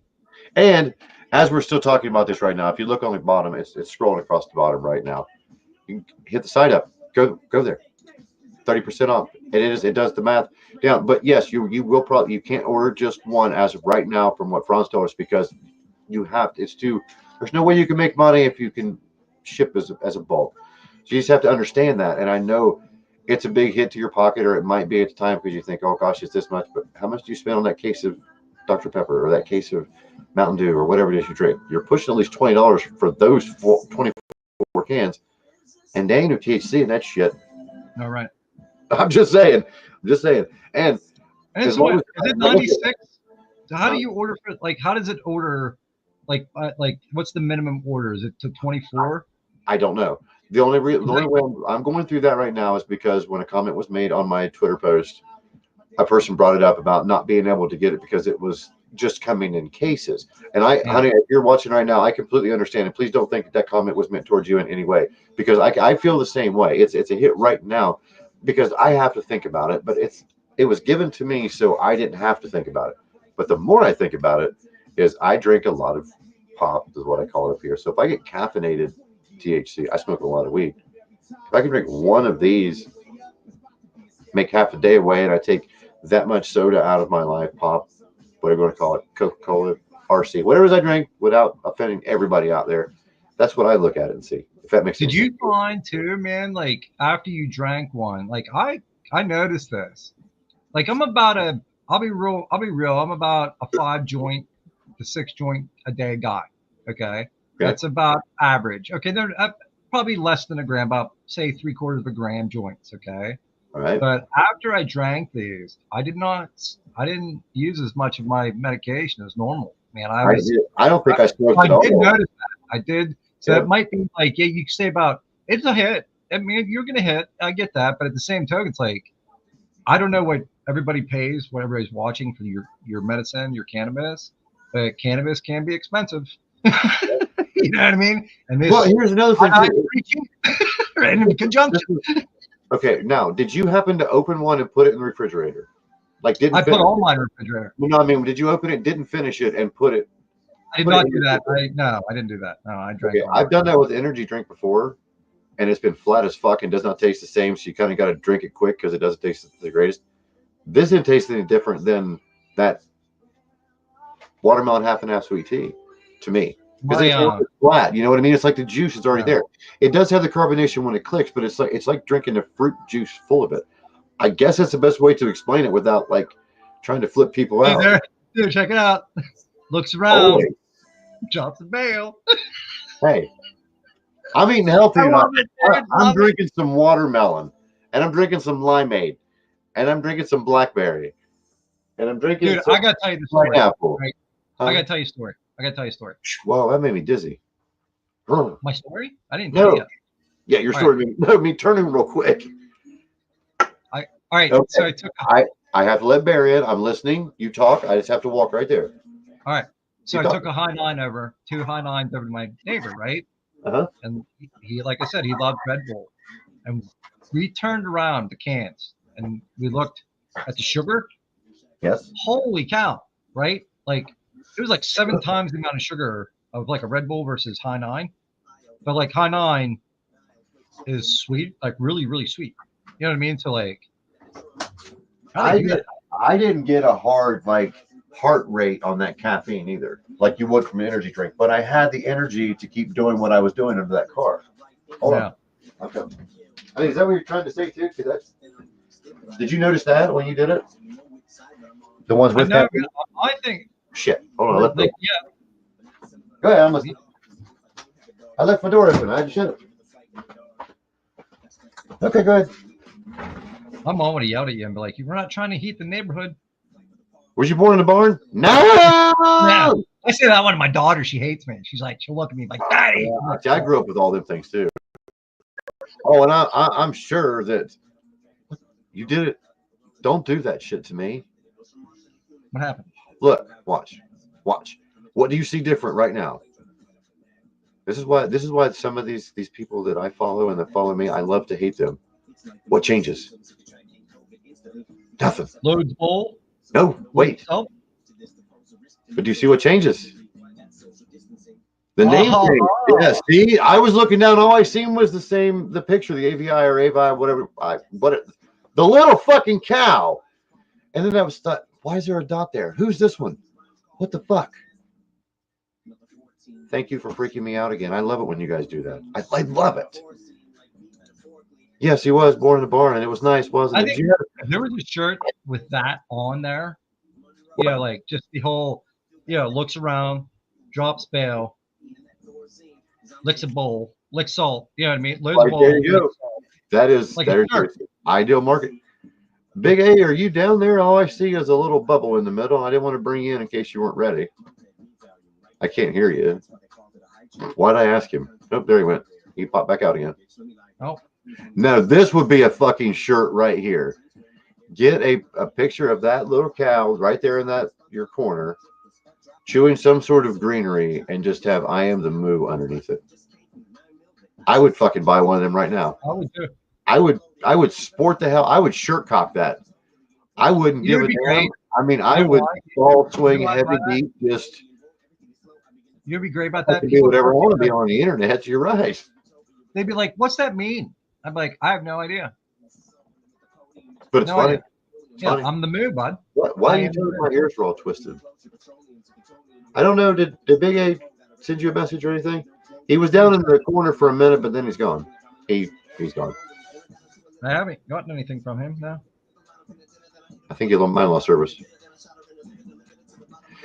And as we're still talking about this right now, if you look on the bottom, it's scrolling across the bottom right now. You hit the side up. Go there. 30% off. It does the math down. But yes, you will probably, you can't order just one as of right now from what Franz told us, because you have to, there's no way you can make money if you can ship as a bulk. So you just have to understand that. And I know it's a big hit to your pocket, or it might be at the time because you think, oh gosh, it's this much. But how much do you spend on that case of Dr. Pepper or that case of Mountain Dew or whatever it is you drink? You're pushing at least $20 for those 24 cans. And they ain't no THC in that shit. All right. I'm just saying. And it's what, is it 96? So how do you order for, like, how does it order? Like what's the minimum order? Is it to 24? I don't know. The only way I'm going through that right now is because when a comment was made on my Twitter post, a person brought it up about not being able to get it because it was just coming in cases. And honey, if you're watching right now, I completely understand. And please don't think that comment was meant towards you in any way, because I feel the same way. It's a hit right now because I have to think about it, but it was given to me so I didn't have to think about it. But the more I think about it, is I drink a lot of pop, is what I call it up here. So if I get caffeinated THC, I smoke a lot of weed. If I can drink one of these, make half a day away, and I take that much soda out of my life, pop, whatever you want to call it, Coca-Cola, RC, whatever it is I drink, without offending everybody out there, that's what I look at it and see if that makes sense. Did you find too, man, like after you drank one, like I noticed this, like I'll be real, I'm about a 5 joint to 6 joint a day guy. Okay. That's about average. Okay. They're probably less than a gram, about say 3/4 of a gram joints. Okay. All right. But after I drank these, I didn't use as much of my medication as normal. Man, I don't think I smoked at all. I did notice that. I did. So it might be like, yeah, you can say about, it's a hit. I mean, you're going to hit. I get that. But at the same token, it's like, I don't know what everybody pays, what everybody's watching for your medicine, your cannabis, but cannabis can be expensive. You know what I mean? And this, well, here's another thing too. in conjunction. Okay, now, did you happen to open one and put it in the refrigerator? Like, I put all mine in the refrigerator. No, I mean, did you open it, didn't finish it, and put it? I did not do that. No, I didn't do that. No, I drank. Okay, I've done that with energy drink before, and it's been flat as fuck and does not taste the same. So you kind of got to drink it quick because it doesn't taste the greatest. This didn't taste any different than that watermelon half and half sweet tea to me. Because it's flat, you know what I mean? It's like the juice is already there. It does have the carbonation when it clicks, but it's like drinking a fruit juice full of it. I guess that's the best way to explain it without like trying to flip people out. Dude, check it out. Looks around, drops the bail. Hey, I'm eating healthy. I'm drinking some watermelon, and I'm drinking some limeade, and I'm drinking some blackberry, and I'm drinking. Dude, I gotta tell you the story. Pineapple. Right? I gotta tell you a story. Wow, that made me dizzy. My story? I didn't tell you. Yeah, your story made me turning real quick. All right. Okay. So I have to let Barry in. I'm listening. You talk. I just have to walk right there. All right. So I took a high nine over, 2 high nines over to my neighbor, right? And he, like I said, he loved Red Bull. And we turned around the cans and we looked at the sugar. Yes. Holy cow, right? Like it was like 7 times the amount of sugar of like a Red Bull versus high nine. But like high nine is sweet, like really, really sweet. You know what I mean? So like I didn't get a hard like heart rate on that caffeine either, like you would from an energy drink. But I had the energy to keep doing what I was doing under that car. Hold on. Okay. I mean, is that what you're trying to say too? Did you notice that when you did it? The ones I with know. tattoos? I think Shit. Hold on. like yeah. Go ahead. I left my door open. I had to shut it. Okay, go ahead. My mom would have yelled at you and be like, "We're not trying to heat the neighborhood." Was you born in the barn? No. Yeah. I say that one to my daughter. She hates me. She's like, she'll look at me like, "Daddy." Yeah, see, I grew up with all them things too. Oh, and I'm sure that you did it. Don't do that shit to me. What happened? Look, watch. What do you see different right now? This is why some of these people that I follow and that follow me, I love to hate them. What changes? Nothing. Lloyd's bowl. No, wait. Oh. But do you see what changes? The name change. Yeah, see, I was looking down. All I seen was the picture, the AVI or AVI, whatever. The little fucking cow. And then I was thought, why is there a dot there? Who's this one? What the fuck? Thank you for freaking me out again. I love it when you guys do that. I love it. Yes, he was born in a barn, and it was nice, wasn't it? I think there was a shirt with that on there. Yeah, like just the whole, looks around, drops bail, licks a bowl, licks salt. You know what I mean? Loads of bowl. There you go. That is like there's your ideal market. Big A, are you down there? All I see is a little bubble in the middle. I didn't want to bring you in case you weren't ready. I can't hear you. Why'd I ask him? Oh, there he went. He popped back out again. Oh. No, this would be a fucking shirt right here. Get a picture of that little cow right there in your corner, chewing some sort of greenery, and just have "I am the moo" underneath it. I would fucking buy one of them right now. I would too. I would sport the hell. I would shirt cock that. I wouldn't give a damn. I mean, I would ball swing heavy deep. Just you'd be great about that. Do whatever I want to be on the internet. You're right. They'd be like, "What's that mean?" I'm like, "I have no idea." But it's funny. Funny. I'm the moo, bud. Why are you doing my ears are all twisted? I don't know. Did Big A send you a message or anything? He was down in the corner for a minute, but then he's gone. He's gone. I haven't gotten anything from him now. I think he might have lost service.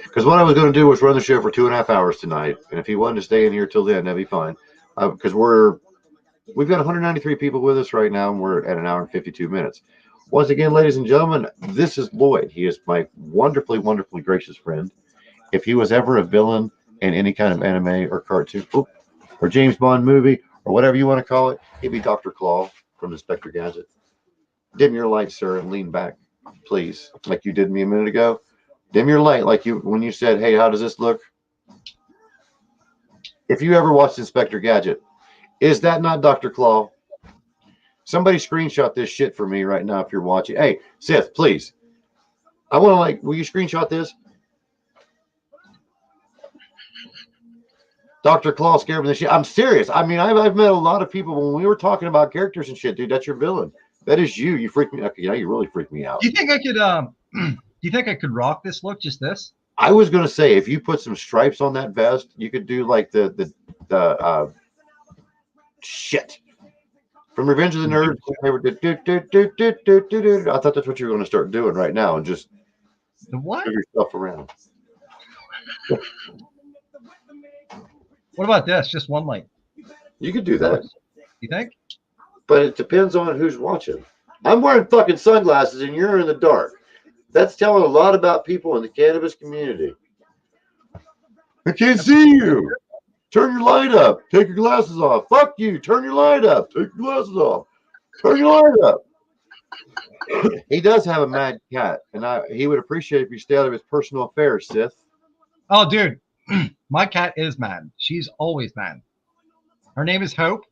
Because what I was going to do was run the show for 2.5 hours tonight, and if he wanted to stay in here till then, that'd be fine. Because we've got 193 people with us right now, and we're at 1 hour and 52 minutes. Once again, ladies and gentlemen, this is Lloyd. He is my wonderfully, wonderfully gracious friend. If he was ever a villain in any kind of anime or cartoon or James Bond movie or whatever you want to call it, he'd be Dr. Claw from Inspector Gadget. Dim your light, sir, and lean back, please, like you did me a minute ago. Dim your light, like when you said, "Hey, how does this look?" If you ever watched Inspector Gadget, is that not Dr. Claw? Somebody screenshot this shit for me right now if you're watching. Hey, Sith, please. I want to will you screenshot this? Dr. Claw scared me the shit. I'm serious. I mean, I've met a lot of people when we were talking about characters and shit, dude. That's your villain. That is you. You freaked me. Okay, you really freaked me out. Do you think I could do you think I could rock this look, just this? I was gonna say if you put some stripes on that vest, you could do like the shit. From Revenge of the Nerds, they were I thought that's what you were going to start doing right now and just move yourself around. What about this? Just one light. You could do that. You think? But it depends on who's watching. I'm wearing fucking sunglasses and you're in the dark. That's telling a lot about people in the cannabis community. I can't see you. Turn your light up. Take your glasses off. Fuck you. Turn your light up. Take your glasses off. Turn your light up. He does have a mad cat, and he would appreciate if you stay out of his personal affairs, Sith. Oh, dude. My cat is mad. She's always mad. Her name is Hope,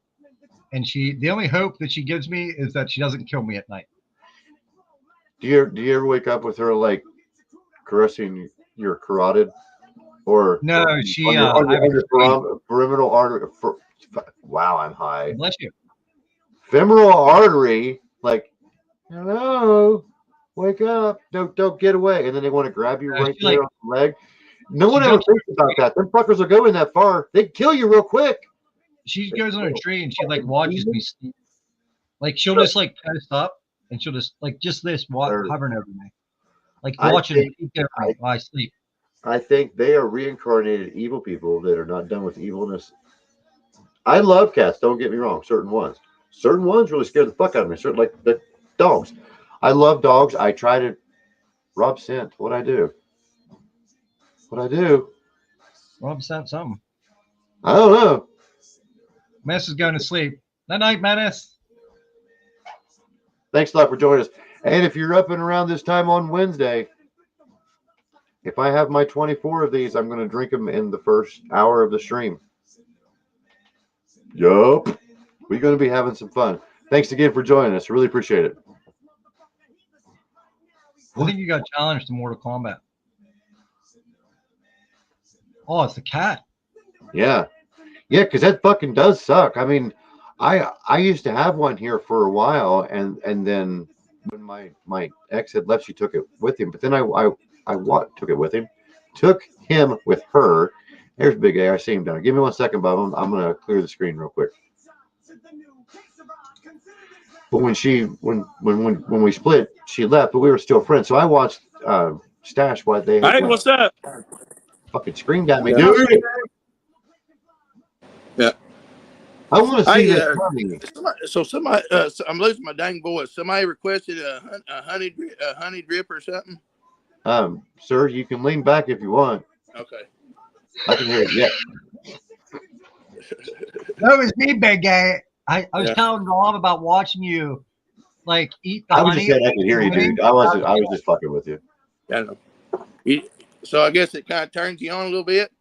and the only hope that she gives me is that she doesn't kill me at night. Do you ever wake up with her like caressing your carotid? Or no, she on your perimeter artery. Wow, I'm high. Bless you. Femoral artery, like, hello, wake up, don't get away, and then they want to grab you right there on the leg. No one ever thinks about that. Them fuckers will go in that far. They kill you real quick. She goes on a tree and she like watches me sleep. Like she'll just like post up and she'll just like hovering over me. like I watching think peek over me while I sleep. I think they are reincarnated evil people that are not done with evilness. I love cats. Don't get me wrong. Certain ones. Certain ones really scare the fuck out of me. Certain like the dogs. I love dogs. I try to Rob scent. What I do? What I do? Rob sent something. I don't know. Menace is going to sleep. Night night, Menace. Thanks a lot for joining us. And if you're up and around this time on Wednesday, if I have my 24 of these, I'm going to drink them in the first hour of the stream. Yup. We're going to be having some fun. Thanks again for joining us. Really appreciate it. I think you got challenged to Mortal Kombat. Oh, it's the cat. Yeah. Yeah, because that fucking does suck. I mean, I used to have one here for a while, and then when my ex had left, she took it with him. But then I took it with him, took him with her. There's Big A. I see him down there. Give me 1 second, Bob. I'm gonna clear the screen real quick. But when we split, she left, but we were still friends. So I watched Stash while they had Hey, what's up? fucking screen got me, Yeah. dude. Yeah. I want to see Hey, this coming. somebody, I'm losing my dang voice. Somebody requested a honey drip or something. Sir, you can lean back if you want. Okay. I can hear it. Yeah. That was me, Big Guy. I was Yeah. telling Rob about watching you, like, eat the I was honey. just saying I could hear you, dude. I was just fucking with you. I know. So I guess it kind of turns you on a little bit.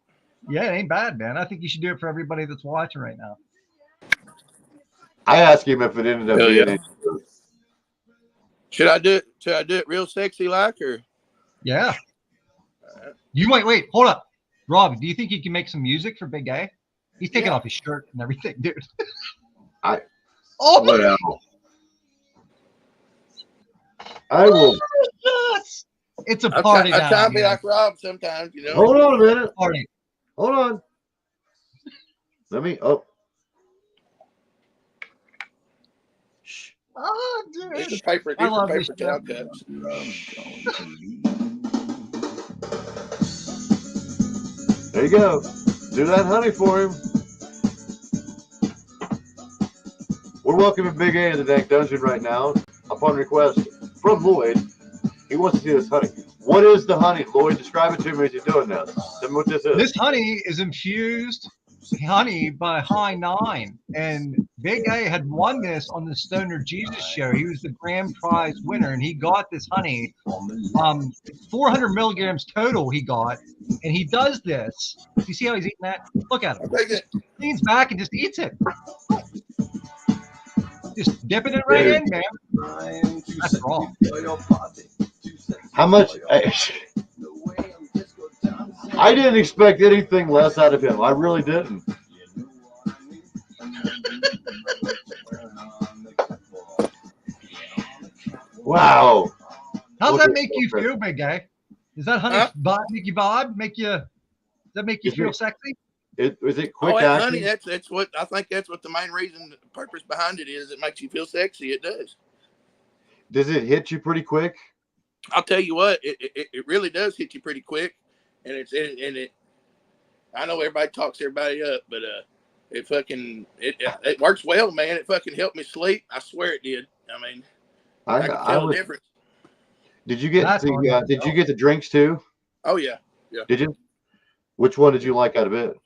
Yeah, it ain't bad, man. I think you should do it for everybody that's watching right now. I asked him if it ended up Hell being. yeah. Should I do it real sexy like, or? Yeah. You wait, hold up. Rob, do you think you can make some music for Big A? He's taking off his shirt and everything, dude. Oh, Well, I will. yes. It's a party. I try to be like Rob sometimes, you know. Hold on a minute. Party. Hold on. Let me. Oh. Shh. Oh, dude. These are paper I love this towel show. cups. There you go. Do that honey for him. We're welcoming Big A to the Dank Dungeon right now. Upon request from Lloyd, he wants to see this honey. What is the honey, Lloyd? Describe it to me as you're doing this. Tell me what this is. This honey is infused honey by High Nine, and Big A had won this on the Stoner Jesus show. He was the grand prize winner, and he got this honey, 400 milligrams total. He got, and he does this. You see how he's eating that? Look at him. He leans back and just eats it. Just dipping it right in, man. That's wrong. How much? I didn't expect anything less out of him. I really didn't. Wow. How's that make you feel, Big Guy? Does that honey make you vibe? Does that make you feel sexy? Is it quick honey, action? that's what I think. That's what the main reason, the purpose behind it is. It makes you feel sexy. It does. Does it hit you pretty quick? I'll tell you what, it really does hit you pretty quick, and it. I know everybody talks everybody up, but it works well, man. It fucking helped me sleep. I swear it did. I mean, I can tell the difference. Did you get the drinks too? Oh yeah. Did you? Which one did you like out of it?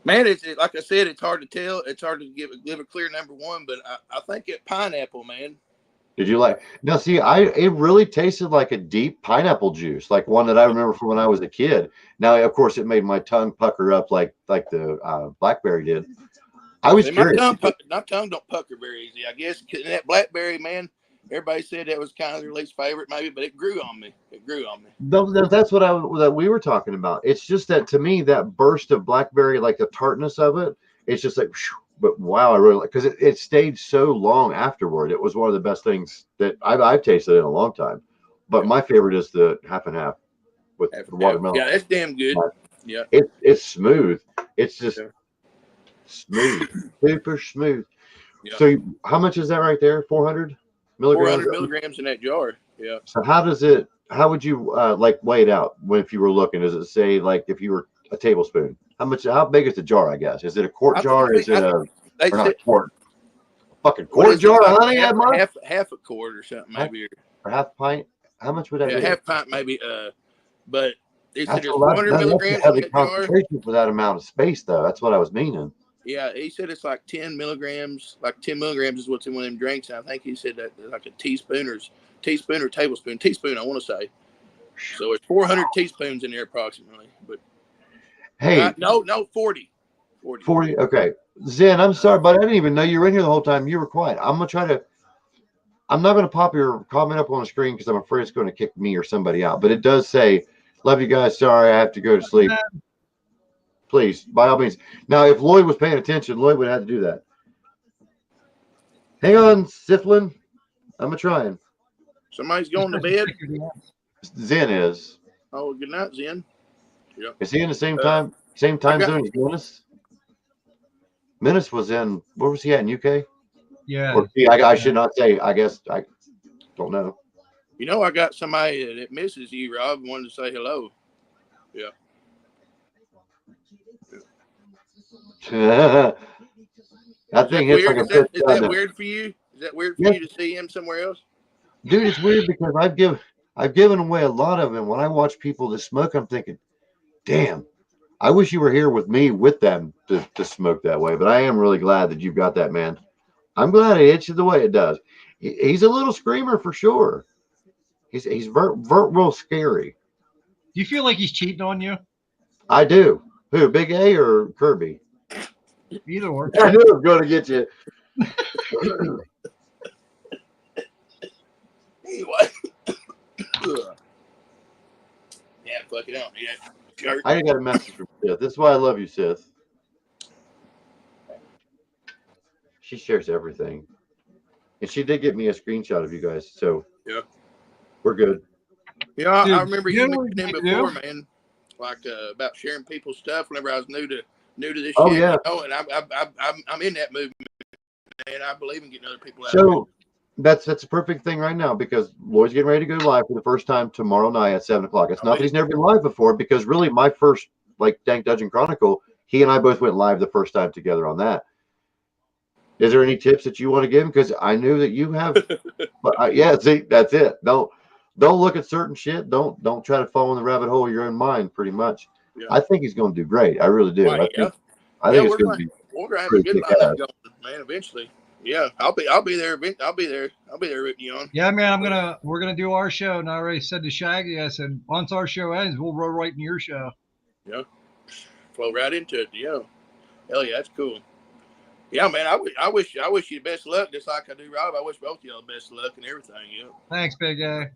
Man, it's like I said, it's hard to tell. It's hard to give a clear number one, but I think it pineapple, man. Did you like? Now, see, it really tasted like a deep pineapple juice, like one that I remember from when I was a kid. Now, of course, it made my tongue pucker up like the blackberry did. I was curious. My tongue don't pucker very easy. I guess that blackberry, man. Everybody said that was kind of their least favorite, maybe, but it grew on me. That's what that we were talking about. It's just that to me, that burst of blackberry, like the tartness of it, it's just like. Whew, but wow, I really like because it stayed so long afterward. It was one of the best things that I've tasted in a long time. But my favorite is the half and half with the watermelon. Yeah, that's damn good. Yeah, it's smooth. It's just smooth, super smooth. Yeah. So how much is that right there? 400 milligrams. 400 milligrams in that jar. Yeah. So how would you like weigh it out if you were looking? Does it say like if you were a tablespoon? How big is the jar, I guess? Is it a quart I jar? think Is it they or not a said, quart? Fucking what quart is it, jar of like honey, Edmar? half a quart or something, Half, maybe. or half pint? How much would that Yeah, be? half pint maybe. But they said That's a there's lot. 400 That's a milligrams in heavy that jar. concentration for that amount of space, though. That's what I was meaning. Yeah, he said it's like 10 milligrams. Like 10 milligrams is what's in one of them drinks. And I think he said that like a teaspoon or tablespoon. Teaspoon, I want to say. So it's 400 teaspoons in there approximately. But Hey, no, 40. 40. Okay, Zen, I'm sorry, but I didn't even know you were in here the whole time. You were quiet. I'm not gonna pop your comment up on the screen because I'm afraid it's going to kick me or somebody out. But it does say, "Love you guys. Sorry, I have to go to sleep." Please, by all means. Now, if Lloyd was paying attention, Lloyd would have to do that. Hang on, Siflin. I'm a trying. Somebody's going to bed. Zen is. Oh, good night, Zen. Yep. Is he in the same time zone as Menace? Menace was in. Where was he at in UK? Yeah. Or, I should not say. I guess I don't know. You know, I got somebody that misses you, Rob. Wanted to say hello. Yeah. That thing hits like a bitch. Is that weird for you? Is that weird for you to see him somewhere else? Dude, it's weird because I've given away a lot of them. When I watch people that smoke, I'm thinking, damn, I wish you were here with me with them to smoke that way. But I am really glad that you've got that, man. I'm glad it hits you the way it does. He's a little screamer for sure. He's real scary. Do you feel like he's cheating on you? I do. Who, Big A or Kirby? Either or. I knew it was going to get you. Anyway. Yeah, fuck it out. Yeah. I got a message from Sith. This is why I love you, Sith. She shares everything. And she did get me a screenshot of you guys. So yeah, we're good. Yeah, Dude, I remember you what mentioning you before, do? man. Like about sharing people's stuff whenever I was new to this Oh, shit. yeah. You know, and I'm in that movement, and I believe in getting other people out. So that's a perfect thing right now because Lloyd's getting ready to go live for the first time tomorrow night at 7:00. It's not that he's never been live before because really my first like Dank Dungeon Chronicle, he and I both went live the first time together on that. Is there any tips that you want to give him? Because I knew that you have. But yeah, see, that's it. Don't look at certain shit. Don't try to fall in the rabbit hole of your own mind. Pretty much. Yeah. I think he's going to do great. I really do. Right, I think it's going to be. We're gonna have a good lineup going, man. Eventually, yeah. I'll be there. I'll be there rooting you on. Yeah, man. We're gonna do our show, and I already said to Shaggy, I said once our show ends, we'll roll right in your show. Yeah, flow right into it. Yeah, hell yeah, that's cool. Yeah, man. I wish you the best of luck, just like I do, Rob. I wish both of y'all the best of luck and everything. Yeah. Thanks, big guy.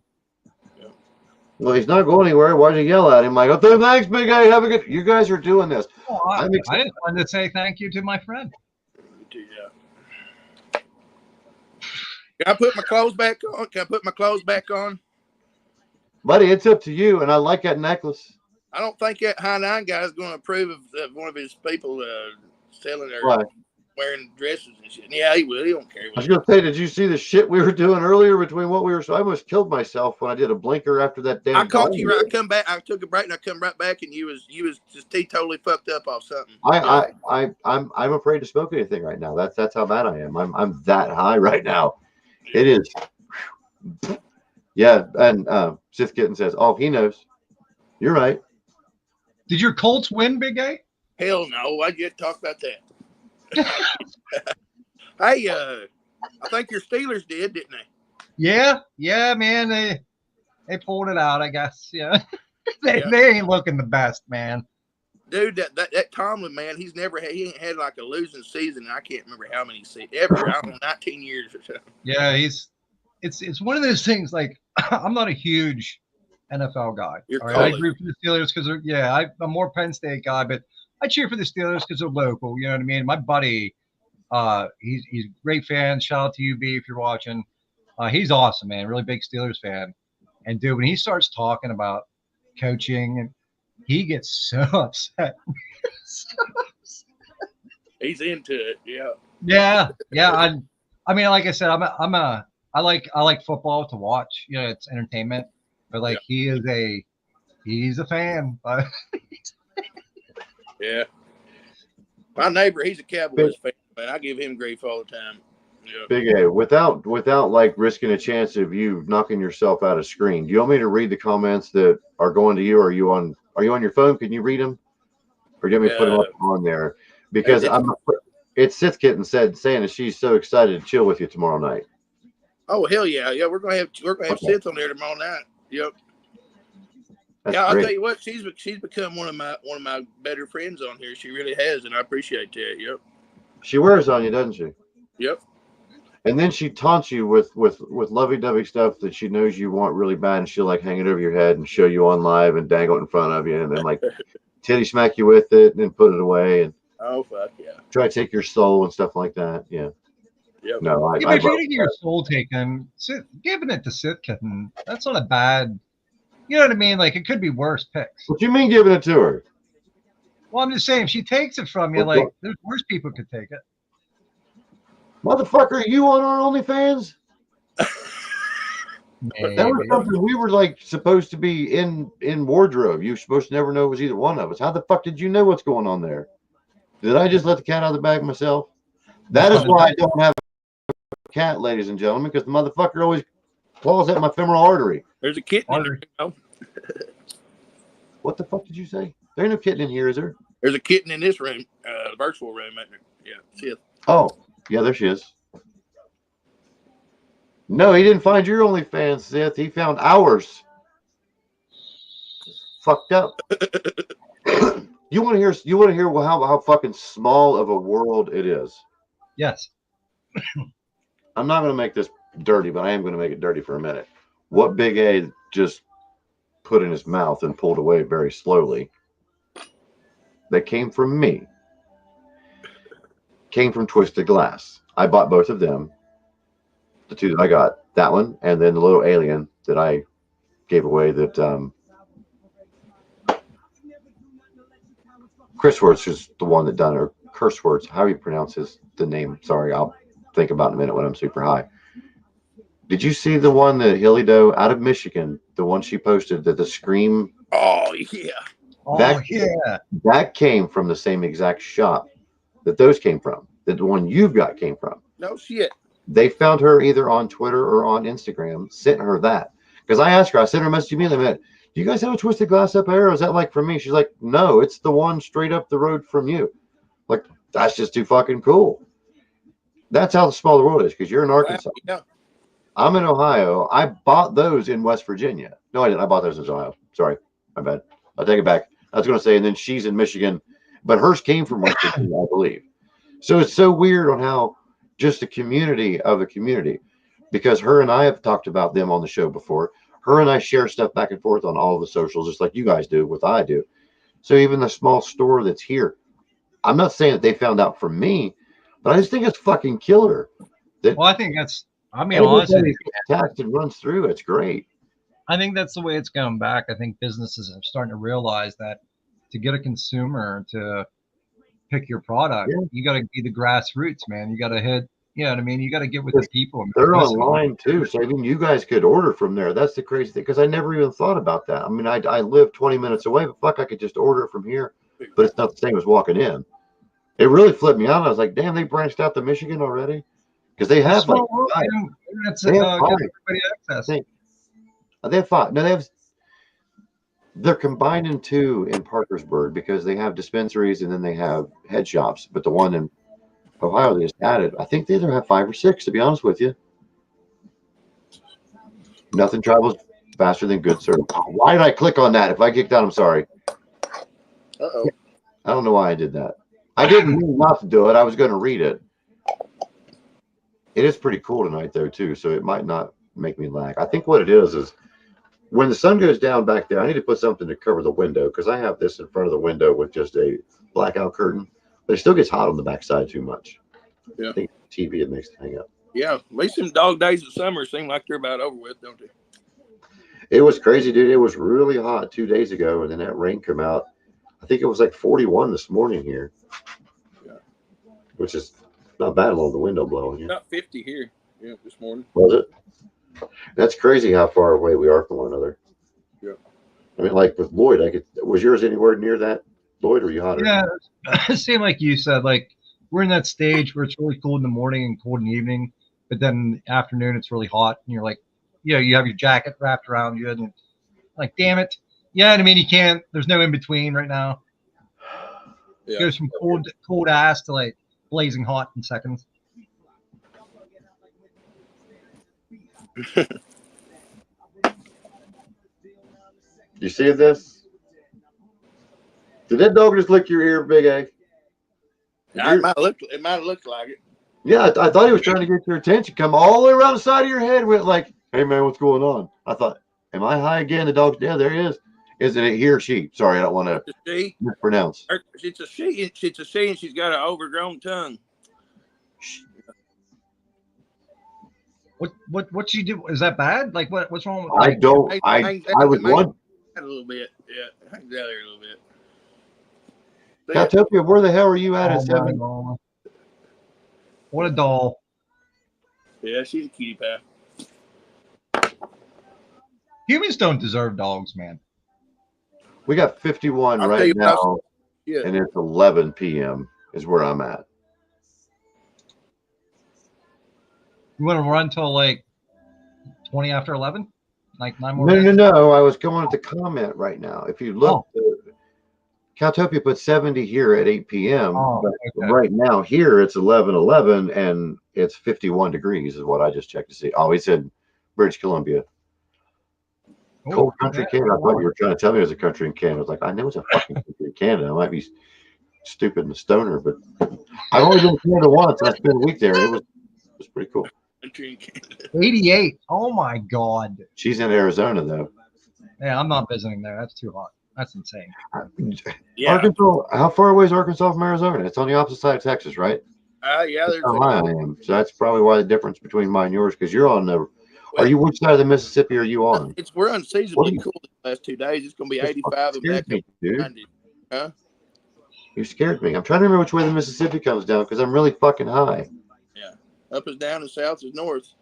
Yeah. Well, he's not going anywhere. Why'd you yell at him? Like, oh, thanks, big guy. Have a good. You guys are doing this. Oh, I just wanted to say thank you to my friend. Yeah. Can I put my clothes back on? Buddy, it's up to you. And I like that necklace. I don't think that High Nine guy is going to approve of one of his people selling their wearing dresses and shit. Yeah, he will. He don't care. I was going to say, did you see the shit we were doing earlier between what we were? So I almost killed myself when I did a blinker after that damn. I caught you. I come back. I took a break and I come right back, and you was just totally fucked up off something. I'm afraid to smoke anything right now. That's how bad I am. I'm that high right now. It is. Yeah, and Sith Kitten says, "Oh, he knows." You're right. Did your Colts win, Big A? Hell no! I just talked about that. Hey, I think your Steelers did, didn't they? Yeah, man. They pulled it out, I guess. Yeah, they ain't looking the best, man. Dude, that Tomlin, man, he ain't had like a losing season. I can't remember how many ever. I don't know, 19 years or so. Yeah, it's one of those things. Like I'm not a huge NFL guy. You're all right? I root for the Steelers because I'm more Penn State guy, but I cheer for the Steelers because they're local. You know what I mean? My buddy, he's a great fan. Shout out to UB if you're watching. He's awesome, man. Really big Steelers fan. And dude, when he starts talking about coaching, and he gets so upset. He's into it. Yeah. Yeah. I mean, like I said, I'm a I like football to watch. You know, it's entertainment. But like he's a fan. Yeah. My neighbor, he's a Cowboys fan, man. I give him grief all the time. Yeah. Big A, without like risking a chance of you knocking yourself out of screen. Do you want me to read the comments that are going to you? Are you on your phone? Can you read them, or do you want me to put them up on there? Because it's Sith Kitten saying that she's so excited to chill with you tomorrow night. Oh hell yeah, yeah. We're gonna have Sith on there tomorrow night. Yep. That's I'll great. tell you what, she's become one of my better friends on here. She really has, and I appreciate that. Yep. She wears on you, doesn't she? Yep. And then she taunts you with lovey-dovey stuff that she knows you want really bad, and she'll like hang it over your head and show you on live and dangle it in front of you, and then like titty smack you with it and then put it away and oh fuck yeah, try to take your soul and stuff like that. Yeah. Yep. No, if you're getting your soul taken, giving it to Sith Kitten, that's not a bad. You know what I mean? Like it could be worse picks. What do you mean giving it to her? Well, I'm just saying, if she takes it from you, like there's worse people could take it. Motherfucker, are you on our OnlyFans? Maybe. That was something we were like supposed to be in wardrobe. You were supposed to never know it was either one of us. How the fuck did you know what's going on there? Did I just let the cat out of the bag myself? That is why I don't have a cat, ladies and gentlemen, because the motherfucker always claws at my femoral artery. There's a kitten in there. You know? What the fuck did you say? There ain't no kitten in here, is there? There's a kitten in this room, the virtual room, isn't there? Yeah, Sith. Oh, yeah, there she is. No, he didn't find your OnlyFans, Sith. He found ours. Fucked up. You want to hear how fucking small of a world it is? Yes. I'm not going to make this dirty, but I am going to make it dirty for a minute. What Big A just put in his mouth and pulled away very slowly, that came from me, came from Twisted Glass. I bought both of them. The two that I got, that one, and then the little alien that I gave away that Chris Words is the one that done, or Curse Words, how you pronounce the name. Sorry, I'll think about it in a minute when I'm super high. Did you see the one that Hilly Doe out of Michigan, the one she posted, that the Scream? Oh yeah. That came from the same exact shop that those came from. That the one you've got came from. No shit. They found her either on Twitter or on Instagram, sent her that. Because I asked her, I sent her a message immediately, do you guys have a Twisted Glass up here? Or is that like for me? She's like, no, it's the one straight up the road from you. Like, that's just too fucking cool. That's how small the world is, because you're in Arkansas. Yeah. I'm in Ohio. I bought those in West Virginia. No, I didn't. I bought those in Ohio. Sorry. My bad. I'll take it back. I was going to say, and then she's in Michigan, but hers came from West Virginia, I believe. So it's so weird on how just the community of a community, because her and I have talked about them on the show before. Her and I share stuff back and forth on all of the socials, just like you guys do, what I do. So even the small store that's here, I'm not saying that they found out from me, but I just think it's fucking killer. Well, I think that's, I mean, honestly, attacked and runs through. It's great. I think that's the way it's going back. I think businesses are starting to realize that to get a consumer to pick your product, you got to be the grassroots, man. You got to hit, you know what I mean? You got to get with the people. They're online too. So even you guys could order from there. That's the crazy thing, because I never even thought about that. I mean, I live 20 minutes away, but fuck, I could just order from here. But it's not the same as walking in. It really flipped me out. I was like, damn, they branched out to Michigan already? Because they have like five. They have five. They have five. No, they're combined in two in Parkersburg, because they have dispensaries and then they have head shops. But the one in Ohio they just added, I think they either have 5 or 6, to be honest with you. Nothing travels faster than good service. Why did I click on that? If I kicked out, I'm sorry. Uh-oh. I don't know why I did that. I didn't mean not to do it. I was going to read it. It is pretty cool tonight, though, too, so it might not make me lag. I think what it is when the sun goes down back there, I need to put something to cover the window, because I have this in front of the window with just a blackout curtain, but it still gets hot on the backside too much. Yeah. I think TV, it makes it hang up. Yeah, at least them dog days of summer seem like they're about over with, don't they? It was crazy, dude. It was really hot 2 days ago, and then that rain came out. I think it was like 41 this morning here, which is not bad along the window blowing. Not 50 here. Yeah, this morning. Was it? That's crazy how far away we are from one another. Yeah. I mean, like with Lloyd, was yours anywhere near that, Lloyd, or were you hotter? Yeah, it seemed like you said, like we're in that stage where it's really cold in the morning and cold in the evening, but then in the afternoon it's really hot, and you're like, you have your jacket wrapped around you, and like, damn it, yeah. And I mean, you can't. There's no in between right now. It Yeah. goes from cold ass to like blazing hot in seconds. You see this? Did that dog just lick your ear, Big A? It might have looked like it. Yeah, I thought he was trying to get your attention. Come all the way around the side of your head, went like, "Hey man, what's going on?" I thought, "Am I high again?" The dog's there he is. Isn't it he or she? Sorry, I don't want to mispronounce. It's a she. It's a she, and she's got an overgrown tongue. What she do? Is that bad? Like what's wrong with? I don't. I would want a little bit. Yeah, hangs out there a little bit. Caltopia, where the hell are you at? Oh, At 7? What a doll. Yeah, she's a cutie pie. Humans don't deserve dogs, man. We got 51 right now, and it's 11 p.m. is where I'm at. You want to run till like 20 after 11? Like 9 more No, minutes? no. I was going to comment right now. If you look, Caltopia put 70 here at 8 p.m. But right now here it's 11:11 and it's 51 degrees is what I just checked to see. Oh, he said British Columbia. Cold country Canada. I thought you were trying to tell me it was a country in Canada. I was like, I know it's a fucking country in Canada. I might be stupid and a stoner, but I've only been to Canada once and I spent a week there. It was pretty cool. 88. Oh my God. She's in Arizona though. Yeah, I'm not visiting there. That's too hot. That's insane. Yeah. Arkansas. How far away is Arkansas from Arizona? It's on the opposite side of Texas, right? Yeah, that's how high I am. So that's probably why the difference between mine and yours, because you're on the. Are you which side of the Mississippi are you on? We're unseasonably cool the last 2 days. It's going to be 85 and back up to 90. Huh? You scared me. I'm trying to remember which way the Mississippi comes down because I'm really fucking high. Yeah, up is down and south is north.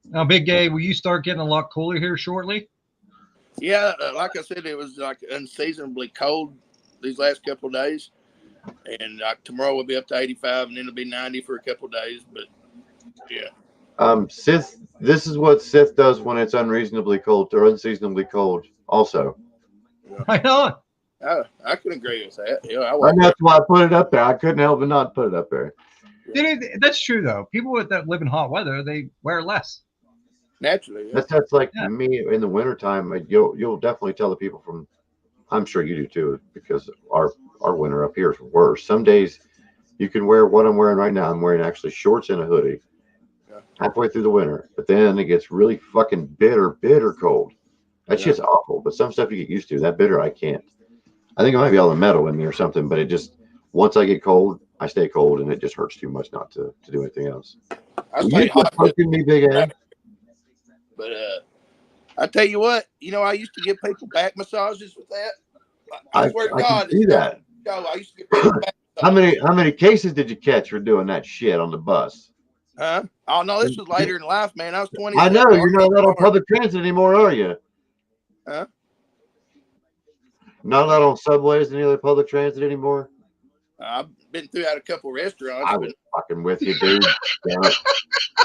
Now, Big Gay, will you start getting a lot cooler here shortly? Yeah, like I said, it was like unseasonably cold these last couple of days, and tomorrow will be up to 85, and then it'll be 90 for a couple of days. But yeah. Sith. This is what Sith does when it's unreasonably cold or unseasonably cold. Also. Yeah. Right on. I can agree with that. Yeah, that's why I put it up there. I couldn't help but not put it up there. That's true though. People that live in hot weather, they wear less. Naturally, yeah. That's like me in the wintertime. You'll definitely tell the people from. I'm sure you do too, because our winter up here is worse. Some days you can wear what I'm wearing right now. I'm wearing actually shorts and a hoodie. Yeah. Halfway through the winter, but then it gets really fucking bitter cold. That shit's awful. But some stuff you get used to. That bitter, I can't. I think it might be all the metal in me or something. But it just once I get cold, I stay cold, and it just hurts too much not to do anything else. You quit poking me, Big A. But I tell you what, I used to give people back massages with that. I swear to God, I see that. I used to give people back massages. How many cases did you catch for doing that shit on the bus? Huh? Oh no, this was later in life, man. I was 20. I know you're not on public transit anymore, are you? Huh? Not on subways and any other public transit anymore. I've been throughout a couple restaurants. I was fucking with you, dude.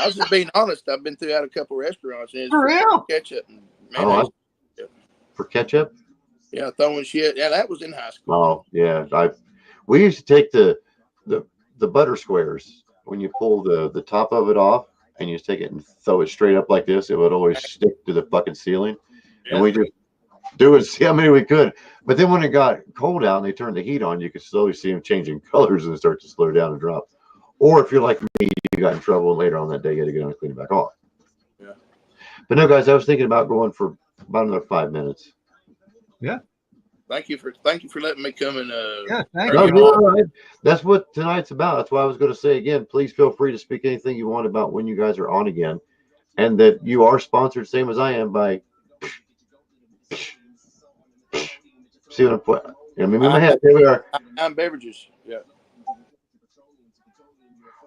I was just being honest. I've been throughout a couple restaurants. And for real? Ketchup and mayonnaise. For ketchup? Yeah, throwing shit. Yeah, that was in high school. Oh yeah, we used to take the butter squares when you pull the top of it off and you just take it and throw it straight up like this. It would always stick to the fucking ceiling, and we just do it, see how many we could. But then when it got cold out and they turned the heat on, you could slowly see them changing colors and start to slow down and drop. Or if you're like me, you got in trouble and later on that day you had to get on and clean it back off. Yeah. But no, guys, I was thinking about going for about another 5 minutes. Yeah. Thank you for letting me come and thank you. Right. That's what tonight's about. That's why I was going to say again, please feel free to speak anything you want about when you guys are on again. And that you are sponsored, same as I am, by see what I'm putting. I mean, in my head, there we are. I'm beverages. Yeah.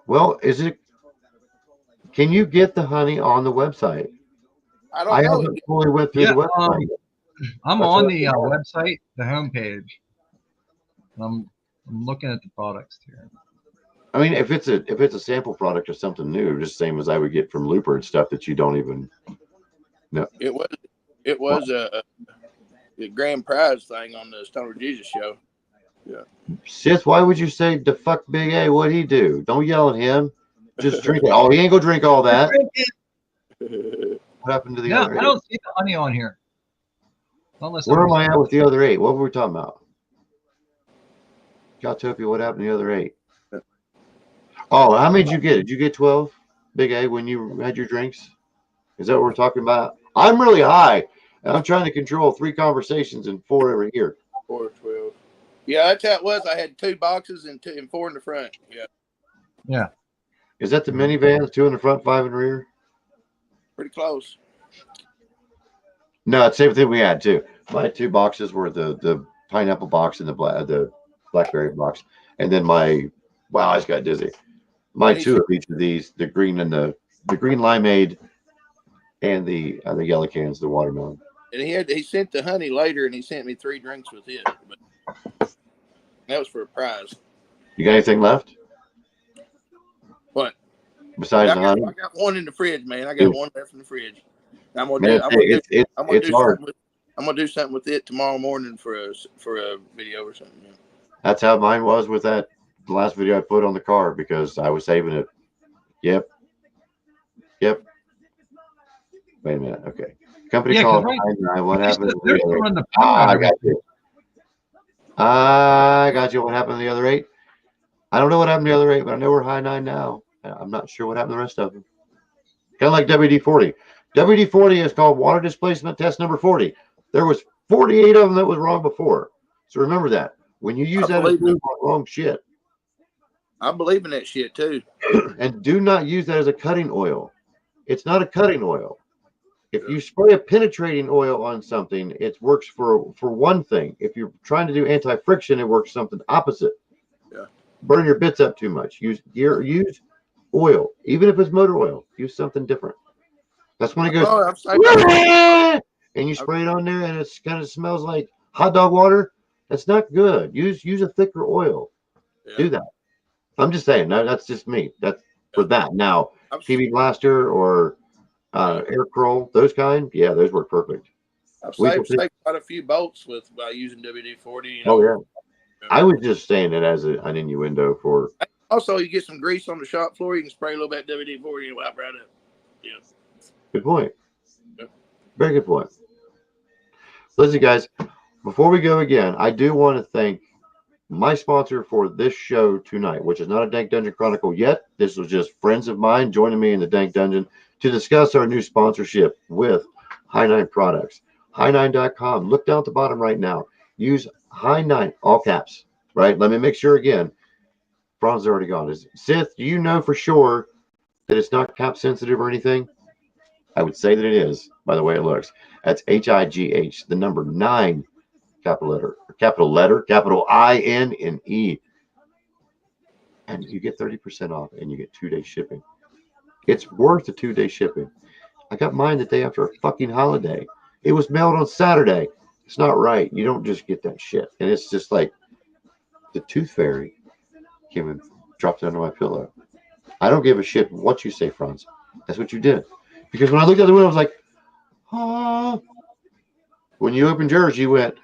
Well, is it? Can you get the honey on the website? I I don't know. haven't fully went through Yeah, the website. I'm That's on what the I- website, the homepage. I'm looking at the products here. I mean, if it's a sample product or something new, just same as I would get from Looper and stuff that you don't even know. It was a grand prize thing on the Stoner Jesus show. Yeah. Sith, why would you say the fuck Big A? What'd he do? Don't yell at him. Just drink it. Oh, he ain't gonna drink all that. What happened to the No, other I 8? don't see the honey on here. Unless Where I'm am I at with the other 8? What were we talking about? Caltopia, what happened to the other 8? Oh, how many did you get? Did you get 12, Big A, when you had your drinks? Is that what we're talking about? I'm really high, and I'm trying to control 3 conversations and 4 over here. 4 or 12. Yeah, that's how it was. I had 2 boxes and 4 in the front. Yeah. Yeah. Is that the minivans? 2 in the front, 5 in the rear? Pretty close. No, it's the same thing we had too. My 2 boxes were the pineapple box and the blackberry box, and then I just got dizzy. My And he 2 said- of each of these, the green and the green limeade, and the yellow cans, the watermelon. And he sent the honey later, and he sent me 3 drinks with it. But that was for a prize. You got anything left What? besides the I honey? got one in the fridge, man. I got one left in the fridge. I'm gonna Man, do. it's hard. I'm gonna do something with it tomorrow morning for a video or something. Yeah. That's how mine was with the last video I put on the car because I was saving it. Yep. Wait a minute. Okay. Company Yeah, called. right. What happened? They're still on the I phone. got you. I got you. What happened to the other 8? I don't know what happened to the other 8, but I know we're high 9 now. I'm not sure what happened to the rest of them. Kind of like WD-40. WD-40 is called water displacement test number 40. There was 48 of them that was wrong before. So remember that. When you use that, it's wrong shit. I believe in that shit too. And do not use that as a cutting oil. It's not a cutting oil. If you spray a penetrating oil on something, it works for one thing. If you're trying to do anti-friction, it works something opposite. Yeah. Burn your bits up too much. Use oil, even if it's motor oil. Use something different. That's when it goes and you spray it on there, and it kind of smells like hot dog water. That's not good. Use a thicker oil. Yeah. Do that. I'm just saying. No, that's just me. That's for that. Now, PB Blaster or Air Curl, those kind, yeah, those work perfect. I've saved quite a few bolts by using WD-40. Oh yeah. I was just saying it as an innuendo for. Also, you get some grease on the shop floor. You can spray a little bit of WD-40 and wipe right up. Yeah. Good point. Yeah. Very good point. Listen, guys, before we go again, I do want to thank my sponsor for this show tonight, which is not a Dank Dungeon Chronicle yet. This was just friends of mine joining me in the Dank Dungeon to discuss our new sponsorship with High 9 Products. High9.com. Look down at the bottom right now. Use High 9, all caps, right? Let me make sure again. Fran's already gone. Sith, do you know for sure that it's not cap sensitive or anything? I would say that it is, by the way it looks. That's HIGH, the number 9, capital letter, capital INNE. And you get 30% off and you get 2-day shipping. It's worth the 2-day shipping. I got mine the day after a fucking holiday. It was mailed on Saturday. It's not right. You don't just get that shit. And it's just like the tooth fairy came and dropped it under my pillow. I don't give a shit what you say, Franz. That's what you did. Because when I looked out the window, I was like, ah. When you opened yours, you went,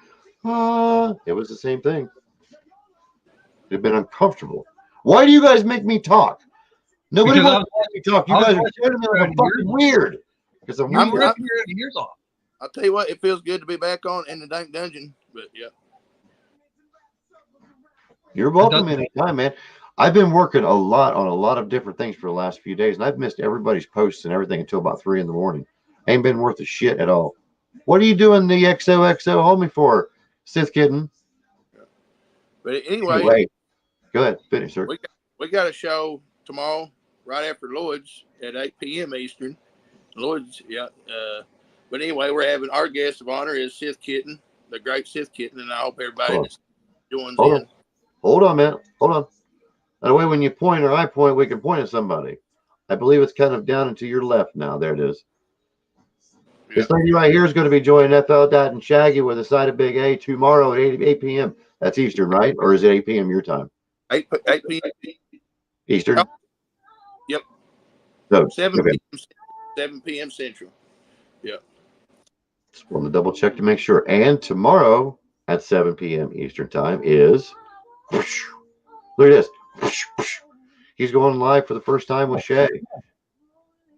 ah. It was the same thing. It'd been uncomfortable. Why do you guys make me talk? Nobody wants to make me talk. You guys are staring at me like I'm fucking weird. Because I'm ripping your ears off. I'll tell you what, it feels good to be back on in the Dank Dungeon. But yeah. You're welcome anytime, man. I've been working a lot on a lot of different things for the last few days, and I've missed everybody's posts and everything until about 3 in. Ain't been worth a shit at all. What are you doing the XOXO homie for, Sith Kitten? But anyway, go ahead, finish, sir. We got a show tomorrow, right after Lloyd's at 8 p.m. Eastern. Lloyd's, yeah. But anyway, we're having our guest of honor is Sith Kitten, the great Sith Kitten, and I hope everybody just joins in. Hold on, man. Hold on. That way, when you point or I point, we can point at somebody. I believe it's kind of down and to your left now. There it is. Yeah. This lady right here is going to be joining FL Dot and Shaggy with a side of Big A tomorrow at 8 p.m. That's Eastern, right? Or is it 8 p.m. your time? 8 p.m. Eastern? Oh, yep. So, 7 okay. p.m. 7 p.m. Central. Yep. Just want to double check to make sure. And tomorrow at 7 p.m. Eastern time is, look at this. He's going live for the first time with Shay.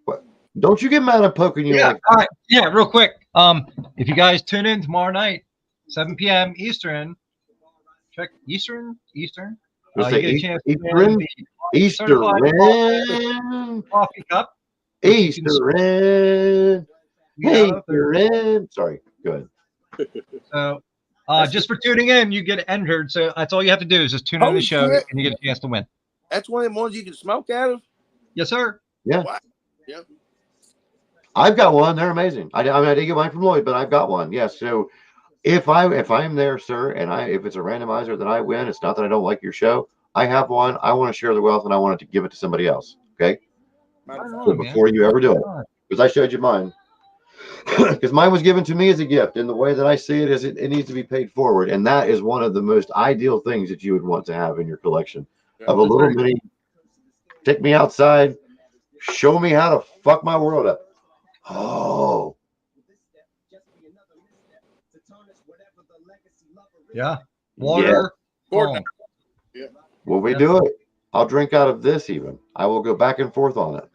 What? Don't you get mad at poking you Yeah. like. All right. Yeah. Real quick. If you guys tune in tomorrow night, 7 p.m. Eastern, check Eastern. You get a chance to win the certified coffee cup. Eastern. Sorry. Go ahead. So, just for tuning in, you get entered. So that's all you have to do is just tune in the show, and you get a chance to win. That's one of the ones you can smoke out of? Yes, sir. Yeah. Wow. Yeah. I've got one. They're amazing. I didn't get mine from Lloyd, but I've got one. Yes. So if I'm there, sir, and if it's a randomizer that I win, it's not that I don't like your show. I have one. I want to share the wealth, and I want to give it to somebody else. Okay. So before you ever do it, because I showed you mine, because mine was given to me as a gift, and the way that I see it is it needs to be paid forward, and that is one of the most ideal things that you would want to have in your collection of a little mini. Take me outside, show me how to fuck my world up. Oh. Yeah. Water. Yeah. Will we do it? I'll drink out of this even. I will go back and forth on it.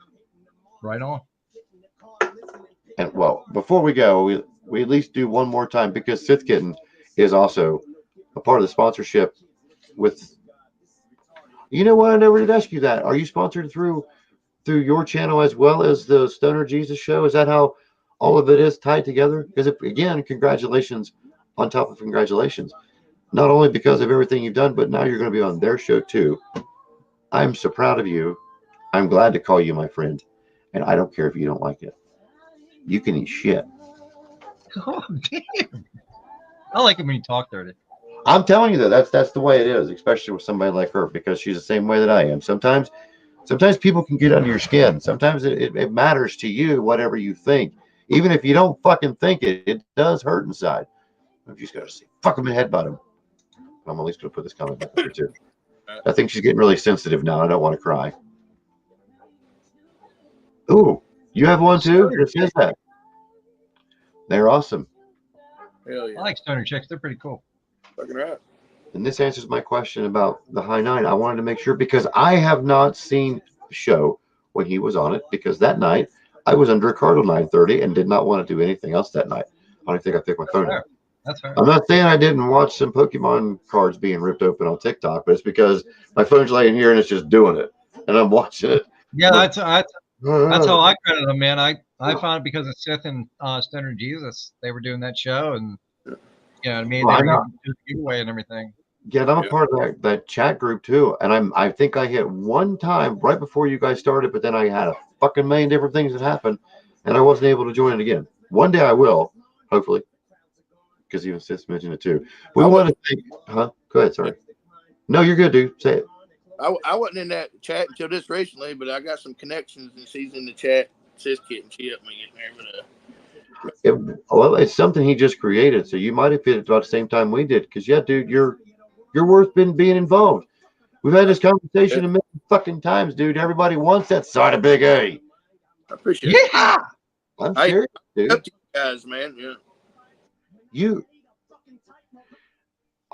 Right on. And well, before we go, we at least do one more time because Sith Kitten is also a part of the sponsorship with. You know what? I never did ask you that. Are you sponsored through your channel as well as the Stoner Jesus show? Is that how all of it is tied together? Because again, congratulations on top of congratulations. Not only because of everything you've done, but now you're going to be on their show too. I'm so proud of you. I'm glad to call you my friend. And I don't care if you don't like it. You can eat shit. Oh, damn. I like it when you talk dirty. I'm telling you that's the way it is, especially with somebody like her, because she's the same way that I am. Sometimes people can get under your skin. Sometimes it matters to you, whatever you think. Even if you don't fucking think it, it does hurt inside. You just got to say, fuck him and headbutt him. I'm at least going to put this comment back up here too. I think she's getting really sensitive now. I don't want to cry. Ooh, you have one too? This is that. They're awesome. Hell yeah. I like stoner chicks. They're pretty cool. Fucking right. And this answers my question about the high nine. I wanted to make sure because I have not seen the show when he was on it because that night I was under a cardinal 9:30 and did not want to do anything else that night. I don't think I picked my phone up. That's fair. I'm not saying I didn't watch some Pokemon cards being ripped open on TikTok, but it's because my phone's laying here and it's just doing it, and I'm watching it. Yeah, that's how I credit them, man. I found it because of Sith and Stoner Jesus. They were doing that show, and you know what I mean. They were doing the giveaway and everything. Yeah, I'm a part of that chat group too, and I think I hit one time right before you guys started, but then I had a fucking million different things that happened, and I wasn't able to join it again. One day I will, hopefully. Because even Sith mentioned it too. We want to think, huh? Go ahead, sorry. No, you're good, dude. Say it. I wasn't in that chat until just recently, but I got some connections, and she's in the chat. Sis Kit, and she helped me get there. Well, it's something he just created, so you might have hit it about the same time we did. Because yeah, dude, you're worth being involved. We've had this conversation a million fucking times, dude. Everybody wants that side of Big A. I appreciate it. Yeah, I'm serious, dude. Up to you guys, man. Yeah.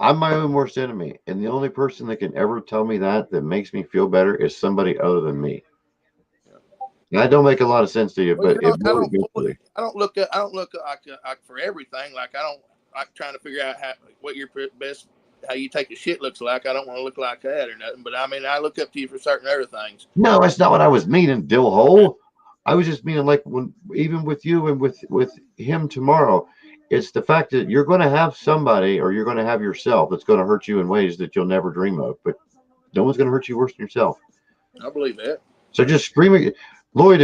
I'm my own worst enemy, and the only person that can ever tell me that makes me feel better is somebody other than me. And that don't make a lot of sense to you, but I don't look like for everything. Like I don't like trying to figure out what your best, how you take a shit looks like. I don't want to look like that or nothing. But I mean, I look up to you for certain other things. No, that's not what I was meaning, Dillhole. I was just meaning like even with you and with him tomorrow. It's the fact that you're going to have somebody or you're going to have yourself that's going to hurt you in ways that you'll never dream of. But no one's going to hurt you worse than yourself. I believe that. So just scream it. Lloyd,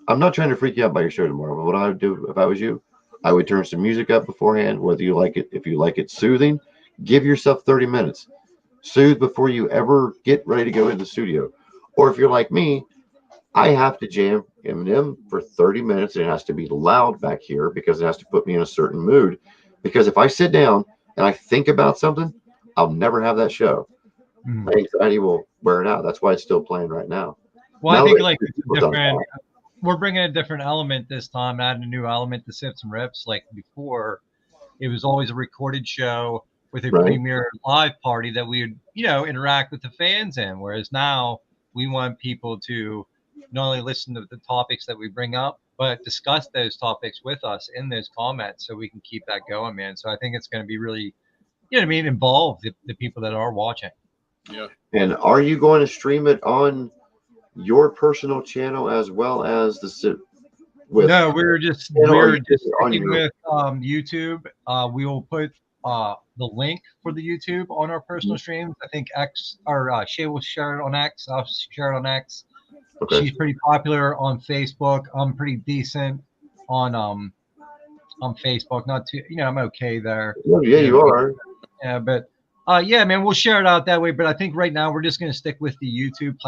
I'm not trying to freak you out by your show tomorrow, but what I would do if I was you, I would turn some music up beforehand, whether you like it, if you like it soothing, give yourself 30 minutes. Soothe before you ever get ready to go in the studio. Or if you're like me, I have to jam Eminem for 30 minutes and it has to be loud back here because it has to put me in a certain mood. Because if I sit down and I think about something, I'll never have that show. My anxiety will wear it out. That's why it's still playing right now. Well, I Now think that like it's a people done different. that, We're bringing a different element this time, adding a new element to Sips and Rips. Like before, it was always a recorded show with a right? premier live party that we would, interact with the fans in. Whereas now we want people to not only listen to the topics that we bring up, but discuss those topics with us in those comments so we can keep that going, man. So I think it's going to be really, involve the people that are watching. Yeah. And are you going to stream it on your personal channel as well as with No, we're just channel, or you on sticking your with YouTube. We will put the link for the YouTube on our personal streams. I think X or Shay will share it on X. I'll share it on X. okay? She's pretty popular on Facebook. I'm pretty decent on Facebook. Not too, I'm okay there. Well, yeah, you are. Yeah, but yeah, man, we'll share it out that way. But I think right now we're just going to stick with the YouTube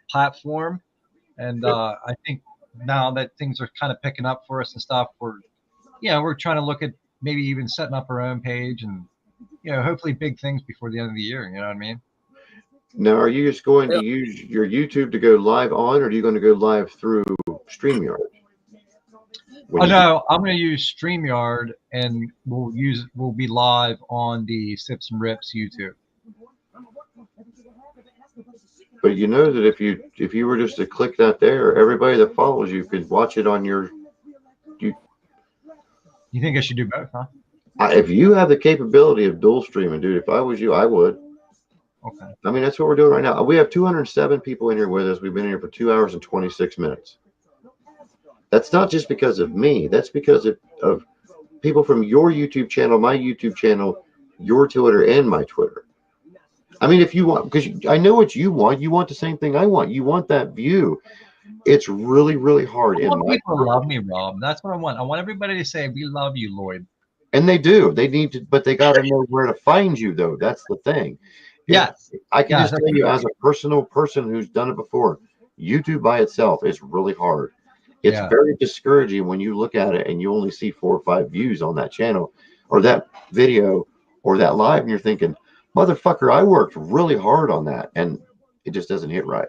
platform, and I think now that things are kind of picking up for us and stuff, we're trying to look at maybe even setting up our own page and hopefully big things before the end of the year. You know what I mean? Now, are you just going to Yeah. use your YouTube to go live on, or are you going to go live through StreamYard? Oh no, I'm going to use StreamYard, and we'll be live on the Sips and Rips YouTube. But you know that if you were just to click that there, everybody that follows you could watch it on your. You think I should do both, huh? If you have the capability of dual streaming, dude, if I was you, I would. Okay. I mean, that's what we're doing right now. We have 207 people in here with us. We've been here for 2 hours and 26 minutes. That's not just because of me. That's because of people from your YouTube channel, my YouTube channel, your Twitter, and my Twitter. I mean, if you want, because I know what you want. You want the same thing I want. You want that view. It's really, really hard. I want people to love me, Rob. That's what I want. I want everybody to say, "We love you, Lloyd." And they do. They need to, but they got to know where to find you, though. That's the thing. Yes. I can just tell you, as a personal person who's done it before, YouTube by itself is really hard. It's very discouraging when you look at it and you only see 4 or 5 views on that channel or that video or that live, and you're thinking, motherfucker, I worked really hard on that, and it just doesn't hit right.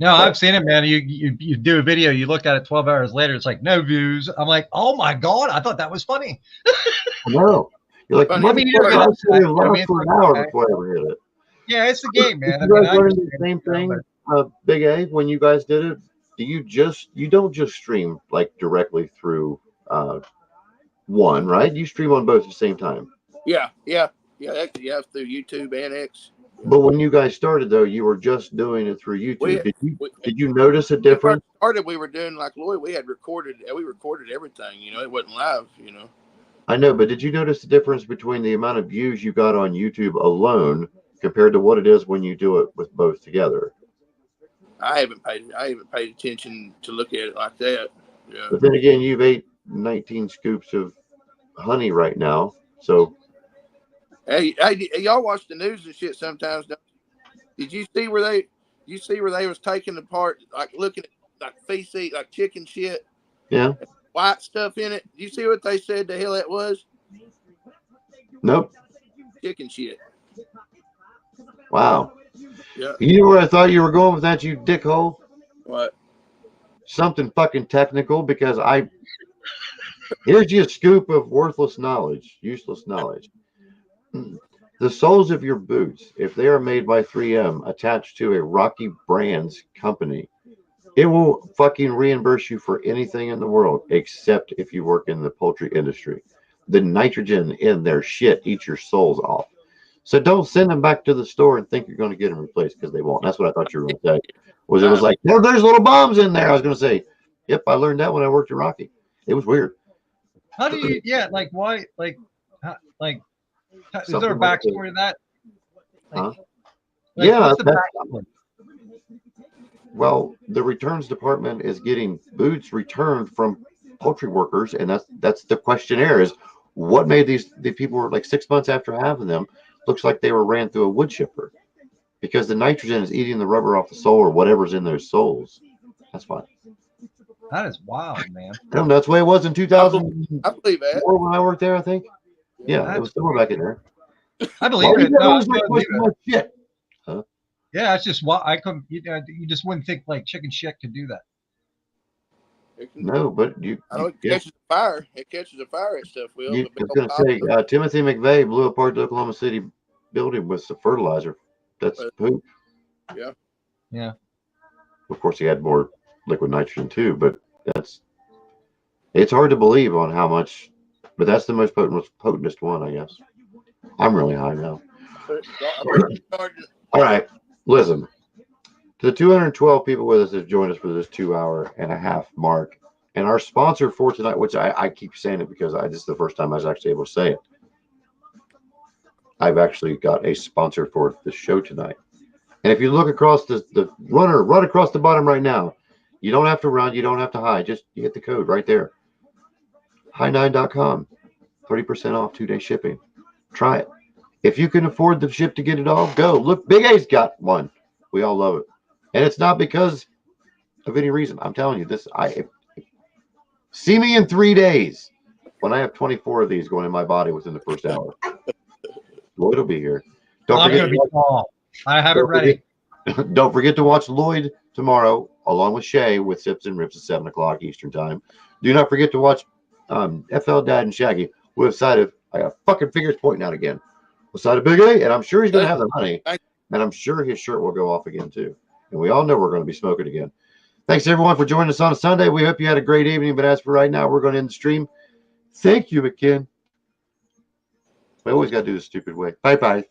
No, I've seen it, man. You do a video, you look at it 12 hours later, it's like no views. I'm like, oh my god, I thought that was funny. No, you're like, I motherfucker, you don't get I upset, was you know what I mean? for It's an like, hour okay. before I ever hit it. Yeah, it's the game, man. You guys learned the same thing, Big A, when you guys did it. Do you don't just stream like directly through one, right? You stream on both at the same time. Yeah. Through YouTube and X. But when you guys started, though, you were just doing it through YouTube. Did you notice a When we difference? first started, we were doing like Lloyd. We recorded everything. It wasn't live. I know, but did you notice the difference between the amount of views you got on YouTube alone compared to what it is when you do it with both together? I haven't paid attention to look at it like that. Yeah. But then again, you've ate 19 scoops of honey right now, so. Hey, y'all watch the news and shit sometimes. Did you see where they? Was taking apart, like looking at like feces, like chicken shit, Yeah. white stuff in it? Did you see what they said the hell that was? Nope. Chicken shit. Wow. Yeah. You know where I thought you were going with that, you dickhole? What? Something fucking technical, because here's your scoop of worthless knowledge, useless knowledge. The soles of your boots, if they are made by 3M attached to a Rocky Brands company, it will fucking reimburse you for anything in the world except if you work in the poultry industry. The nitrogen in their shit eats your soles off. So don't send them back to the store and think you're going to get them replaced, because they won't. That's what I thought you were going to say. It was like, no, there's little bombs in there. I was going to say, yep, I learned that when I worked at Rocky. It was weird. How do you? Yeah, like why? Is there a backstory to that? Yeah. What's the backstory? Well, the returns department is getting boots returned from poultry workers, and that's the questionnaire is what made the people were like 6 months after having them, looks like they were ran through a wood chipper because the nitrogen is eating the rubber off the sole or whatever's in those soles. That's fine. That is wild, man. That's the way it was in I 2004 believe that. when I worked there, I think. Yeah, That's it was somewhere back in there. I believe it. No, I believe it. Shit. Yeah, it's just what I couldn't. You just wouldn't think like chicken shit could do that. No, but I know it catches a fire. It catches a fire and stuff. Will. I was going to say, Timothy McVeigh blew apart the Oklahoma City building with the fertilizer. That's poop. Yeah. Yeah. Of course, he had more liquid nitrogen too, but it's hard to believe on how much. But that's the most potentest one, I guess. I'm really high now. All right, listen. To the 212 people with us that have joined us for this 2.5-hour mark, and our sponsor for tonight, which I keep saying it because this is the first time I was actually able to say it. I've actually got a sponsor for the show tonight. And if you look across the runner, run across the bottom right now. You don't have to run. You don't have to hide. Just you hit the code right there. High9.com. 30% off 2-day shipping. Try it. If you can afford the ship to get it all, go. Look, Big A's got one. We all love it. And it's not because of any reason. I'm telling you this. See me in 3 days when I have 24 of these going in my body within the first hour. Lloyd will be here. I'm going to be tall. I have it ready. Don't forget to watch Lloyd tomorrow, along with Shay, with Sips and Rips at 7 o'clock Eastern Time. Do not forget to watch FL Dad and Shaggy with side of, I got fucking fingers pointing out again, with side of Big A, and I'm sure he's going to have the money, and I'm sure his shirt will go off again too. And we all know we're going to be smoking again. Thanks everyone for joining us on a Sunday. We hope you had a great evening, but as for right now, we're going to end the stream. Thank you, McKin. We always got to do the stupid way. Bye-bye.